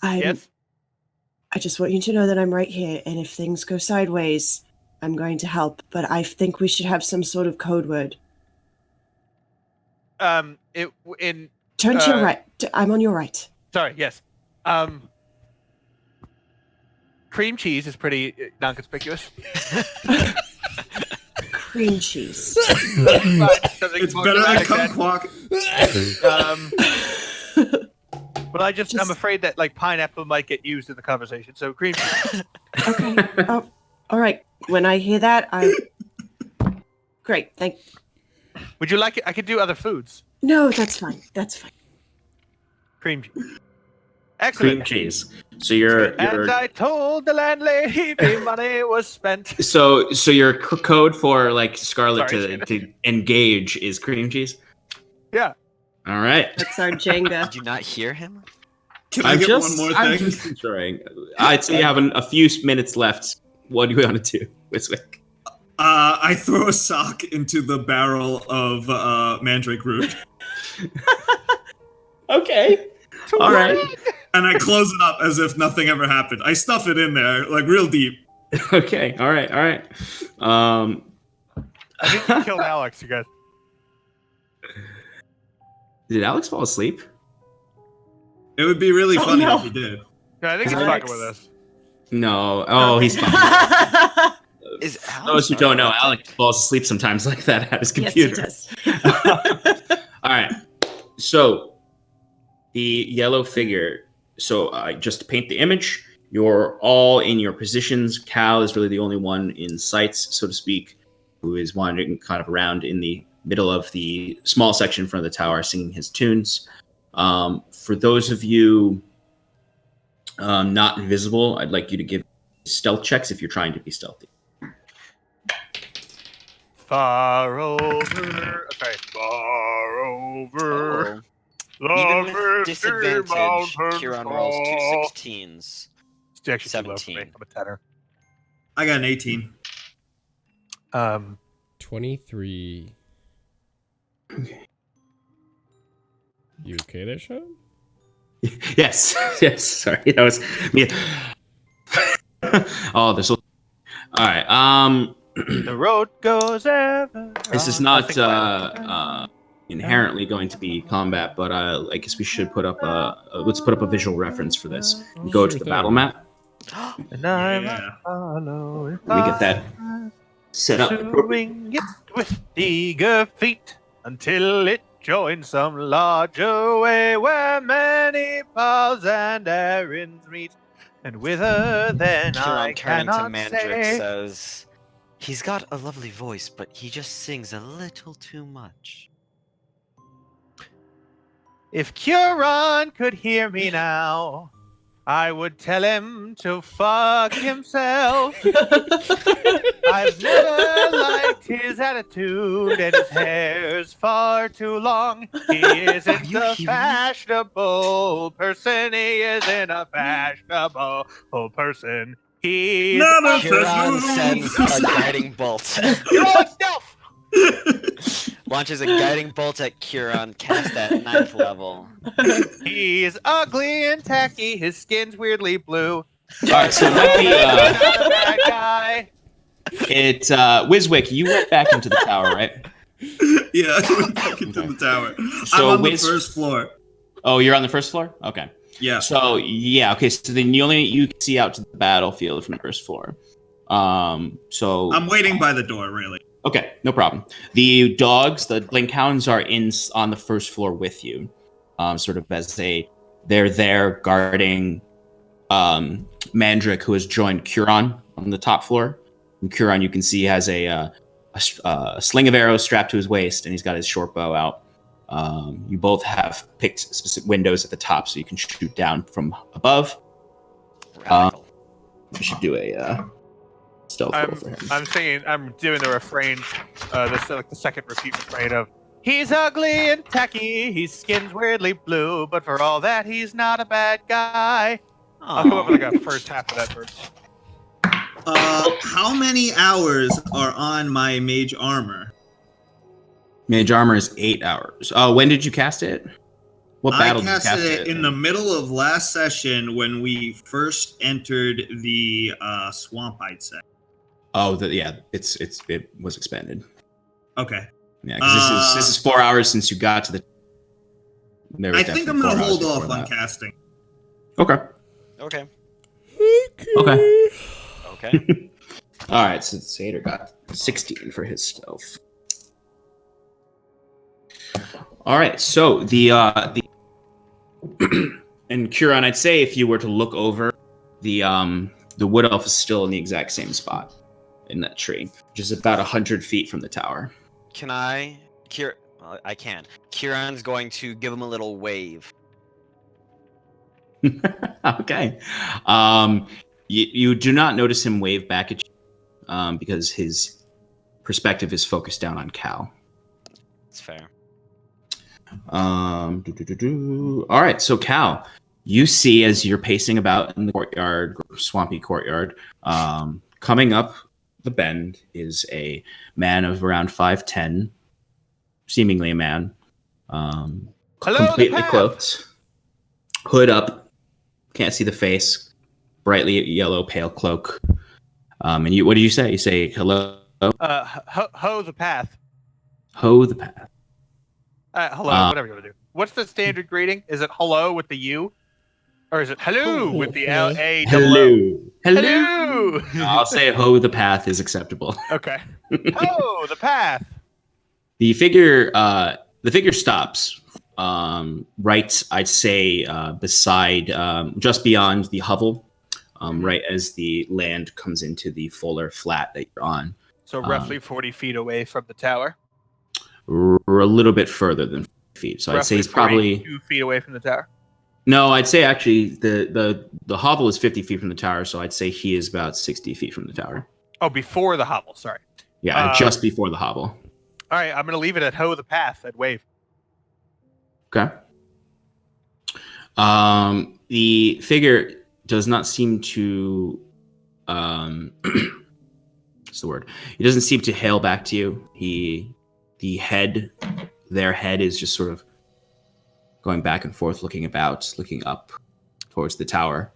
Yes? I just want you to know that I'm right here, and if things go sideways, I'm going to help. But I think we should have some sort of code word. In Turn to your right. I'm on your right. Sorry, yes. Cream cheese is pretty non-conspicuous. Cream cheese. It's better than kumquat. But I'm afraid that like pineapple might get used in the conversation. So cream cheese. Okay. Oh, all right. When I hear that, Great. Would you like it? I could do other foods. No, that's fine. That's fine. Cream cheese. Excellent. Cream cheese. So you're And I told the landlady the money was spent. so your code for like Scarlet Sorry, to engage is cream cheese. Yeah. All right. That's our Jenga. Did you not hear him? Can I get one more I'm thing? just enjoying. I'd say you have a few minutes left. What do you want to do, Wiswick? I throw a sock into the barrel of mandrake root, Okay. All right. and I close it up as if nothing ever happened. I stuff it in there, like real deep. Okay. All right. I think you killed Alex, you guys. Did Alex fall asleep? It would be really Oh, funny no. if he did. Yeah, I think he's Alex. fucking with us. No. Oh, he's fine. Is Alex Those who don't know, not- Alex falls asleep sometimes like that at his Yes, he computer. does. All right. So the yellow figure. So just to paint the image, you're all in your positions. Cal is really the only one in sights, so to speak, who is wandering kind of around in the middle of the small section in front of the tower, singing his tunes. For those of you not invisible, I'd like you to give stealth checks if you're trying to be stealthy. Far over. Okay. Far over. Uh-oh. Even with the disadvantage, mountains Kieran rolls two fall. 16s. It's actually too low for me. 17. I'm a tenor. I got an 18. 23. You okay there, Sean? Yes. Sorry, that was me. Oh, this will. All right. The road goes ever. This is not inherently going to be combat, but I guess we should put up let's put up a visual reference for this. We go to the battle map. And I Yeah. must follow if Let me get that set up. pursuing it with eager feet until it join some larger way where many paths and errands meet. And whither then I Huron turning to cannot Mandrick say. says, "He's got a lovely voice, but he just sings a little too much." If Curon could hear me now, I would tell him to fuck himself. I've never liked his attitude, and his hair's far too long. He isn't you a hearing me? fashionable person. He isn't a fashionable person. He's Not a Huron fashionable sends a guiding bolt. You're all stealth. Launches a guiding bolt at Curon, cast at 9th level. He's ugly and tacky. His skin's weirdly blue. All right, so it might be Not a bad guy. it's Wiswick. You went back into the tower, right? Yeah, I went back into the tower. So I'm on the Wiz- first floor. Oh, you're on the first floor. Okay. Yeah. So yeah, okay. So then you can see out to the battlefield from the first floor. So I'm waiting by the door, really. okay, no problem. The dogs, the blink hounds, are on the first floor with you, sort of as they're there guarding Mandrick, who has joined Curon on the top floor. And Curon, you can see, has a sling of arrows strapped to his waist, and he's got his short bow out. You both have picked specific windows at the top, so you can shoot down from above. Radical. We should do a stealth roll for him. I'm doing the refrain, the second repeat refrain of he's ugly and tacky, his skin's weirdly blue, but for all that, he's not a bad guy. I'll come up with like a first half of that verse. How many hours are on my mage armor? Mage armor is 8 hours. Oh, when did you cast it? What I battle did you casted cast it in the middle of last session when we first entered the swamp, I'd say. Oh, it was expanded. Okay. Yeah, because this is 4 hours since you got to the. I think I'm going to hold off on casting. Okay. Okay. Okay. Okay. All right, so Sater got 16 for his stealth. All right, so the and Curon, I'd say if you were to look over, the wood elf is still in the exact same spot in that tree, which is about 100 feet from the tower. Can I? I can. Curon's going to give him a little wave. Okay. You do not notice him wave back at you because his perspective is focused down on Cal. It's fair. All right, so Cal, you see as you're pacing about in the courtyard, swampy courtyard, coming up the bend is a man of around 5'10", seemingly a man, completely cloaked, hood up, can't see the face, brightly yellow pale cloak. And you, what do you say? You say hello? Hoe the path. Hoe the path. Hello, whatever you want to do. What's the standard greeting? Is it hello with the U? Or is it hello with the L-A? Hello. Hello. I'll say hoe the path is acceptable. Okay. Hoe the path. The figure stops right, I'd say, beside, just beyond the hovel, right as the land comes into the fuller flat that you're on. So roughly 40 feet away from the tower. Or a little bit further than 40 feet. So roughly I'd say he's probably 2 feet away from the tower. No, I'd say actually the hovel is 50 feet from the tower, so I'd say he is about 60 feet from the tower. Oh, before the hovel. Sorry. Yeah, just before the hovel. All right, I'm going to leave it at hoe the path at wave. Okay. The figure does not seem to what's the word? He doesn't seem to hail back to you. Their head is just sort of going back and forth, looking up towards the tower.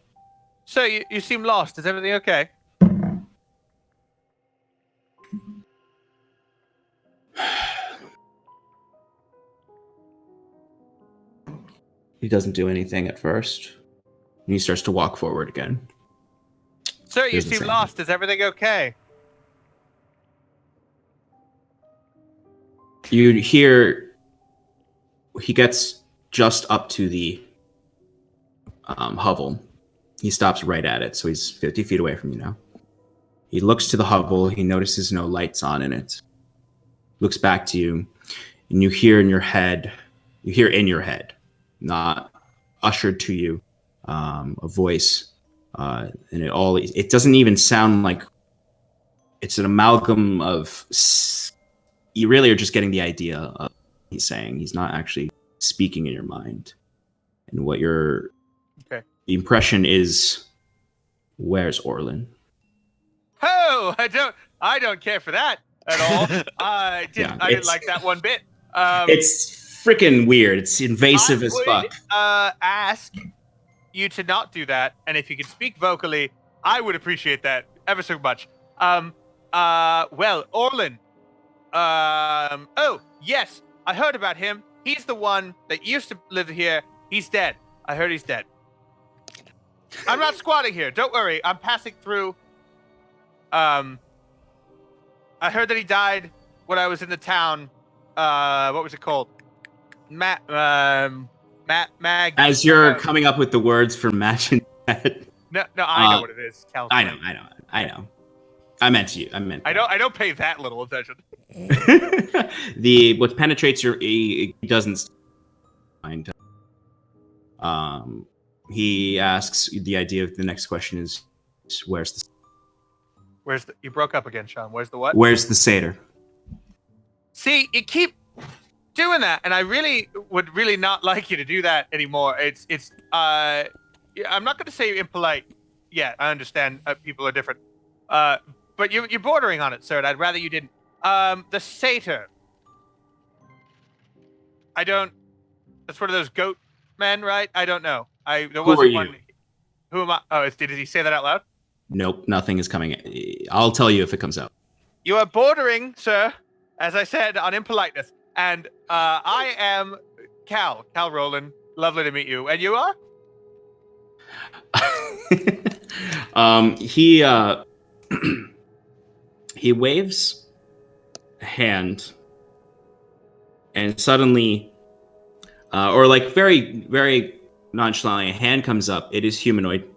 So you seem lost. Is everything okay? He doesn't do anything at first. And he starts to walk forward again. Sir, you seem lost. Is everything okay? You hear he gets just up to the hovel. He stops right at it, so he's 50 feet away from you now. He looks to the hovel. He notices no lights on in it. Looks back to you, and you hear in your head, not ushered to you, a voice, and it doesn't even sound like it's an amalgam of. You really are just getting the idea of what he's saying. He's not actually speaking in your mind, and what your the impression is. Where's Orlin? Oh, I don't care for that at all. I didn't like that one bit. It's freaking weird. It's invasive as fuck. Ask you to not do that, and if you could speak vocally, I would appreciate that ever so much. Well, Orlin. Oh, yes, I heard about him. He's the one that used to live here. He's dead. I heard he's dead. I'm not squatting here. Don't worry. I'm passing through. I heard that he died when I was in the town. What was it called? Mag. As you're coming up with the words for match and dead. No, I know what it is. I know. I meant you. I don't pay that little attention. What penetrates your he doesn't mind. He asks the idea of the next question is where's you broke up again, Sean. Where's the what? Where's the satyr? See, you keep doing that, and I would really not like you to do that anymore. I'm not going to say impolite. Yeah, I understand people are different. But you're bordering on it, sir, and I'd rather you didn't. The satyr. That's one of those goat men, right? I don't know. Who are you? Who am I? Oh, did he say that out loud? Nope, nothing is coming. I'll tell you if it comes out. You are bordering, sir, as I said, on impoliteness. And I am Cal Rowland. Lovely to meet you. And you are? He waves a hand, and suddenly, or like very, very nonchalantly, a hand comes up. It is humanoid.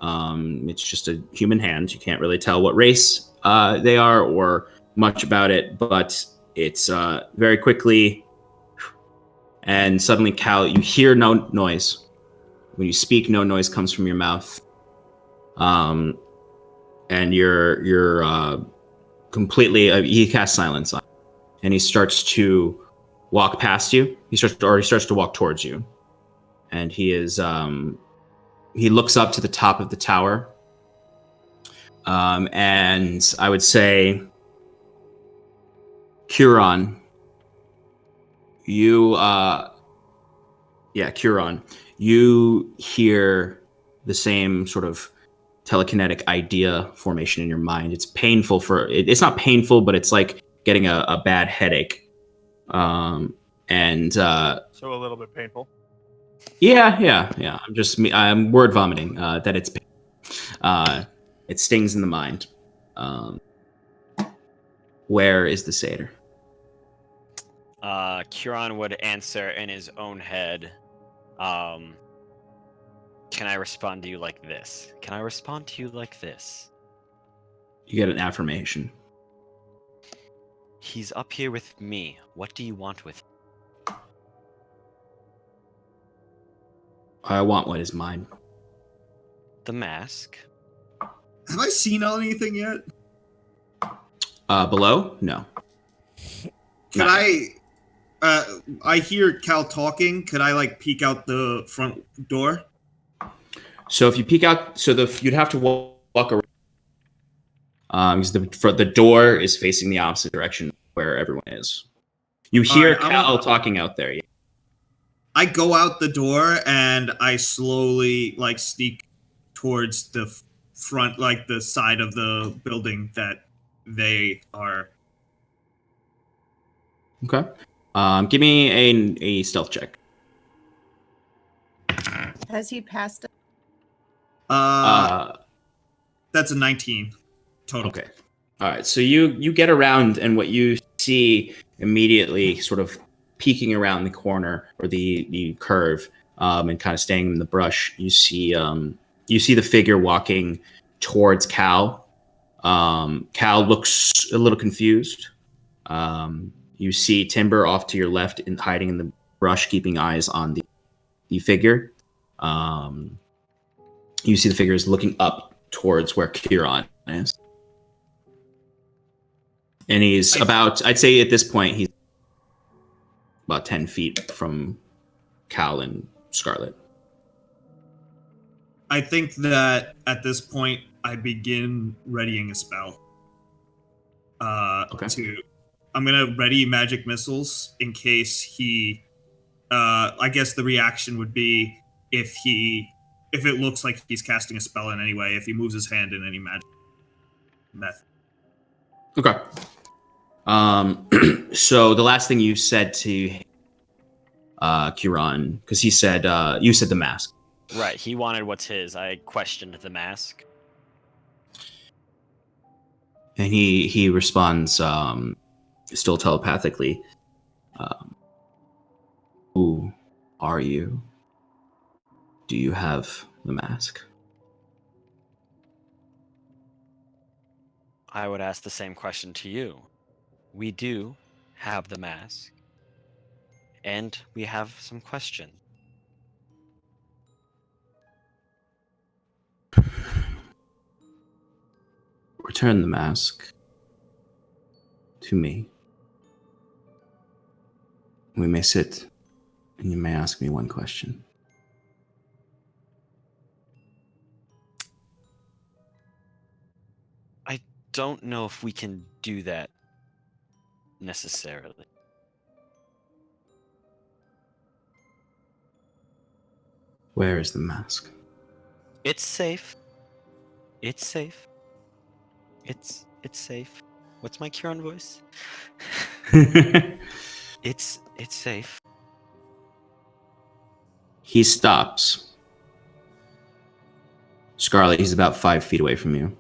It's just a human hand. You can't really tell what race they are or much about it, but it's very quickly, and suddenly, Cal, you hear no noise. When you speak, no noise comes from your mouth. And you're completely. He casts silence on, and he starts to walk past you. He starts to walk towards you, and he is. He looks up to the top of the tower, and I would say, Curon, Curon, you hear the same sort of telekinetic idea formation in your mind. It's painful it's not painful, but it's like getting a bad headache. So a little bit painful. Yeah. I'm word vomiting that it's it stings in the mind. Where is the satyr? Curon would answer in his own head. Can I respond to you like this? You get an affirmation. He's up here with me. What do you want with him? I want what is mine. The mask. Have I seen anything yet? Below? No. Can I hear Cal talking. Could I peek out the front door? So if you peek out, you'd have to walk around. Because the door is facing the opposite direction where everyone is. You hear Cal talking out there. Yeah. I go out the door and I slowly sneak towards the front, the side of the building that they are. Okay. Give me a stealth check. Has he passed it? That's a 19 total. Okay. All right. So you get around, and what you see immediately sort of peeking around the corner or the curve, and kind of staying in the brush, you see the figure walking towards Cal. Cal looks a little confused. You see Timber off to your left and hiding in the brush, keeping eyes on the figure. You see the figure is looking up towards where Kieran is. And he's I'd say at this point, he's about 10 feet from Cal and Scarlet. I think that at this point, I begin readying a spell. Okay. I'm gonna ready magic missiles in case he. I guess the reaction would be if it looks like he's casting a spell in any way, if he moves his hand in any magic method. Okay. So the last thing you said to Kieran, because he said you said the mask. Right, he wanted what's his. I questioned the mask. And he responds, still telepathically, who are you? Do you have the mask? I would ask the same question to you. We do have the mask. And we have some questions. Return the mask to me. We may sit, and you may ask me one question. I don't know if we can do that necessarily. Where is the mask? It's safe. It's safe. It's safe. What's my Kieran voice? It's safe. He stops. Scarlet, he's about 5 feet away from you.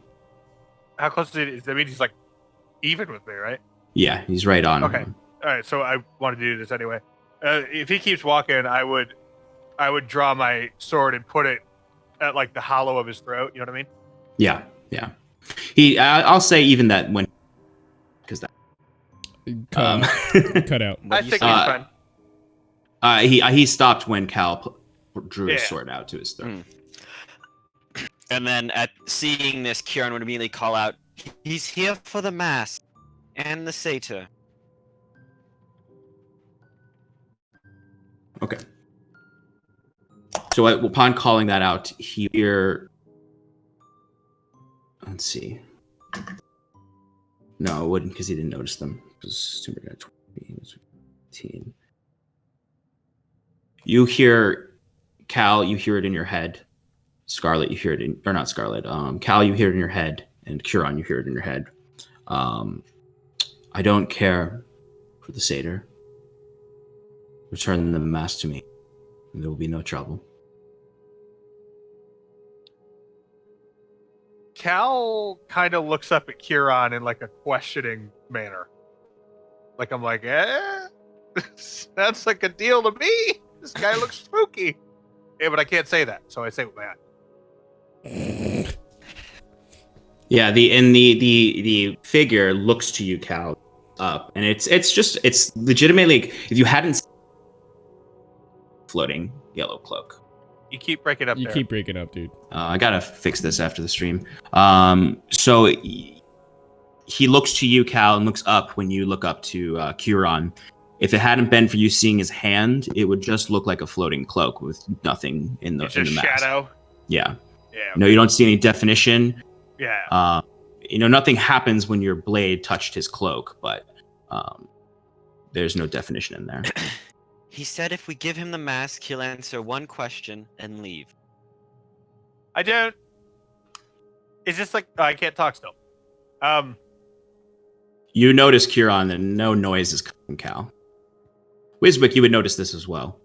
How close is I mean, he's like even with me, right? Yeah, he's right on. Okay. him. All right, so I wanted to do this anyway. If he keeps walking, I would draw my sword and put it at like the hollow of his throat. You know what I mean? Yeah. I'll say even that when, because that Cut out. What I do you think say? he's fine. he stopped when Cal drew his Yeah. sword out to his throat. And then at seeing this, Kieran would immediately call out, "He's here for the mask and the satyr." Okay. So upon calling that out, he hear. Let's see. No, it wouldn't, because he didn't notice them. Because Timber got 20, he was 15. You hear Cal. You hear it in your head. Scarlet, you hear it in, or not Scarlet. Cal, you hear it in your head, and Kieran, you hear it in your head. I don't care for the satyr. Return the mask to me, and there will be no trouble. Cal kind of looks up at Kieran in like a questioning manner. Like I'm like, that's like a deal to me. This guy looks spooky. Yeah, but I can't say that, so I say with my eye. Yeah, the figure looks to you, Cal, up, and it's legitimately, if you hadn't seen floating yellow cloak. You keep breaking up. You there. keep breaking up, dude. I gotta fix this after the stream. So he looks to you, Cal, and looks up when you look up to Kieran. If it hadn't been for you seeing his hand, it would just look like a floating cloak with nothing in the It's just mask. shadow. Yeah. Yeah. No, you don't see any definition. Yeah. Nothing happens when your blade touched his cloak, but there's no definition in there. He said if we give him the mask, he'll answer one question and leave. I don't. It's just like I can't talk still. You notice, Kieran, that no noise is coming from Cal. Wiswick, you would notice this as well.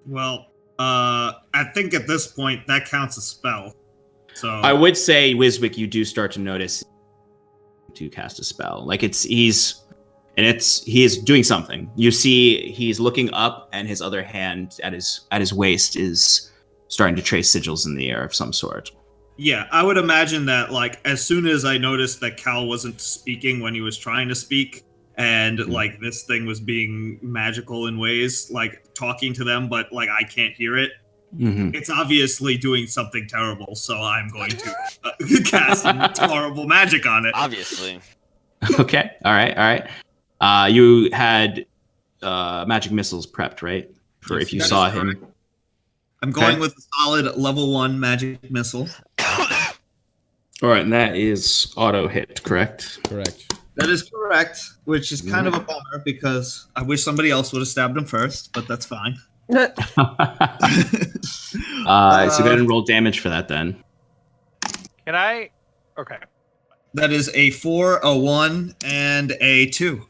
Well, I think at this point that counts as spell. So I would say, Wiswick, you do start to notice to cast a spell. Like he's and he is doing something. You see, he's looking up, and his other hand at his waist is starting to trace sigils in the air of some sort. Yeah, I would imagine that, like, as soon as I noticed that Cal wasn't speaking when he was trying to speak, and, like, this thing was being magical in ways, like, talking to them, but, like, I can't hear it, it's obviously doing something terrible, so I'm going to cast some horrible magic on it. Obviously. Okay, all right. You had magic missiles prepped, right? For if you That saw is him. correct. I'm going with a solid level 1 magic missile. All right, and that is auto hit, correct? Correct. That is correct, which is kind of a bummer because I wish somebody else would have stabbed him first, but that's fine. So go ahead and roll damage for that then. Can I? Okay. That is a 4, a 1, and a 2.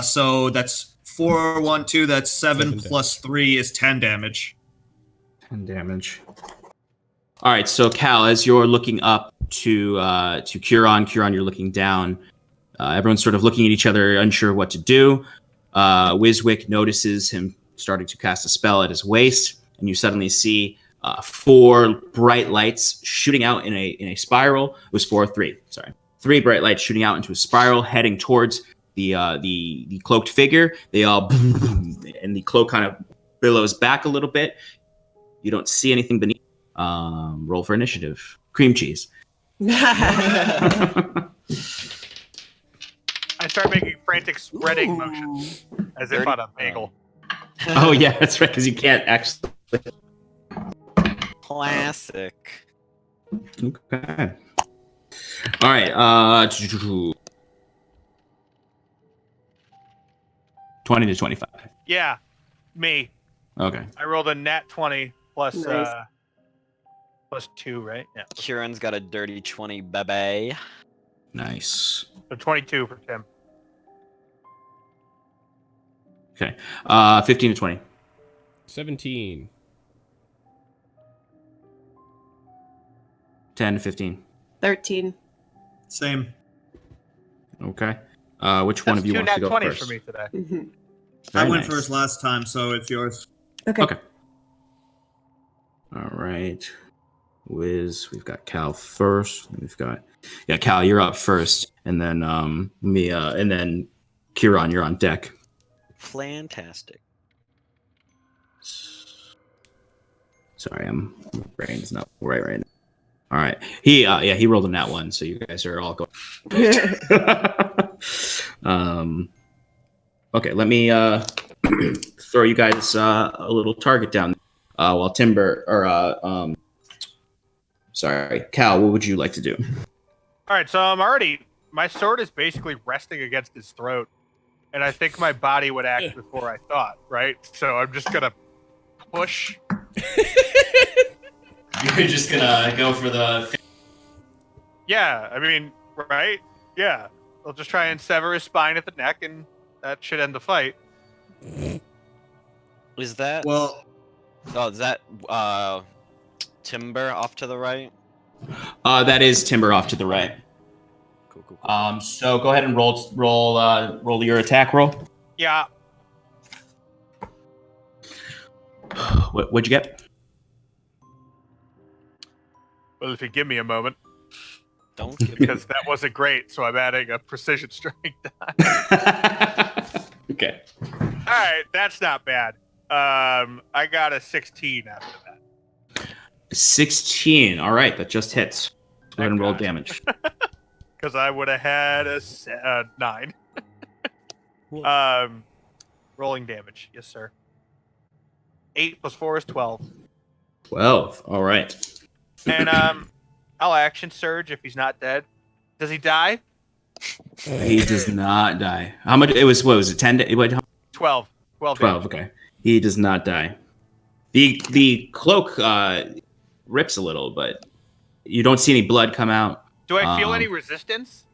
So that's 4, 1, 2. That's 7 plus 3 is 10 damage. 10 damage. All right, so Cal, as you're looking up to Curon, you're looking down. Everyone's sort of looking at each other, unsure what to do. Wiswick notices him starting to cast a spell at his waist, and you suddenly see 4 bright lights shooting out in a spiral. It was 3. Sorry, 3 bright lights shooting out into a spiral, heading towards the cloaked figure. They all and the cloak kind of billows back a little bit. You don't see anything beneath. Roll for initiative. Cream cheese. I start making frantic spreading motions as if on a bagel. Oh yeah, that's right, because you can't actually. Classic. Okay. All right. 20 to 25. Yeah, me. Okay. I rolled a nat 20 plus Nice. plus 2, right? Yeah. Kieran's got a dirty 20, baby. Nice. So 22 for Tim. Okay. 15 to 20. 17. 10 to 15. 13. Same. Okay. Which one That's of you 2 wants to nat go 20s first? for me today. Mhm. I Very went nice. first last time, so it's yours. Okay. Okay. All right. Wiz, we've got Cal first. Cal, you're up first, and then Mia, and then Kieran, you're on deck. Fantastic. Sorry, my brain's not right now. All right. He rolled a nat 1, so you guys are all going. Okay, let me throw you guys a little target down. While Timber or Cal, what would you like to do? All right, so my sword is basically resting against his throat, and I think my body would act before I thought, right? So I'm just gonna push. You're just gonna go for the. Yeah, I mean, right? Yeah, I'll just try and sever his spine at the neck, and that should end the fight. Is that? Well, Oh, is that Timber off to the right? That is Timber off to the right. Cool. So go ahead and roll your attack roll. Yeah, What'd you get? well, if you give me a moment, Don't give me. because that wasn't great, so I'm adding a precision strength die. Okay. All right, that's not bad. I got a 16 after that. 16. All right, that just hits. Go ahead and roll God. damage. Because I would have had a 9. Rolling damage, yes, sir. 8 plus 4 is 12. 12. All right. And I'll action surge if he's not dead. Does he die? He does not die. How much? It was. What was it? 10. 12. 12. 12. Okay. He does not die. The cloak rips a little, but you don't see any blood come out. Do I feel any resistance?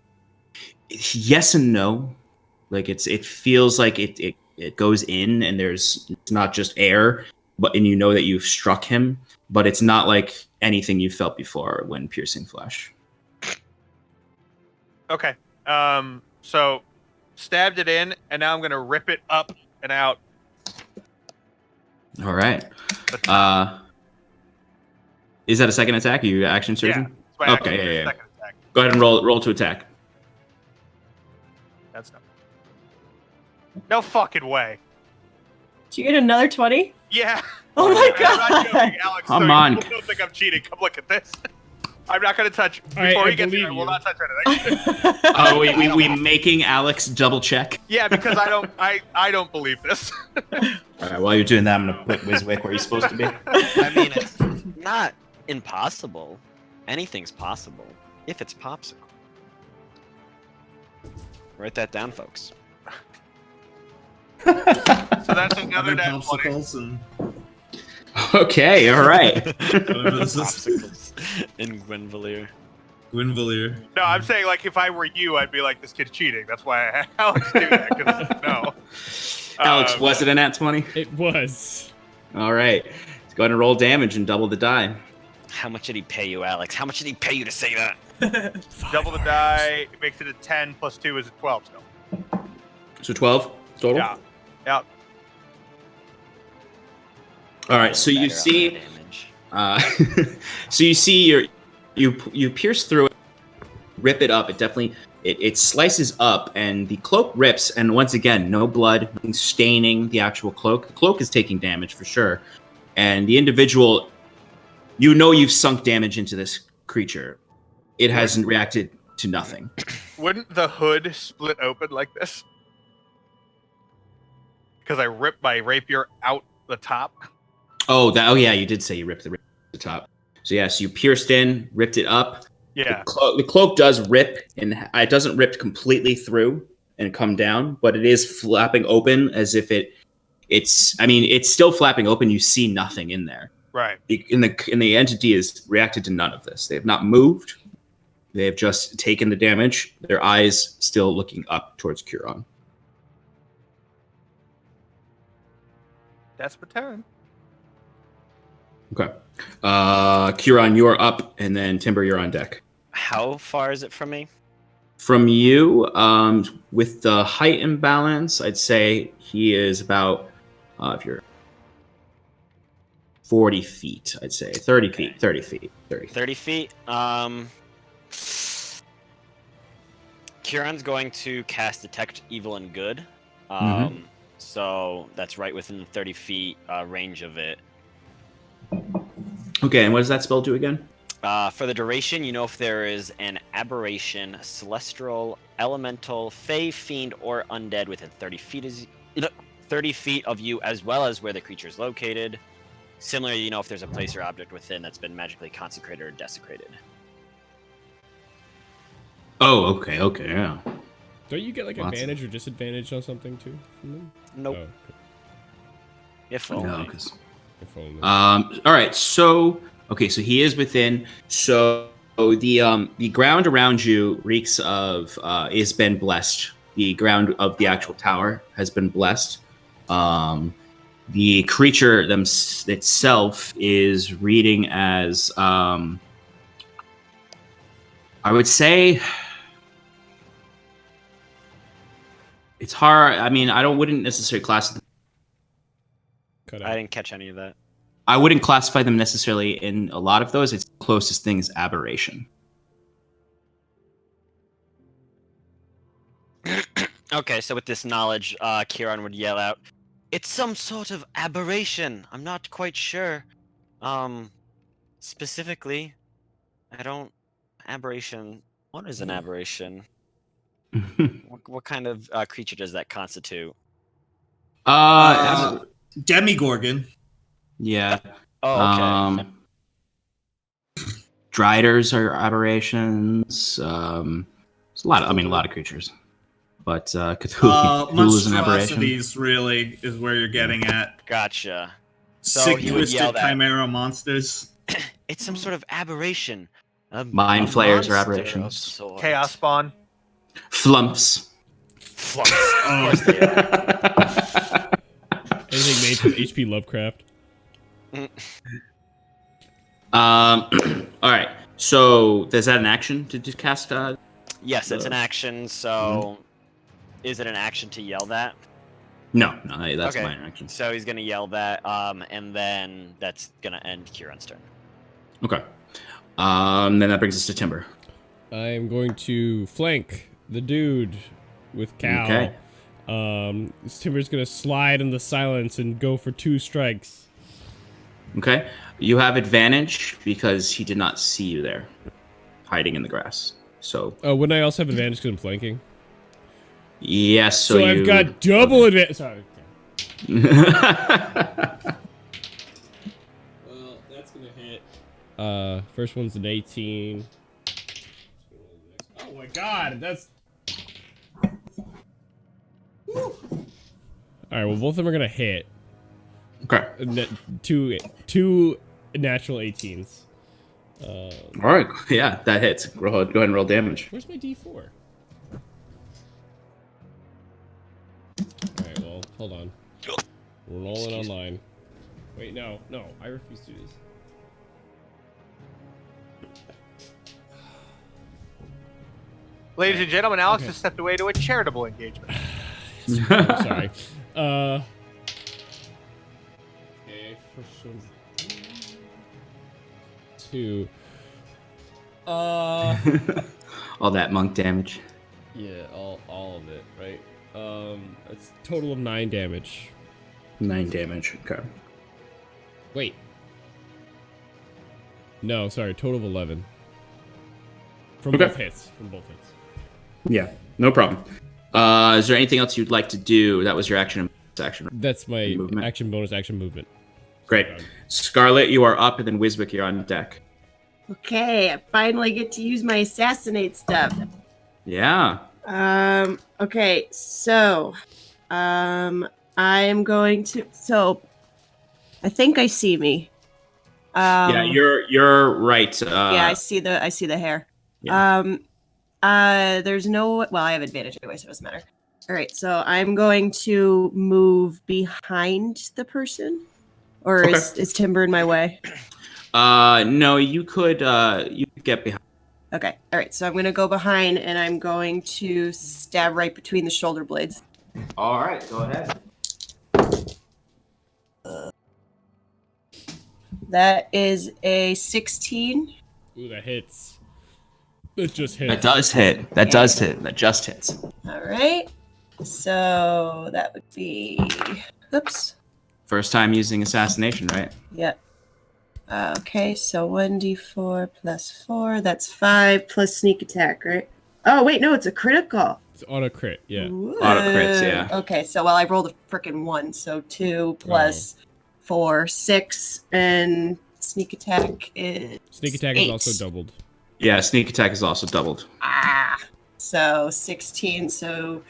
Yes and no. Like it feels like it goes in, and it's not just air, and you know that you've struck him, but it's not like anything you felt before when piercing flesh. Okay. So stabbed it in, and now I'm gonna rip it up and out. All right. The top. Is that a second attack? Are you action surging? Yeah. It's my Okay, action, yeah. second attack. Go ahead and roll to attack. That's no fucking way. Did you get another 20? Yeah. Oh my I'm not god! joking, Alex. Come so on. You don't think I'm cheating? Come look at this. I'm not gonna touch I before he gets believe here. I will you. not touch anything. Oh, we making Alex double check. Yeah, because I don't believe this. All right, while you're doing that, I'm gonna put Wiswick where he's supposed to be. I mean, it's not impossible. Anything's possible if it's popsicle. Write that down, folks. So that's another Other nat 20. popsicles and Okay, all right. whatever this is. Popsicles in Gwenvalier. Gwynvalier. No, I'm saying like if I were you, I'd be like, this kid's cheating. That's why I had Alex do that. 'Cause no. Alex, was it a nat 20? It was. All right. Let's go ahead and roll damage and double the die. How much did he pay you, Alex? How much did he pay you to say that? Double the die, it makes it a 10 plus 2 is a 12 still. So 12 total? Yeah. Yeah. All right, so you Better on see, damage. so you see you pierce through it, rip it up. It definitely it slices up, and the cloak rips. And once again, no blood, nothing staining the actual cloak. The cloak is taking damage for sure, and the individual, you know, you've sunk damage into this creature. It hasn't reacted to nothing. Wouldn't the hood split open like this? Because I ripped my rapier out the top. Oh yeah, you did say you ripped the top. So yes, you pierced in, ripped it up. Yeah. The cloak does rip, and it doesn't rip completely through and come down, but it is flapping open as if it's still flapping open. You see nothing in there. Right. The entity has reacted to none of this. They have not moved. They have just taken the damage. Their eyes still looking up towards Curon. That's my turn. Okay. Curon, you're up, and then Timber, you're on deck. How far is it from me? From you, with the height imbalance, I'd say he is about, if you're 40 feet, I'd say. 30 feet. 30 feet. 30 feet. Kieran's going to cast Detect Evil and Good. So that's right within the 30 feet range of it. Okay, and what does that spell do again? For the duration, you know if there is an aberration, celestial, elemental, fey, fiend, or undead within 30 feet of you, as well as where the creature is located. Similarly, you know if there's a place or object within that's been magically consecrated or desecrated. Oh, okay, yeah. Don't you get like Lots advantage or disadvantage on something too from them? Nope. Oh, okay. If only. No, 'cause- If only. all right, so he is within. So the ground around you reeks of is been blessed. The ground of the actual tower has been blessed. The creature itself is reading as I would say it's hard. I mean, wouldn't necessarily classify. Cut I out. didn't catch any of that. I wouldn't classify them necessarily in a lot of those. It's the closest thing is aberration. Okay, so with this knowledge, Kieran would yell out, "It's some sort of aberration. I'm not quite sure. Specifically, I don't... Aberration... What is an aberration? What kind of creature does that constitute?" Demigorgon. Yeah. Oh, okay. Driders are aberrations. There's a lot of creatures, but Cthulhu is an aberration. Monstrosities really is where you're getting at. Gotcha. So Sick, he would yell twisted that. chimera monsters. It's some sort of aberration. Mind flayers are monster of aberrations. sorts. Chaos spawn. Flumps. Flux. Of course they are. Anything made from H.P. Lovecraft. All right. So is that an action to cast? Yes, it's an action, so Is it an action to yell that? No, that's Okay. minor action. So he's gonna yell that, and then that's gonna end Kieran's turn. Okay. Then that brings us to Timber. I'm going to flank the dude with Cal. Okay. Timber's gonna slide in the silence and go for 2 strikes. Okay. You have advantage because he did not see you there, hiding in the grass. So. Oh, wouldn't I also have advantage because I'm flanking? Yes. So I've got double advantage. Sorry. Well, that's gonna hit. First one's an 18. Oh my god, that's. All right. Well, both of them are gonna hit. Okay. Two natural 18s. All right. Yeah, that hits. Go ahead and roll damage. Where's my D4? Alright, well, hold on. We're rolling online. Wait, no, I refuse to do this. Ladies and gentlemen, Alex has stepped away to a charitable engagement. I'm sorry. Okay, first one's 2. All that monk damage. Yeah, all of it, right? It's a total of 9 damage. 9 damage. Okay. Wait. No, sorry, total of 11. From Okay. both hits. Yeah, no problem. Is there anything else you'd like to do? That was your action. That's my Movement. action bonus action movement. Great. Scarlet, you are up, and then Wiswick, you're on deck. Okay, I finally get to use my assassinate stuff. Yeah. Okay, so I am going to I think I see me. Yeah, you're right. Yeah, I see the hair. Yeah. There's no I have advantage anyway, so it doesn't matter. All right, so I'm going to move behind the person, or Okay. is Timber in my way? No, you could get behind. Okay, all right, so I'm gonna go behind, and I'm going to stab right between the shoulder blades. All right, go ahead. That is a 16. Ooh, that hits. That just hits. That does hit. That does hit. That just hits. All right, so that would be, oops. First time using assassination, right? Yep. Okay, so 1d4 plus 4. That's 5 plus sneak attack, right? Oh, wait, no, it's a critical. It's auto crit, yeah. Whoa. Auto crits, yeah. Okay, so I rolled a freaking 1, so 2 plus 4, 6, and sneak attack is Sneak attack 8. is also doubled. Yeah, sneak attack is also doubled. So 16, so...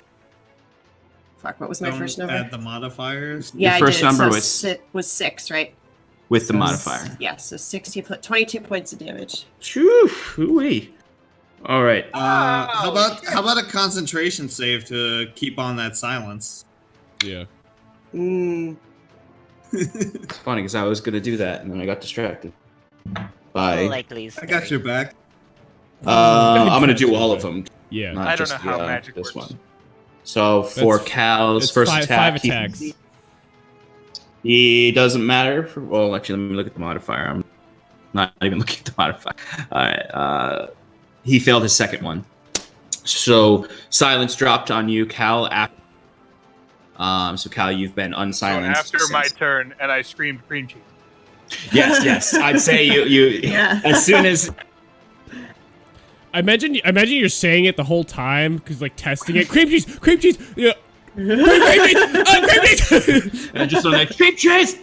Fuck, what was my first number? Add the modifiers. Yeah, Your first I did. number So was 6, right? With the So modifier. Yeah, so 16 plus 22 points of damage. Phew, hooey. All right. How about a concentration save to keep on that silence? Yeah. It's funny because I was gonna do that and then I got distracted. Bye. please. I got your back. I'm gonna do all of them. Yeah. Not I don't just know how magic this works. one. So for That's- Cal's It's first five attack, attacks. he doesn't matter. Well, actually, let me look at the modifier. I'm not even looking at the modifier. All right. He failed his second one. So silence dropped on you, Cal. So Cal, you've been So unsilenced. after my since- turn, and I screamed cream cheese. Yes. I'd say you. Yeah. As soon as. I imagine you're saying it the whole time, because like testing it. Cream cheese! Yeah. Cream cheese! And just like, cheese!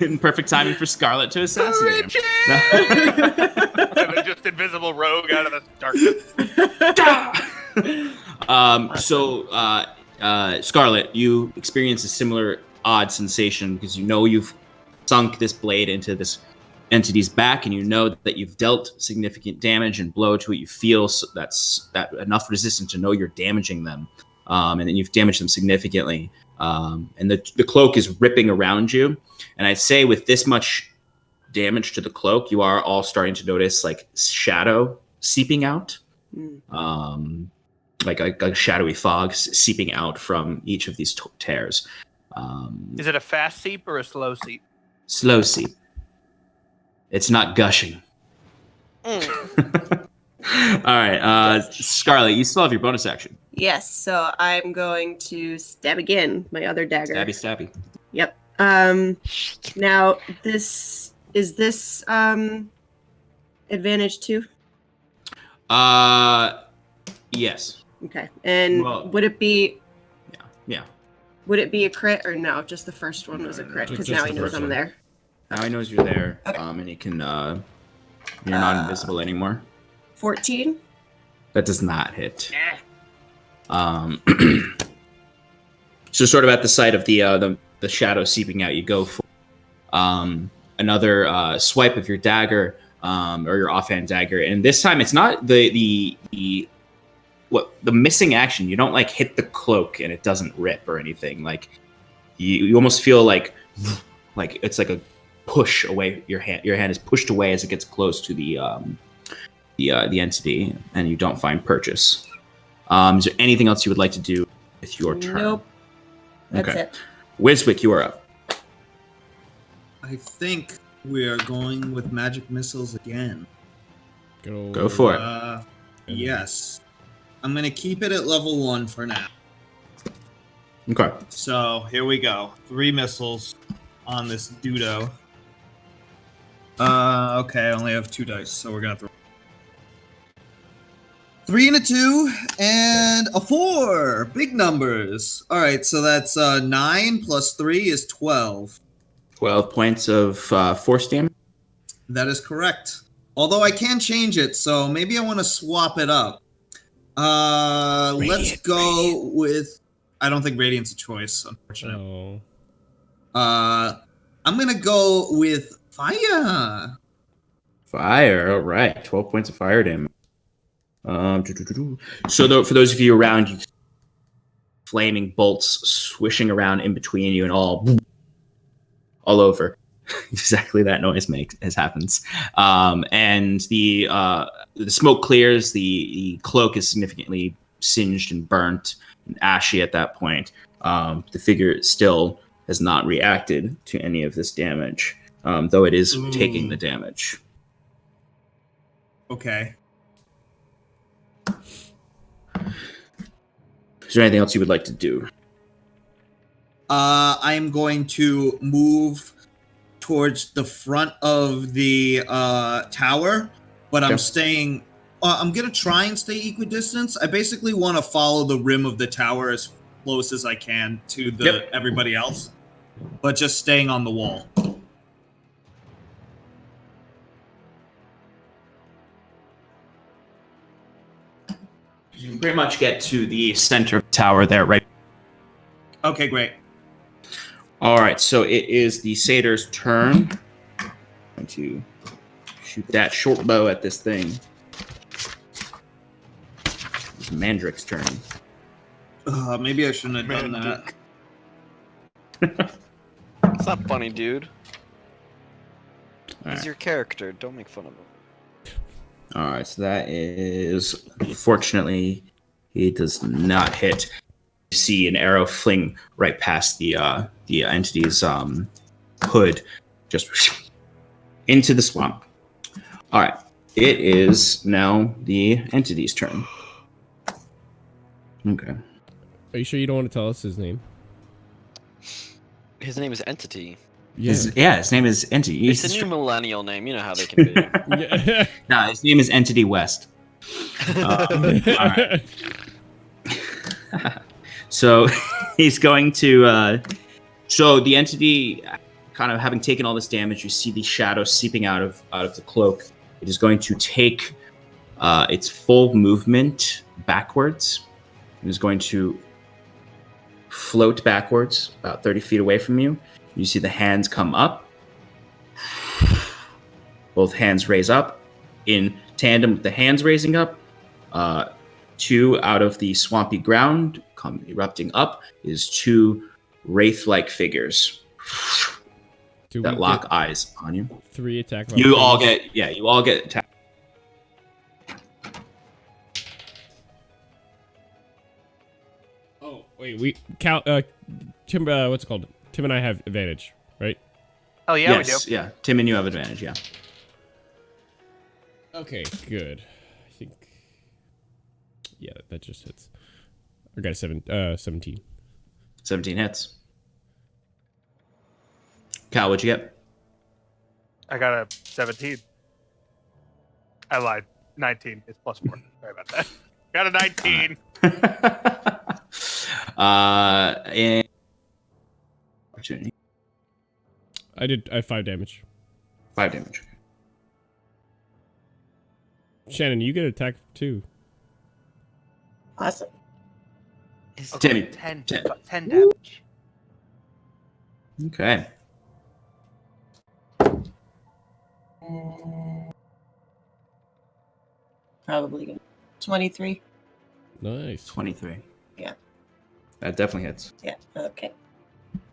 In perfect timing for Scarlet to assassinate him. And then just invisible rogue out of the darkness. Scarlet, you experience a similar odd sensation because you know you've sunk this blade into this entity's back, and you know that you've dealt significant damage and blow to it. You feel that's enough resistance to know you're damaging them, and then you've damaged them significantly. And the cloak is ripping around you. And I'd say with this much damage to the cloak, you are all starting to notice like shadow seeping out like a shadowy fog seeping out from each of these tears. Is it a fast seep or a slow seep? Slow seep. It's not gushing. All right, Scarlet, you still have your bonus action. Yes, so I'm going to stab again, my other dagger. Stabby. Yep. Now this advantage 2? Yes. Okay. And Well, would it be Yeah. would it be a crit or no? Just the first one was a crit because Just now the he knows first I'm one. there. Now he knows you're there, Okay. and he can. You're not invisible anymore. 14. That does not hit. So sort of at the sight of the shadow seeping out, you go for another swipe of your dagger, or your offhand dagger, and this time it's not the missing action. You don't like hit the cloak and it doesn't rip or anything. Like you almost feel like it's like a push away. Your hand is pushed away as it gets close to the entity, and you don't find purchase. Is there anything else you would like to do with your turn? Nope. That's Okay. it. Wiswick, you are up. I think we are going with magic missiles again. Go for it. Yes. I'm going to keep it at level 1 for now. Okay. So here we go. 3 missiles on this Dudo. Okay, I only have 2 dice, so we're going to throw 3 and a 2 and a 4. Big numbers. All right, so that's 9 plus 3 is 12. 12 points of force damage. That is correct. Although I can change it, so maybe I want to swap it up. Let's go with. I don't think Radiant's a choice, unfortunately. Oh. I'm gonna go with fire. Fire. All right. 12 points of fire damage. So for those of you around, you flaming bolts swishing around in between you and all over. Exactly that noise happens. And the smoke clears. The cloak is significantly singed and burnt and ashy at that point. The figure still has not reacted to any of this damage, though it is taking the damage. Okay. Is there anything else you would like to do? I am going to move towards the front of the tower, but I'm staying. I'm gonna try and stay equidistant. I basically want to follow the rim of the tower as close as I can to everybody else, but just staying on the wall. You can pretty much get to the center of the tower there, right? Okay, great. All right, so it is the satyr's turn. I'm going to shoot that short bow at this thing. It's Mandrick's turn. Maybe I shouldn't have done that. It's not funny, dude. All He's right. your character. Don't make fun of him. All right, so that is, unfortunately, he does not hit. You see an arrow fling right past the entity's hood, just into the swamp. All right, it is now the entity's turn. Okay. Are you sure you don't want to tell us his name? His name is Entity. Yeah. His name is Entity. It's a new millennial name. You know how they can be. Yeah. No, his name is Entity West. All right. So he's going to. So the entity, kind of having taken all this damage, you see the shadow seeping out of the cloak. It is going to take its full movement backwards. It is going to float backwards about 30 feet away from you. You see the hands come up. Both hands raise up. In tandem with the hands raising up, 2 out of the swampy ground come erupting up is 2 wraith-like figures Do that we lock get eyes on you. 3 attack? You all get attacked. Wait, Tim, what's it called? Tim and I have advantage, right? Oh yeah, Yes, yeah. Tim and you have advantage, yeah. Okay, good. I think. Yeah, that just hits. I got a 17. 17 hits. Cal, what'd you get? I got a 17. I lied. 19. It's +4. Sorry about that. Got a 19. And opportunity. I have 5 damage. 5 damage. Shannon, you get attack too. Awesome. Timmy. 10 10. 10 damage. Okay. Probably good. 23. Nice. 23. Yeah. That definitely hits. Yeah. Okay.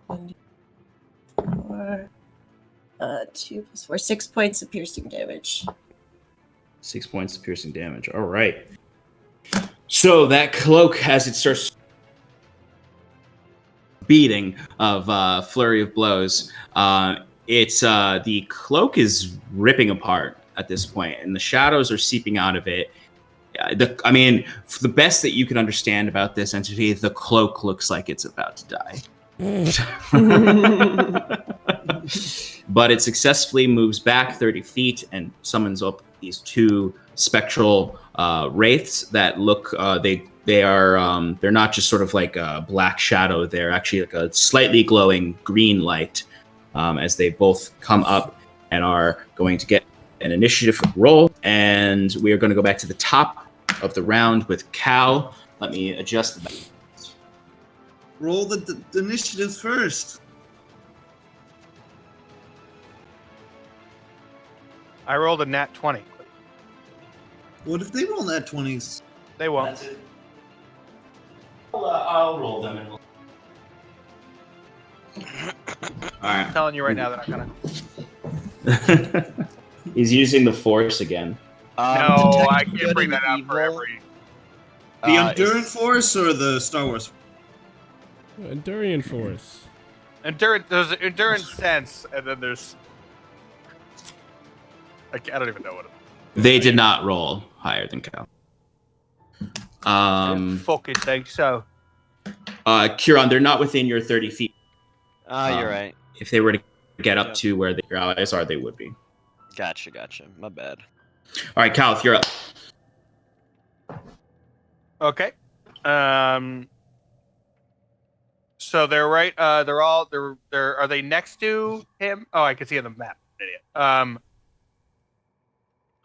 4. 2 plus 4. 6 points of piercing damage. 6 points of piercing damage. All right. So that cloak, as it starts beating of flurry of blows, it's the cloak is ripping apart at this point, and the shadows are seeping out of it. I mean, the best that you can understand about this entity, the cloak looks like it's about to die. But it successfully moves back 30 feet and summons up these 2 spectral wraiths that look they're not just sort of like a black shadow, they're actually like a slightly glowing green light, as they both come up and are going to get an initiative roll, and we are going to go back to the top of the round with Cal. Let me adjust the Roll the initiative first. I rolled a nat 20. What if they roll nat 20s? They won't. That's it. I'll roll them. And All right. I'm telling you right now that I'm gonna. He's using the force again. No, I Detect can't bring Good that and out for Evil, every. The Endurance Force or the Star Wars? Endurian Force. Endurance. There's endurance sense, and then there's. I don't even know what. They did not roll higher than Cal. Fucking think so. Kieran, they're not within your 30 feet. You're right. If they were to get up Yep. to where your allies are, they would be. Gotcha. My bad. All right, Cal, you're up. Okay. So they're right. They're all. They're. Are they next to him? Oh, I can see on the map. Idiot.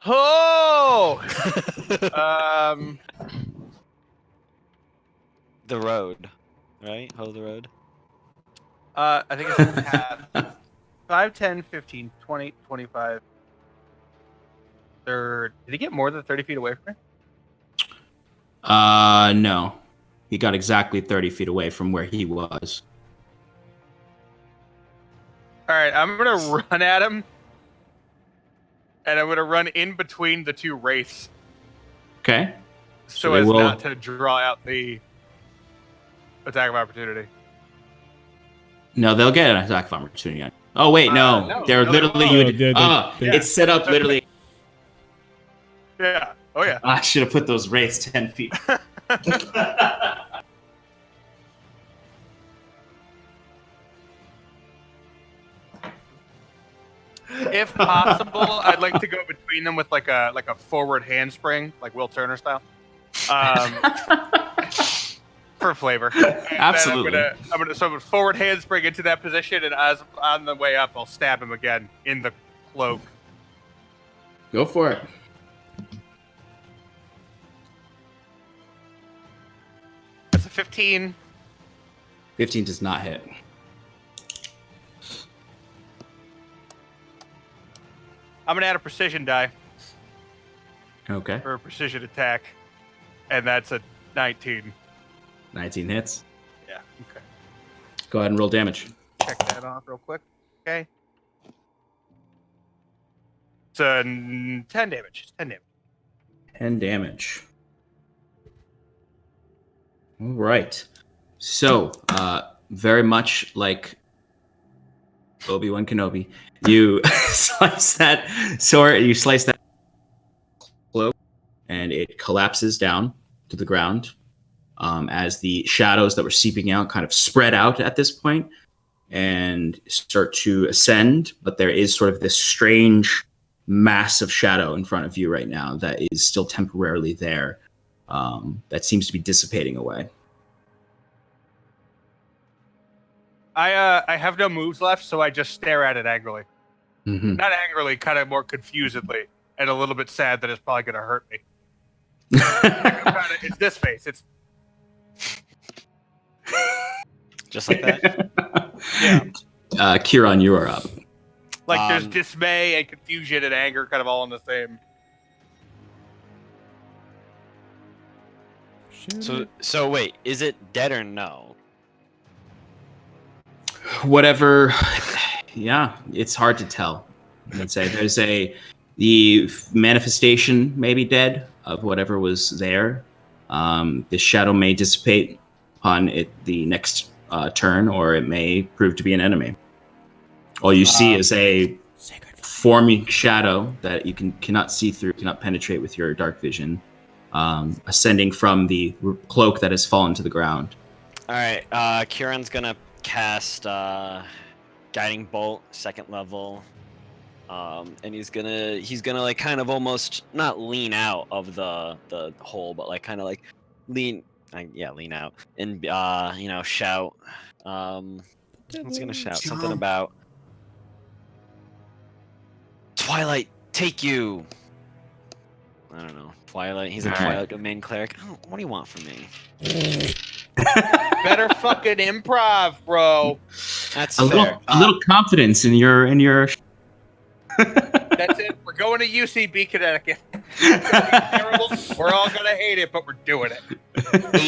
Oh. The road, right? Hold the road. I think it's half. 5, 10, 15, 20, 25. Did he get more than 30 feet away from me? No. He got exactly 30 feet away from where he was. All right, I'm gonna run at him, and I'm gonna run in between the 2 wraiths, Okay. so they as will- not to draw out the attack of opportunity. No, they'll get an attack of opportunity. Oh, wait, no. No, They're no, literally... they you won't. They- It's set up literally... Yeah. Oh yeah. I should have put those wraiths 10 feet. If possible, I'd like to go between them with like a forward handspring, like Will Turner style, for flavor. And Absolutely. then I'm gonna forward handspring into that position, and as on the way up, I'll stab him again in the cloak. Go for it. That's a 15. 15 does not hit. I'm gonna add a precision die Okay. for a precision attack, and that's a 19. 19 hits. Yeah. Okay. Go ahead and roll damage. Check that off real quick. Okay. It's a 10 damage. It's 10 damage. 10 damage. All right. So, very much like Obi-Wan Kenobi, you slice that sword, you slice that cloak, and it collapses down to the ground as the shadows that were seeping out kind of spread out at this point and start to ascend. But there is sort of this strange mass of shadow in front of you right now that is still temporarily there, that seems to be dissipating away. I have no moves left, so I just stare at it angrily. Mm-hmm. Not angrily, kind of more confusedly, and a little bit sad that it's probably going to hurt me. It's this face. It's Just like that. Yeah. Kieran, you are up. Like there's dismay and confusion and anger kind of all in the same. So wait, is it dead or no? Whatever. Yeah, it's hard to tell. I'd say there's the manifestation may be dead of whatever was there. The shadow may dissipate upon it the next turn, or it may prove to be an enemy. All you see is a forming shadow that you cannot see through, cannot penetrate with your dark vision, ascending from the cloak that has fallen to the ground. All right, Kieran's gonna cast Guiding Bolt, 2nd level, and he's gonna like kind of almost not lean out of the hole, but like kind of like lean out and shout. He's gonna shout something about Twilight, take you. I don't know. Twilight. He's a Twilight domain cleric. Oh, what do you want from me? Better fucking improv, bro. That's a fair. little confidence in your. That's it. We're going to UCB, Connecticut. It's gonna be terrible. We're all gonna hate it, but we're doing it.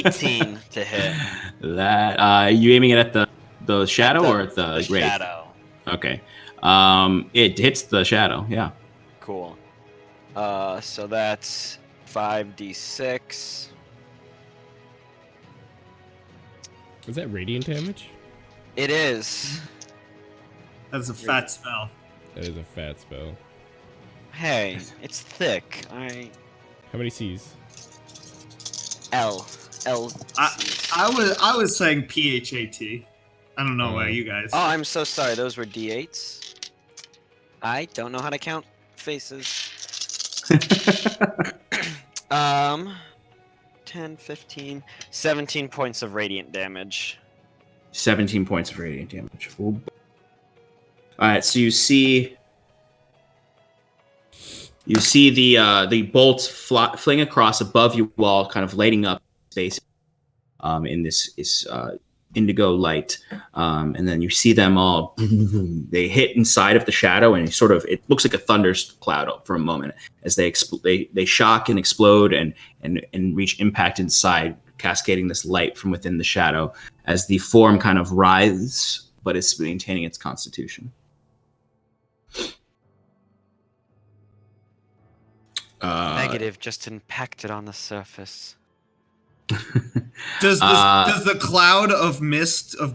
18 to hit. That you aiming it at the shadow or at the wraith? Shadow. Okay. It hits the shadow. Yeah. Cool. So that's 5d6. Is that radiant damage? It is. That's a fat spell. That is a fat spell. Hey, it's thick. Alright. How many C's? L. I was saying PHAT. I don't know about you guys. Oh, I'm so sorry. Those were d8s. I don't know how to count faces. 10, 15, 17 points of radiant damage. 17 points of radiant damage. Ooh. All right, so you see the bolts fling across above you all, kind of lighting up space in this indigo light, and then you see them all. They hit inside of the shadow, and it looks like a thundercloud for a moment as they shock and explode and reach impact inside, cascading this light from within the shadow as the form kind of writhes, but it's maintaining its constitution. Negative, just impacted on the surface. Does the cloud of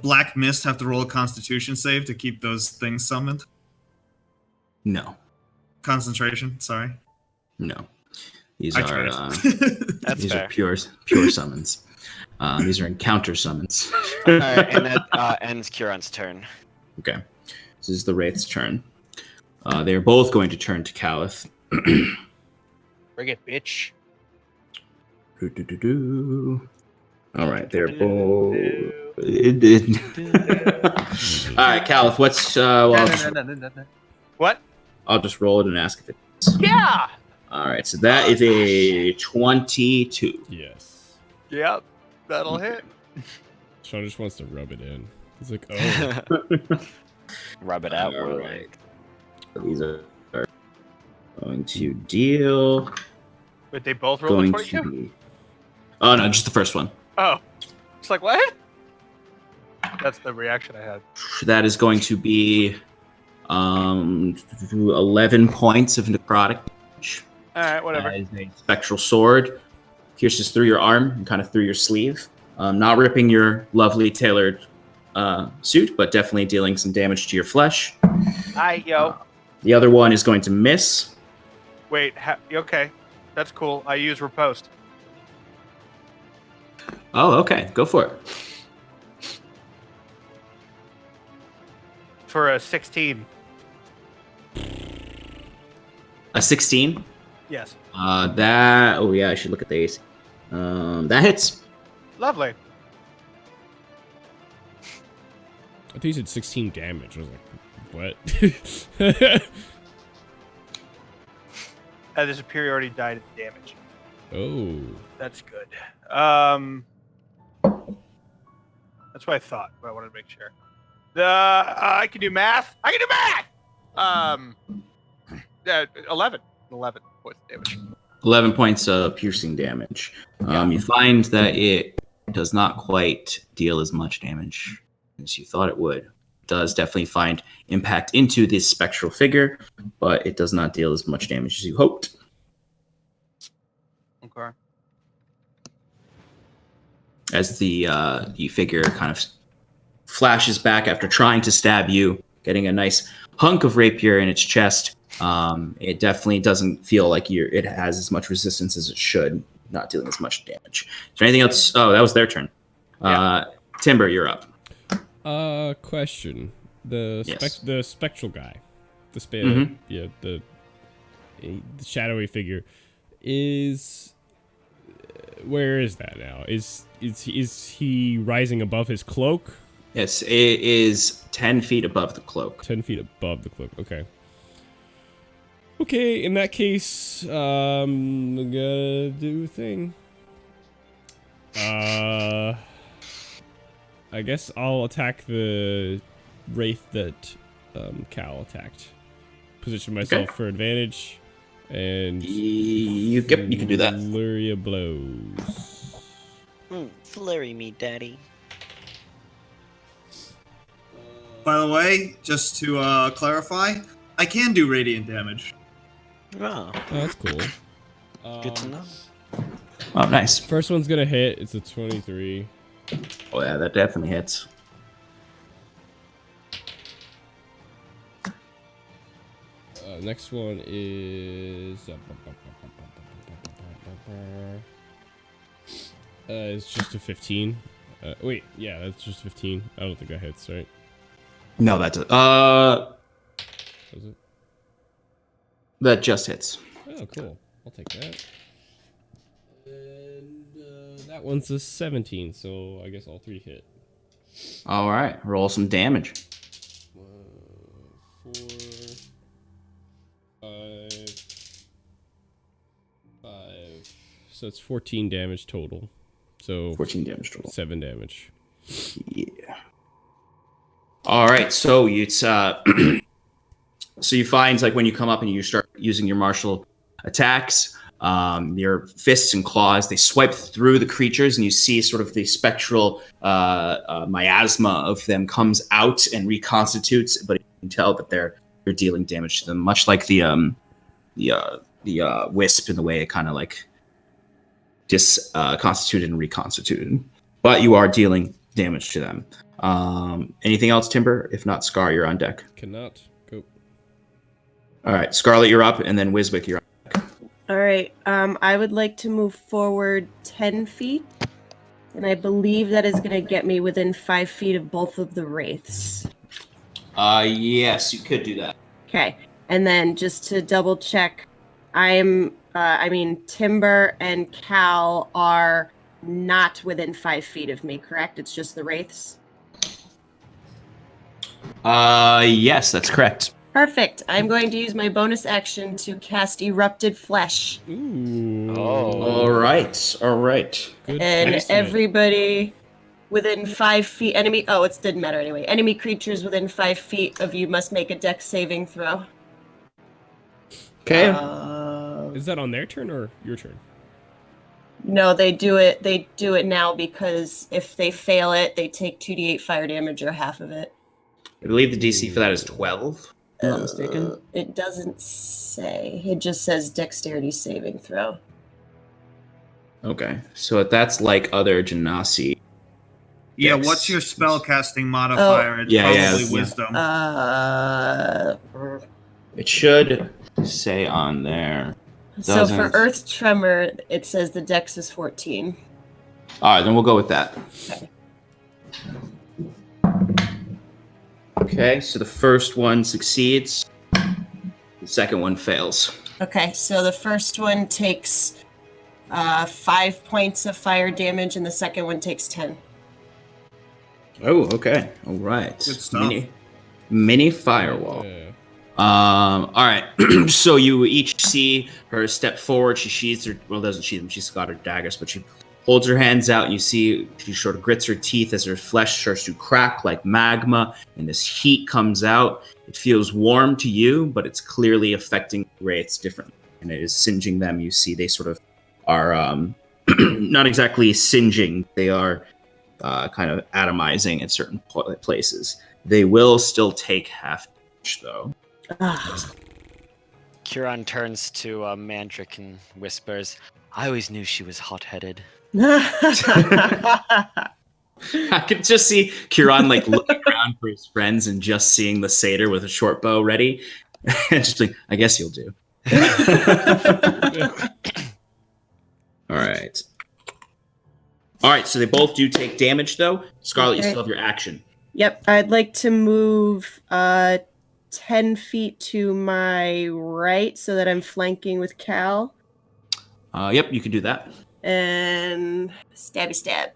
black mist have to roll a Constitution save to keep those things summoned? No. Concentration. Sorry. No. These That's fair. are pure summons. These are encounter summons. All right, and that ends Kieran's turn. Okay. This is the Wraith's turn. They're both going to turn to Caliph. Bring it, bitch. All right, they're both. All right, Caliph. What's What? I'll just roll it and ask if it's. Yeah. All right, so that is a 22. Yes. Yep. That'll hit. Sean just wants to rub it in. He's like, oh. Rub it out. All right. These are going to deal. But they both rolled a 22? Oh, no, just the first one. Oh. It's like, what? That's the reaction I had. That is going to be 11 points of necrotic damage. All right, whatever. That is a spectral sword. Pierces through your arm and kind of through your sleeve. Not ripping your lovely tailored suit, but definitely dealing some damage to your flesh. Yo. The other one is going to miss. Wait, okay. That's cool. I use riposte. Oh, okay. Go for it. For a 16. A 16? Yes. Oh yeah, I should look at the AC. That hits. Lovely. I think you said 16 damage. I was like, what? The superiority died at damage. Oh. That's good. That's what I thought, but I wanted to make sure. I can do math. 11 points of damage. 11 points of piercing damage. You find that it does not quite deal as much damage as you thought it would. It does definitely find impact into this spectral figure, but it does not deal as much damage as you hoped. Okay. As the figure kind of flashes back after trying to stab you, getting a nice hunk of rapier in its chest. It definitely doesn't feel like it has as much resistance as it should, not dealing as much damage. Is there anything else? Oh, that was their turn. Timber, you're up. Question. The spectral guy, the shadowy figure, is where is that now? Is he rising above his cloak? Yes, it is 10 feet above the cloak. 10 feet above the cloak. Okay. Okay, in that case, I'm gonna do a thing. I guess I'll attack the wraith that Cal attacked. Position myself for advantage, and you can do that. Flurry of blows. Flurry me, daddy. By the way, just to clarify, I can do radiant damage. Oh, That's cool. good to know. Oh, nice. First one's gonna hit. It's a 23. Oh yeah, that definitely hits. Next one is it's just a 15. Wait, yeah, that's just 15. I don't think that hits, right? No, that's Was it? that just hits. Oh, cool. I'll take that. And that one's a 17, so I guess all three hit. All right, roll some damage. 4, 5. So it's 14 damage total. So 14 damage total. 7 damage. Yeah. All right, so it's so you find like when you come up and you start using your martial attacks, your fists and claws, they swipe through the creatures, and you see sort of the spectral miasma of them comes out and reconstitutes, but you can tell that they're dealing damage to them, much like the wisp in the way it kind of like constituted and reconstituted. But you are dealing damage to them. Anything else, Timber? If not, Scar, you're on deck. Cannot go. All right, Scarlet, you're up, and then Wiswick, you're up. All right. I would like to move forward 10 feet, and I believe that is going to get me within 5 feet of both of the wraiths. Yes, you could do that. Okay. And then just to double check, Timber and Cal are not within 5 feet of me, correct? It's just the wraiths? Yes, that's correct. Perfect. I'm going to use my bonus action to cast Erupted Flesh. Ooh. Oh. All right. Good And placement. everybody within 5 feet, it didn't matter anyway. Enemy creatures within 5 feet of you must make a dex saving throw. Okay. Is that on their turn or your turn? No, they do it now because if they fail it, they take 2d8 fire damage or half of it. I believe the DC for that is 12, if I'm not mistaken. It doesn't say. It just says dexterity saving throw. Okay, so that's like other Genasi Yeah, Dex. what's your spellcasting modifier? It's Yeah, probably yeah. wisdom. It should say on there. So for Doesn't. Earth Tremor, it says the Dex is 14. All right, then we'll go with that. Okay. Okay, so the first one succeeds. The second one fails. Okay, so the first one takes 5 points of fire damage, and the second one takes 10. Oh, okay. All right. Good stuff. Mini firewall. Yeah. All right. So you each see her step forward. She sheathes her. Well, doesn't sheath them. She's got her daggers, but she holds her hands out. And you see she sort of grits her teeth as her flesh starts to crack like magma, and this heat comes out. It feels warm to you, but it's clearly affecting wraiths differently, and it is singeing them. You see they sort of are not exactly singeing. They are kind of atomizing at certain places. They will still take half damage, though. Kiran turns to Mandrick and whispers, I always knew she was hot-headed. I could just see Kiran like looking around for his friends and just seeing the satyr with a short bow ready, and just like, I guess you'll do. All right. All right. So they both do take damage, though. Scarlet, you Okay. still have your action. Yep, I'd like to move 10 feet to my right so that I'm flanking with Cal. Yep, you can do that. And stabby stab.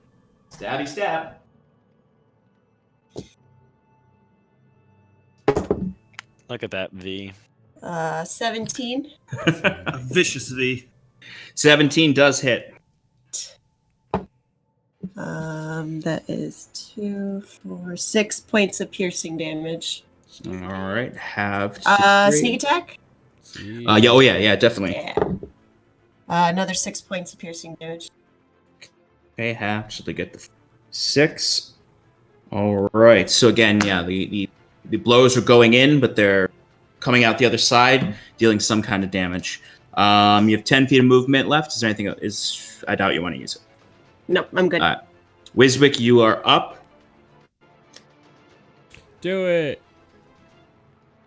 Stabby stab. Look at that V. 17. A vicious V. 17 does hit. That is 2, 4, 6 points of piercing damage. All right. Have Sneak attack? yeah. Oh yeah. Definitely. Yeah. Another 6 points of piercing damage. Okay, half, so they get the 6. All right. So again, yeah, the blows are going in, but they're coming out the other side, dealing some kind of damage. You have 10 feet of movement left. Is there anything else? I doubt you want to use it. Nope, I'm good. Wiswick, you are up. Do it.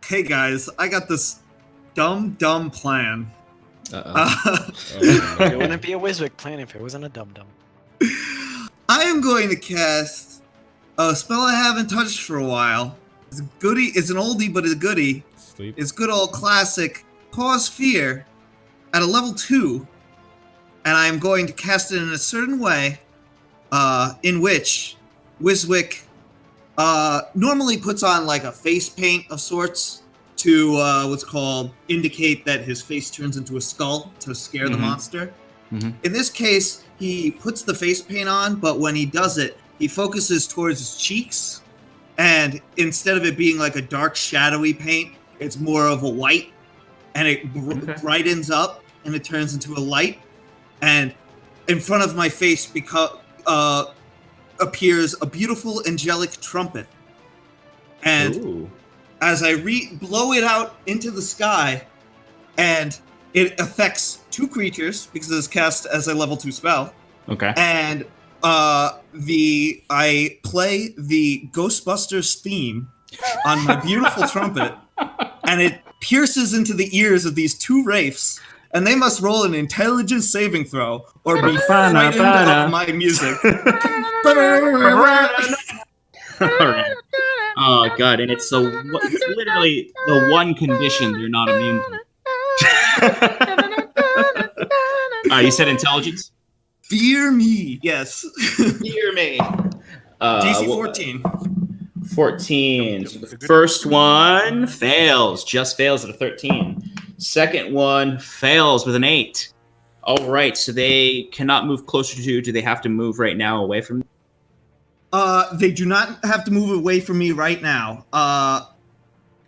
Hey guys, I got this dumb plan. It wouldn't be a Wiswick plan if it wasn't a dum-dum. I am going to cast a spell I haven't touched for a while. It's a goodie. It's an oldie, but it's a goodie. Sleep. It's good old classic Cause Fear at a level 2, and I'm going to cast it in a certain way, in which Wiswick normally puts on like a face paint of sorts to what's called indicate that his face turns into a skull to scare the monster. Mhm. In this case, he puts the face paint on, but when he does it, he focuses towards his cheeks, and instead of it being like a dark shadowy paint, it's more of a white, and it brightens up and it turns into a light, and in front of my face appears a beautiful angelic trumpet, and Ooh. as I blow it out into the sky, and it affects 2 creatures because it's cast as a level 2 spell, Okay. and I play the Ghostbusters theme on my beautiful trumpet, and it pierces into the ears of these 2 wraiths, and they must roll an intelligence saving throw or be frightened of my music. All right. Oh god, and it's literally the one condition they're not immune to. You said intelligence? Fear me, yes. Fear me. DC 14. 14. So the first one fails, just fails at a 13. Second one fails with an 8. All right, so they cannot move closer to you. Do they have to move right now away from you? They do not have to move away from me right now.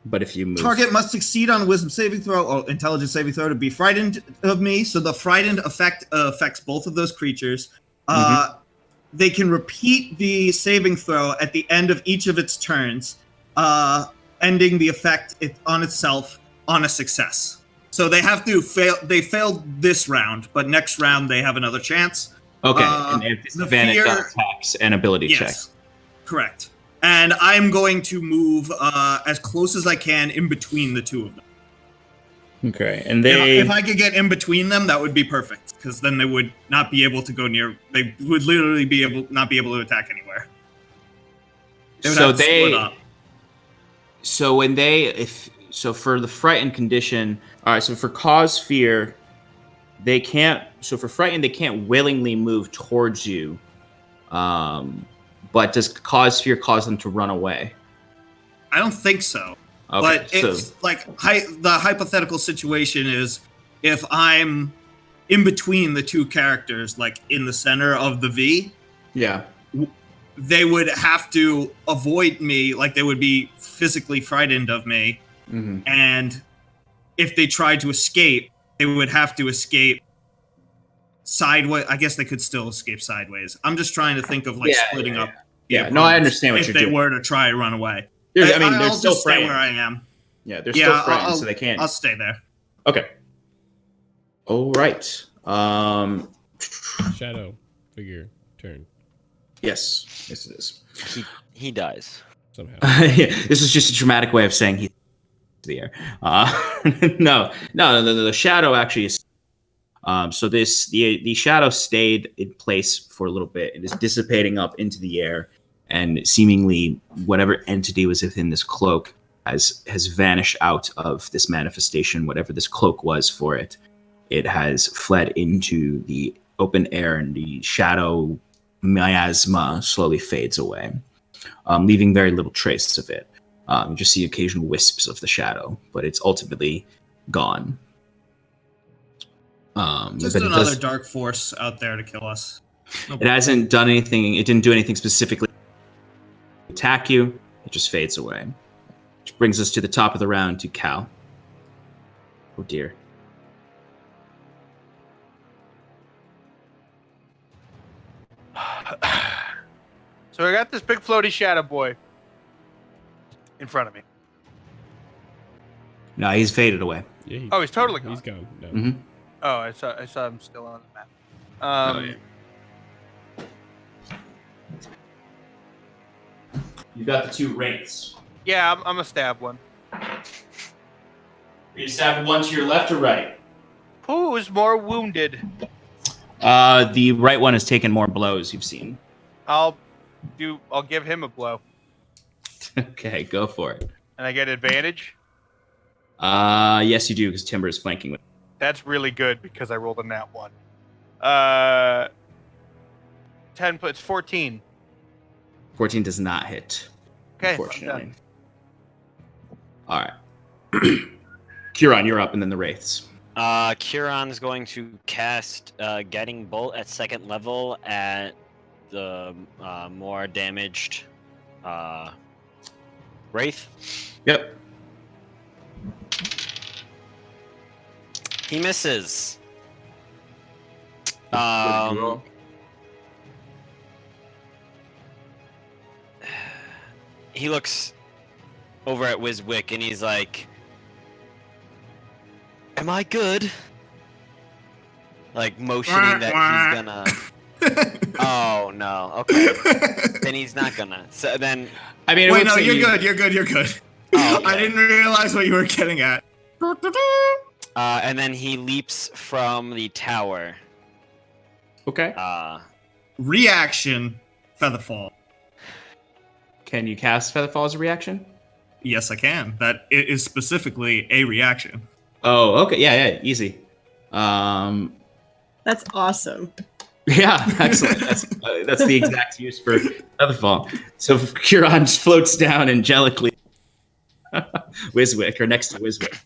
But if you move... Target must succeed on a wisdom saving throw or intelligence saving throw to be frightened of me. So the frightened effect affects both of those creatures. They can repeat the saving throw at the end of each of its turns, ending the effect on itself on a success. So they have to fail. They failed this round, but next round they have another chance. Okay, and they have disadvantage on attacks and ability Yes. checks. Correct. And I'm going to move as close as I can in between the two of them. Okay, and they. If I could get in between them, that would be perfect, because then they would not be able to go near. They would literally not be able to attack anywhere. They would have to split up. So when for the frightened condition, all right. So for cause fear, they can't. So for frightened, they can't willingly move towards you. But does cause fear cause them to run away? I don't think so. Okay, but it's like the hypothetical situation is if I'm in between the two characters, like in the center of the V. Yeah. They would have to avoid me, like they would be physically frightened of me. Mm-hmm. And if they tried to escape, they would have to escape sideways. I guess they could still escape sideways. I'm just trying to think of splitting up. Yeah, no, I understand what you're doing. If they were to try to run away. They're still stay where I am. Yeah, they're still frightened, so they can't. I'll stay there. Okay. All right. Shadow figure turn. Yes, it is. He dies somehow. Yeah, this is just a dramatic way of saying he's in the air. No. The shadow actually is. So the shadow stayed in place for a little bit and is dissipating up into the air, and seemingly whatever entity was within this cloak has vanished out of this manifestation. Whatever this cloak was for it, it has fled into the open air, and the shadow miasma slowly fades away, leaving very little trace of it. You just see occasional wisps of the shadow, but it's ultimately gone. Just another dark force out there to kill us. It hasn't done anything. It didn't do anything specifically to attack you. It just fades away. Which brings us to the top of the round to Cal. Oh dear. So I got this big floaty shadow boy in front of me. No, he's faded away. Yeah, he's totally gone. He's gone. No. Mm-hmm. Oh, I saw him still on the map. Yeah. You got the two wraiths. Yeah, I'm gonna stab one. You stab one to your left or right? Who is more wounded? The right one has taken more blows. You've seen. I'll give him a blow. Okay, go for it. And I get advantage? Yes, you do, because Timber is flanking with. That's really good because I rolled a nat 1. 10 puts 14. 14 does not hit. Okay, unfortunately. All right. Kieran, you're up, and then the wraiths. Kieran's going to cast Guiding Bolt at 2nd level at the more damaged wraith. Yep. He misses. He looks over at Wizwick and he's like, "Am I good?" Like motioning that he's gonna. Oh no. Okay. Then he's not gonna. So then. I mean, wait, no, you're good. You're good. Oh, okay. I didn't realize what you were getting at. And then he leaps from the tower. Okay. Reaction, Featherfall. Can you cast Featherfall as a reaction? Yes, I can. That it is specifically a reaction. Oh, okay. Yeah, easy. That's awesome. Yeah, excellent. That's the exact use for Featherfall. So Kieran floats down angelically. Wizwick, or next to Wizwick.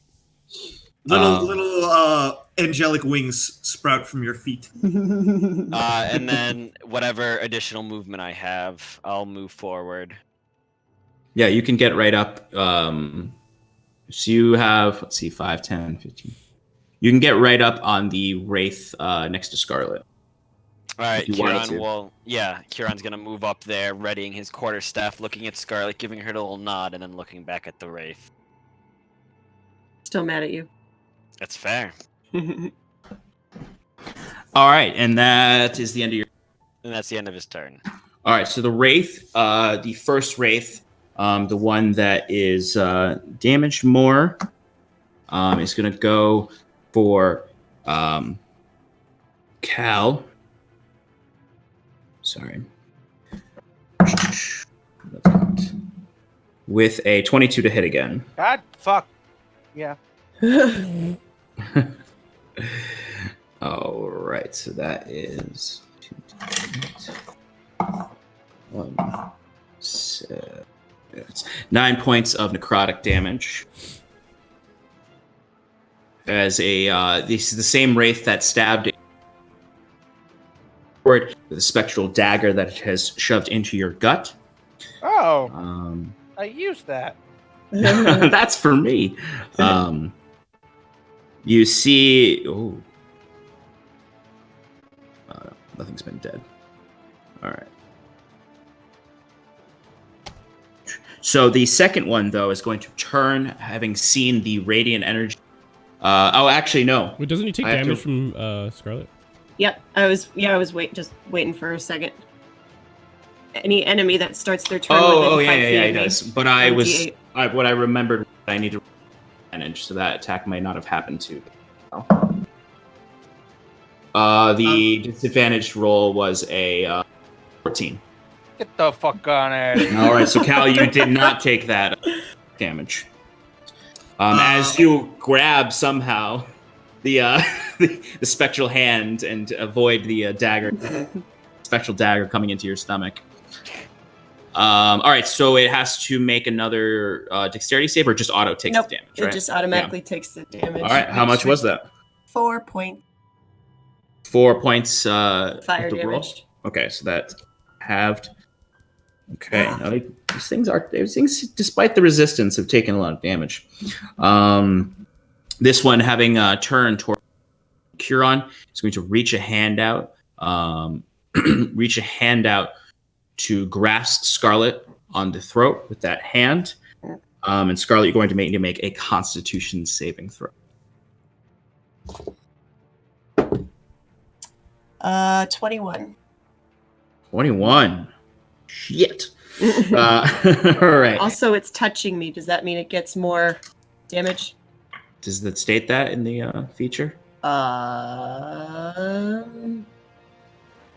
Little angelic wings sprout from your feet. And then whatever additional movement I have, I'll move forward. Yeah, you can get right up. So you have, let's see, 5, 10, 15. You can get right up on the Wraith next to Scarlet. All right, Kieran's going to move up there, readying his quarterstaff, looking at Scarlet, giving her a little nod, and then looking back at the Wraith. Still mad at you. That's fair. All right, and that is the end of your... And that's the end of his turn. All right, so the wraith, the first wraith, the one that is damaged more, is going to go for Cal. Sorry. With a 22 to hit again. God, fuck. Yeah. All right, so that is 1, 7, 9 points of necrotic damage. As this is the same wraith that stabbed with a spectral dagger that it has shoved into your gut. Oh, I used that. That's for me. You see. Oh. Nothing's been dead. All right. So the second one, though, is going to turn, having seen the radiant energy. Actually, no. Wait, doesn't he take damage from Scarlet? Yep, I was just waiting for a second. Any enemy that starts their turn within 5 feet yeah, of it me, does. But what I remembered, I need to advantage, so that attack might not have happened too. The disadvantaged roll was a 14. Get the fuck on out of here. All right, so Cal, you did not take that damage. As you grab somehow the spectral hand and avoid the spectral dagger coming into your stomach. All right, so it has to make another dexterity save, or just auto takes the damage, right? It just automatically takes the damage. All right, how much was that? 4 points. 4 points Fire of the roll? damage. Okay, so that's halved. Okay, now these things, despite the resistance, have taken a lot of damage. This one, having turned toward Curon, is going to reach a hand out, to grasp Scarlet on the throat with that hand. And Scarlet, you're going to need to make a Constitution saving throw. 21. 21. Shit. All right. Also, it's touching me. Does that mean it gets more damage? Does that state that in the feature?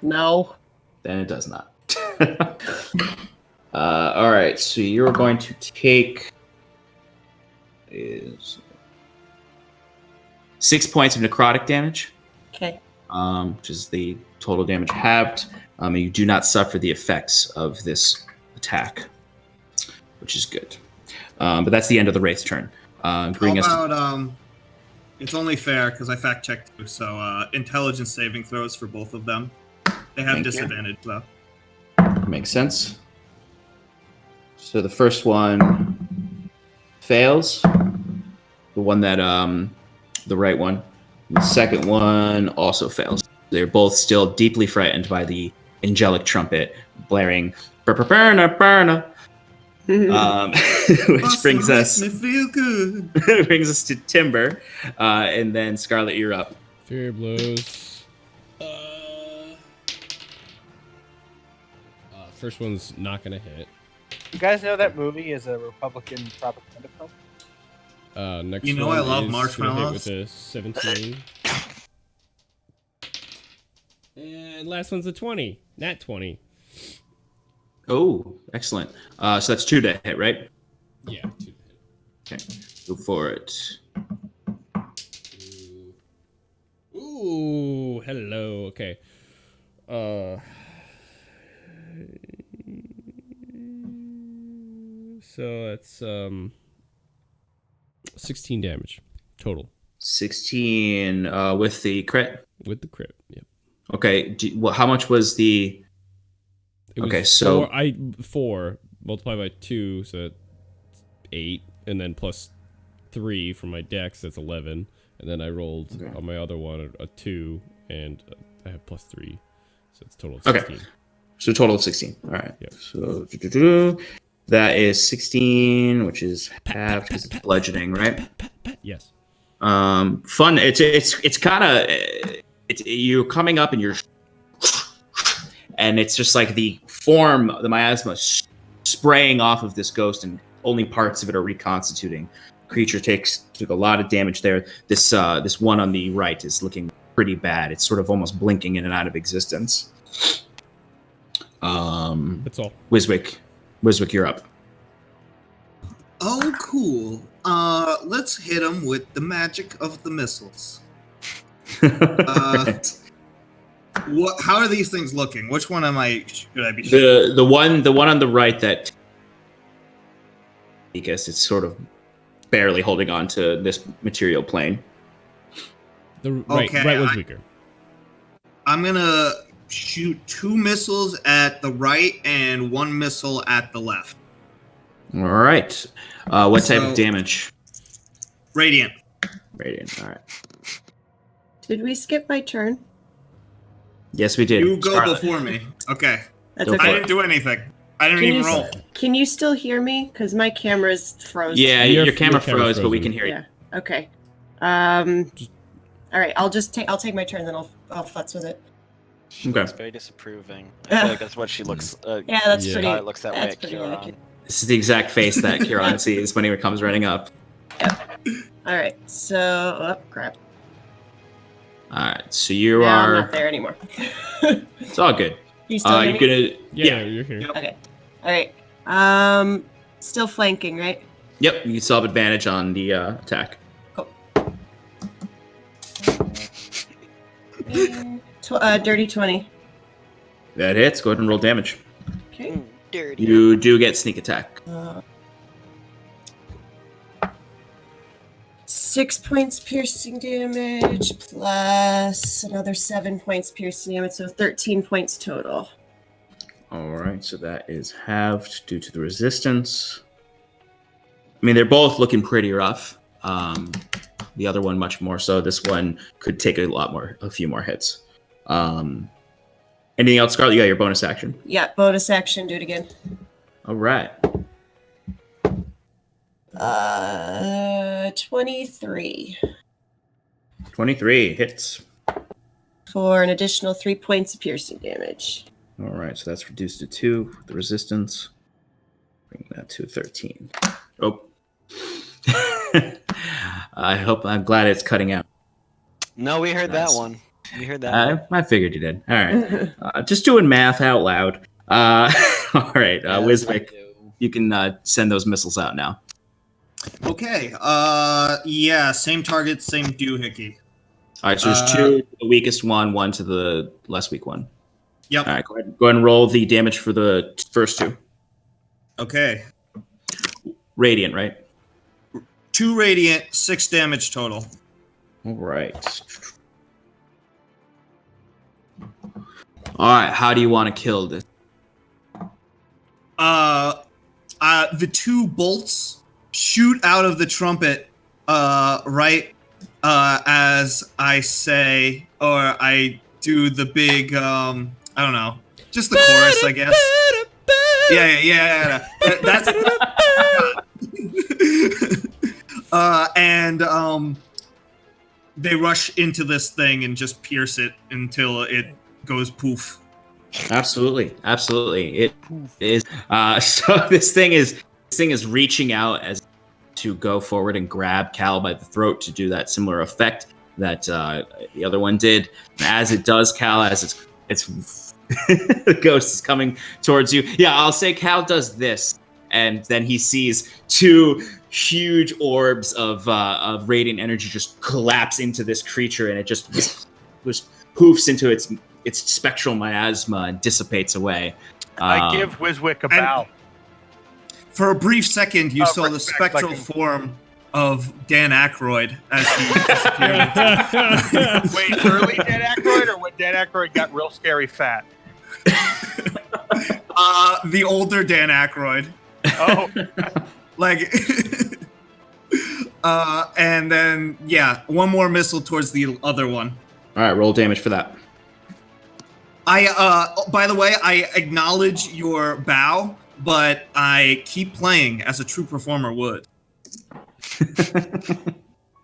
No. Then it does not. All right. So you're going to take 6 points of necrotic damage. Okay. Which is the total damage halved. You do not suffer the effects of this attack, which is good. But that's the end of the Wraith's turn. It's only fair because I fact checked too. So intelligence saving throws for both of them. They have disadvantage though. Makes sense. So the first one fails. The one that the right one. The second one also fails. They're both still deeply frightened by the angelic trumpet blaring "Burna, burna," which brings us makes me feel good. brings us to Timber, and then Scarlet, you're up. Fury blows. First one's not gonna hit. You guys know that movie is a Republican propaganda film? Next You know one I love is gonna marshmallows. hit with a 17. And last one's a 20. Nat 20. Oh, excellent. So that's 2 to hit, right? Yeah, 2 to hit. Okay, go for it. Ooh, hello. Okay. So that's 16 damage total. 16 with the crit. With the crit, yep. Okay. How much was the? It was Okay, so 4 multiplied by 2, so that's 8, and then plus 3 from my dex, that's 11, and then I rolled on my other one a 2, and I have plus 3, so it's a total of 16. Okay. So a total of 16. All right. Yep. So that is 16, which is half because it's bludgeoning, right? Yes. Fun. It's kind of you're coming up and you're, and it's just like the form, the miasma spraying off of this ghost, and only parts of it are reconstituting. Creature took a lot of damage there. This one on the right is looking pretty bad. It's sort of almost blinking in and out of existence. That's all. Wiswick, you're up. Oh, cool. Let's hit him with the magic of the missiles. Right. How are these things looking? Which one should I be shooting? The one on the right that, because it's sort of barely holding on to this material plane. The right was weaker. I'm gonna shoot 2 missiles at the right and 1 missile at the left. All right. What type of damage? Radiant. Radiant. All right. Did we skip my turn? Yes, we did. You go Scarlet. before me. Okay. That's Go okay. for I didn't do anything. I didn't even roll. Can you still hear me? Because my camera's froze. Yeah, Your your camera camera's froze, but we frozen. can hear you. Yeah. Okay. All right. I'll take my turn, then I'll futz with it. She Okay. looks very disapproving. I feel like that's what she looks. Yeah, that's Yeah. pretty. Guy looks that way That's at pretty Kieran. accurate. This is the exact face that Kieran sees when he comes running up. All right. So, oh crap. All right, so you No, I'm are. not there anymore. It's all good. You still hear You're me? gonna. Yeah, you're here. Okay. All right. Still flanking, right? Yep, you still have advantage on the attack. Dirty 20. That hits. Go ahead and roll damage. Okay. Dirty. You do get sneak attack. 6 points piercing damage plus another 7 points piercing damage, so 13 points total. All right, so that is halved due to the resistance. I mean, they're both looking pretty rough. The other one much more so. This one could take a few more hits. Anything else, Scarlet? You got your bonus action. Yeah, bonus action, do it again. All right. 23 23 hits. for an additional 3 points of piercing damage. All right, so that's reduced to 2 with the resistance. Bring that to 13. Oh. I'm glad it's cutting out. No, we heard Nice. that one. We heard that. one. I figured you did. All right. Just doing math out loud. All right, Yes, Wiswick, I do. you can send those missiles out now. Okay. Yeah, same target, same doohickey. All right, so there's 2 to the weakest one to the less weak one. Yep. All right, go ahead and roll the damage for the first 2. Okay. Radiant, right? 2 radiant, 6 damage total. All right. All right, how do you want to kill this? The 2 bolts shoot out of the trumpet, right as I say, or I do the big, I don't know, just the chorus, I guess. Yeah. That's. And they rush into this thing and just pierce it until it goes poof. Absolutely. It is. So this thing is reaching out as to go forward and grab Cal by the throat to do that similar effect that the other one did. And as it does, Cal, as it's the ghost is coming towards you. Yeah, I'll say Cal does this, and then he sees 2 huge orbs of radiant energy just collapse into this creature, and it just poofs into its spectral miasma and dissipates away. I give Wiswick a bow. For a brief second, you saw the respect, spectral like- form of Dan Aykroyd as he disappeared. Wait, early Dan Aykroyd or when Dan Aykroyd got real scary fat? The older Dan Aykroyd. Oh, Like, and then, yeah, 1 more missile towards the other one. All right, roll damage for that. By the way, I acknowledge your bow, but I keep playing as a true performer would.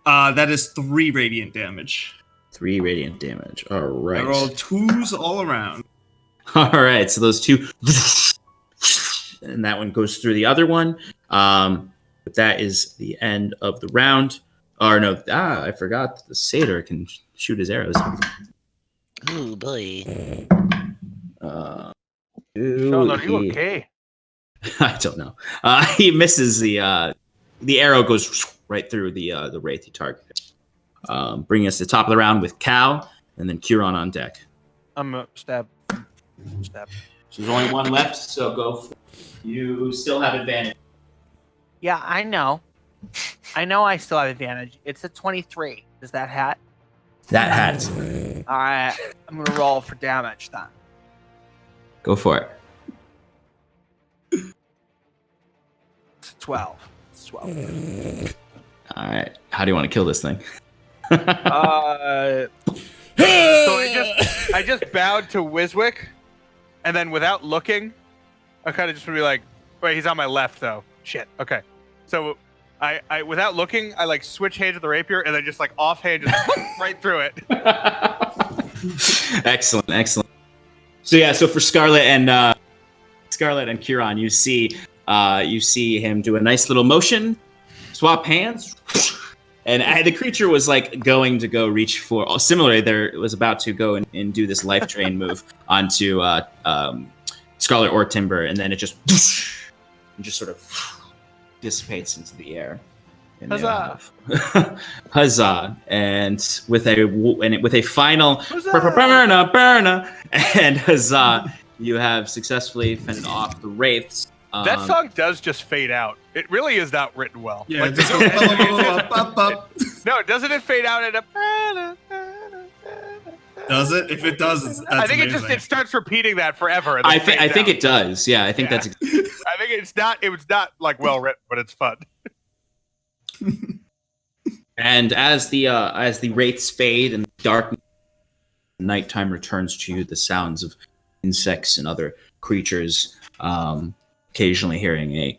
That is 3 radiant damage. 3 radiant damage. All right. I rolled 2s all around. All right, so those two, and that one goes through the other one. But that is the end of the round. Or no, I forgot the satyr can shoot his arrows. Ooh, boy. Sean, are you okay? I don't know. He misses the arrow goes right through the wraith he targeted. Bringing us to the top of the round with Cal and then Kieran on deck. I'm a stab. So there's only one left, so go. You still have advantage. Yeah, I know. I know I still have advantage. It's a 23. Is that hat? That hat. All right. I'm going to roll for damage then. Go for it. It's 12. It's 12. All right. How do you want to kill this thing? So I just bowed to Wiswick, and then without looking, I kind of just would be like, wait, he's on my left though. Shit. Okay. So I without looking, I like switch hands with the rapier, and then just like offhand, just right through it. Excellent. So yeah, so for Scarlet and Kieran, you see him do a nice little motion, swap hands, and the creature was like going to go reach for. Similarly, there was about to go and do this life drain move onto Scarlet or Timber, and then it just sort of dissipates into the air. And Huzzah! Huzzah! And with a final Huzzah! burna, and huzzah! You have successfully fended off the wraiths. That song does just fade out. It really is not written well. Yeah, Like, it just goes up. no, doesn't it fade out in a? Does it? If it does, that's I think amazing. it starts repeating that forever. And then I fades think out. it does. Yeah, I think Yeah. that's. I think it's not. It was not like well written, but it's fun. And as the wraiths fade and dark nighttime returns to you, the sounds of insects and other creatures, occasionally hearing a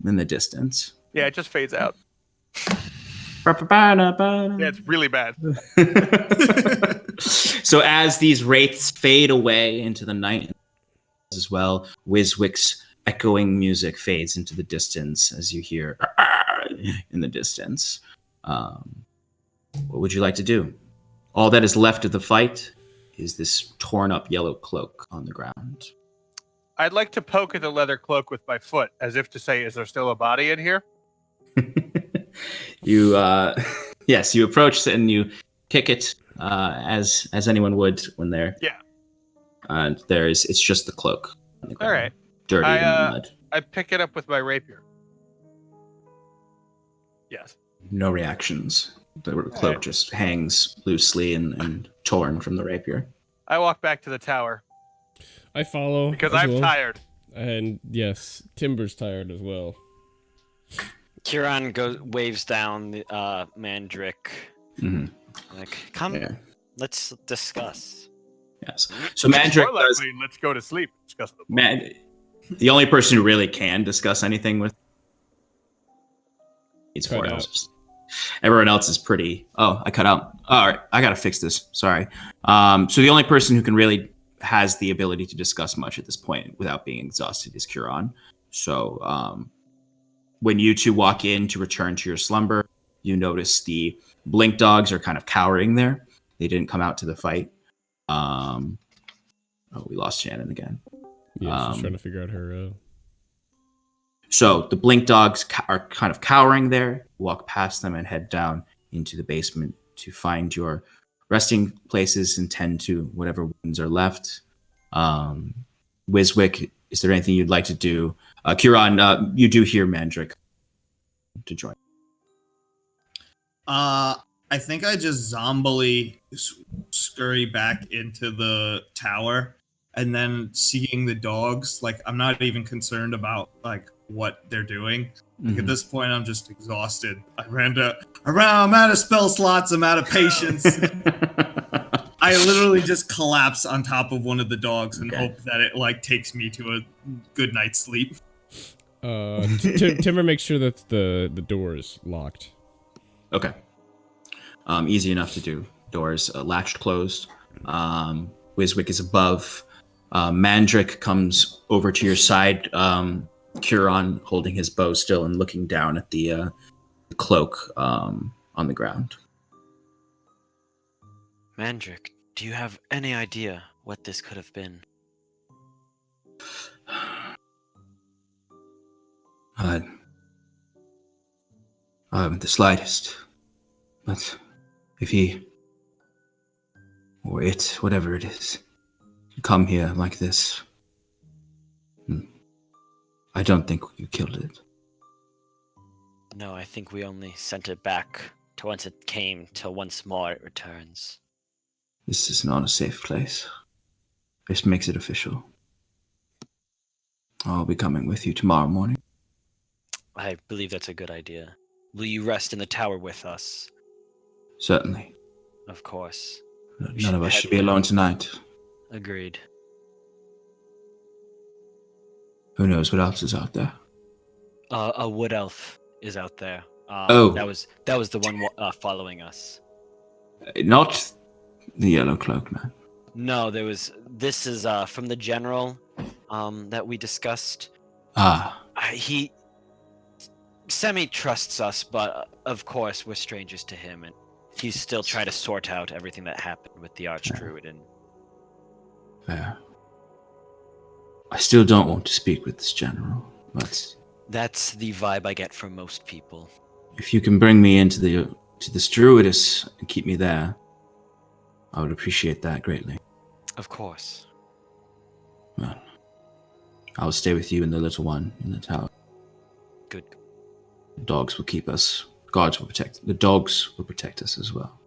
in the distance. Yeah, it just fades out. Yeah, it's really bad. So as these wraiths fade away into the night as well, Wiswick's echoing music fades into the distance as you hear in the distance. What would you like to do? All that is left of the fight is this torn up yellow cloak on the ground. I'd like to poke at the leather cloak with my foot, as if to say, "Is there still a body in here?" You, yes, you approach and you kick it as anyone would when they're. Yeah. And it's just the cloak on the ground, All right. dirty in the mud. I pick it up with my rapier. Yes. No reactions. The cloak just hangs loosely and torn from the rapier. I walk back to the tower I follow because as I'm well. tired. And yes, Timber's tired as well. Kieran waves down the Mandrick. Mm-hmm. Like, come, Yeah. let's discuss. Yes. So Mandrick Or does. let's go to sleep. Discuss the The only person who really can discuss anything with. It's Cut four out. elves. Everyone else is pretty. Oh, I cut out. All right, I gotta fix this. Sorry. So the only person who can really has the ability to discuss much at this point without being exhausted is Kieran. So when you two walk in to return to your slumber, you notice the blink dogs are kind of cowering there. They didn't come out to the fight. Oh, we lost Shannon again. Yeah, she's trying to figure out her. So the blink dogs are kind of cowering there. Walk past them and head down into the basement to find your resting places and tend to whatever wounds are left. Wiswick, is there anything you'd like to do? Kieran, you do hear Mandrick to join. I think I just zombily scurry back into the tower, and then seeing the dogs, like I'm not even concerned about like what they're doing. Like, at this point, I'm just exhausted. I'm out of spell slots. I'm out of patience. I literally just collapse on top of one of the dogs and hope that it like takes me to a good night's sleep. Timber makes sure that the door is locked. Okay. Easy enough to do. Doors latched closed. Wiswick is above Mandrick comes over to your side, Curon holding his bow still and looking down at the cloak on the ground. Mandrick, do you have any idea what this could have been? I haven't the slightest. But if he, or it, whatever it is, come here like this, I don't think you killed it. No, I think we only sent it back to whence it came, till once more it returns. This is not a safe place. This makes it official. I'll be coming with you tomorrow morning. I believe that's a good idea. Will you rest in the tower with us? Certainly. Of course. None of us should be alone tonight. Agreed. Who knows what else is out there? A wood elf is out there. Oh. That was the one following us. Not the yellow cloak man. No, this is from the general that we discussed. He semi-trusts us, but of course we're strangers to him, and he's still trying to sort out everything that happened with the Archdruid. And Fair. I still don't want to speak with this general, but that's the vibe I get from most people. if you can bring me into this Druidess and keep me there, I would appreciate that greatly. Of course. Well, I'll stay with you and the little one in the tower. Good. The dogs will keep us. Guards will protect. The dogs will protect us as well.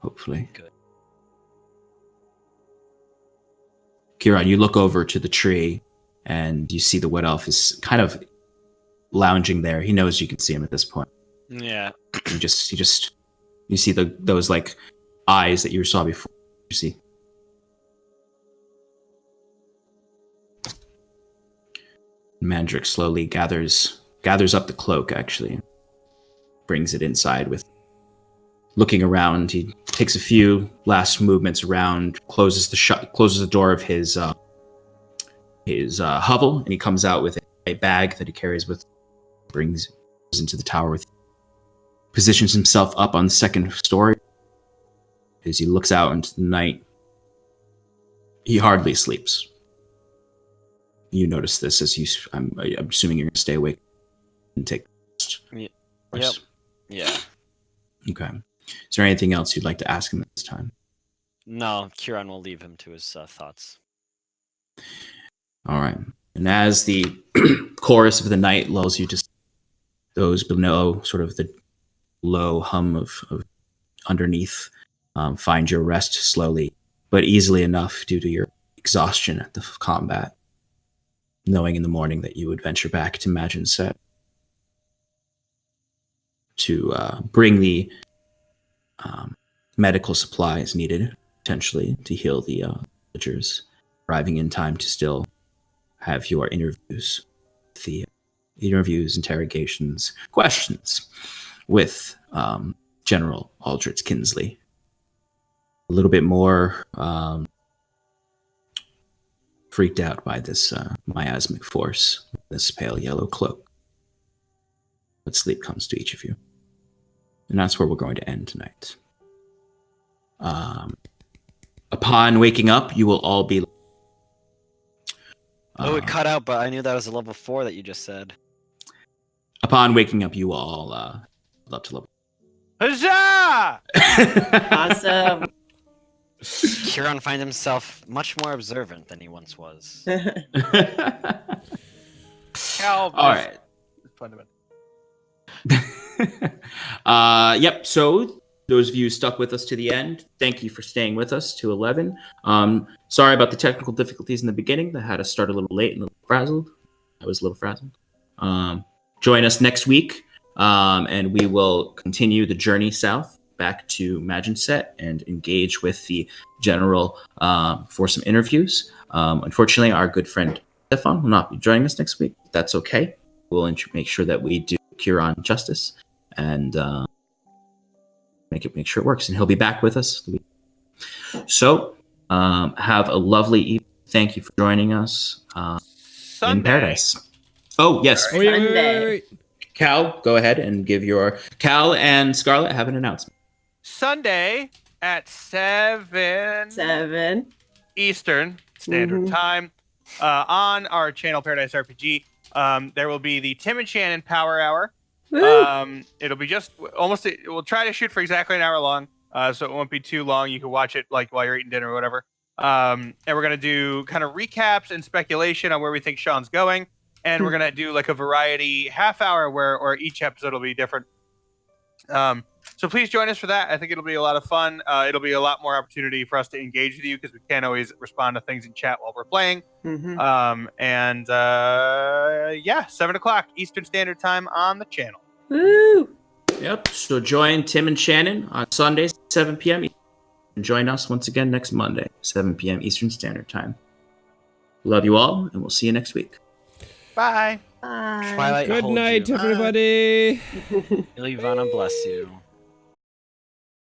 Hopefully. Good. Kieran, you look over to the tree and you see the wood elf is kind of lounging there. He knows you can see him at this point. Yeah. You see those like eyes that you saw before. You see. Mandrick slowly gathers up the cloak, actually. Brings it inside with looking around. He takes a few last movements around, closes the door of his hovel, and he comes out with a bag that he carries with, brings into the tower with, positions himself up on the second story. As he looks out into the night, he hardly sleeps. You notice this as I'm assuming you're going to stay awake and take rest. Yep. Yeah. Okay. Is there anything else you'd like to ask him this time? No, Kieran will leave him to his thoughts. All right. And as the chorus of the night lulls you to those below, sort of the low hum of underneath, find your rest slowly, but easily enough due to your exhaustion at the combat, knowing in the morning that you would venture back to Majin Set to bring the medical supplies needed, potentially, to heal the villagers, arriving in time to still have your interviews, interrogations, questions with General Aldrich Kinsley. A little bit more freaked out by this miasmic force, this pale yellow cloak. But sleep comes to each of you. And that's where we're going to end tonight. Upon waking up, you will all be... It cut out, but I knew that was a level 4 that you just said. Upon waking up, you will all up to level... Huzzah! Awesome. Kieran finds himself much more observant than he once was. All right. Yep. So those of you stuck with us to the end, thank you for staying with us to 11. Sorry about the technical difficulties in the beginning. That had us start a little late and a little frazzled. I was a little frazzled. Join us next week, and we will continue the journey south back to Majin Set and engage with the general for some interviews. Unfortunately, our good friend Stefan will not be joining us next week. That's okay. We'll make sure that we do Kieran justice and make sure it works. And he'll be back with us. So have a lovely evening. thank you for joining us in Sunday. Paradise. Oh, yes. Oh, yeah, Sunday. Cal, go ahead and give your... Cal and Scarlett have an announcement. Sunday at 7 Eastern Standard Mhm. Time on our channel Paradise RPG. There will be the Tim and Shannon Power Hour. Woo! It'll be just almost. We'll try to shoot for exactly an hour long, so it won't be too long. You can watch it like while you're eating dinner or whatever. And we're gonna do kind of recaps and speculation on where we think Sean's going, and we're gonna do like a variety half hour or each episode will be different. So please join us for that. I think it'll be a lot of fun. It'll be a lot more opportunity for us to engage with you because we can't always respond to things in chat while we're playing. Mhm. Yeah, 7 o'clock Eastern Standard Time on the channel. Woo! Yep. So join Tim and Shannon on Sundays, 7 p.m. And join us once again next Monday, 7 p.m. Eastern Standard Time. Love you all, and we'll see you next week. Bye. Bye. Twilight Good holds night, you. everybody. Ilivana bless you.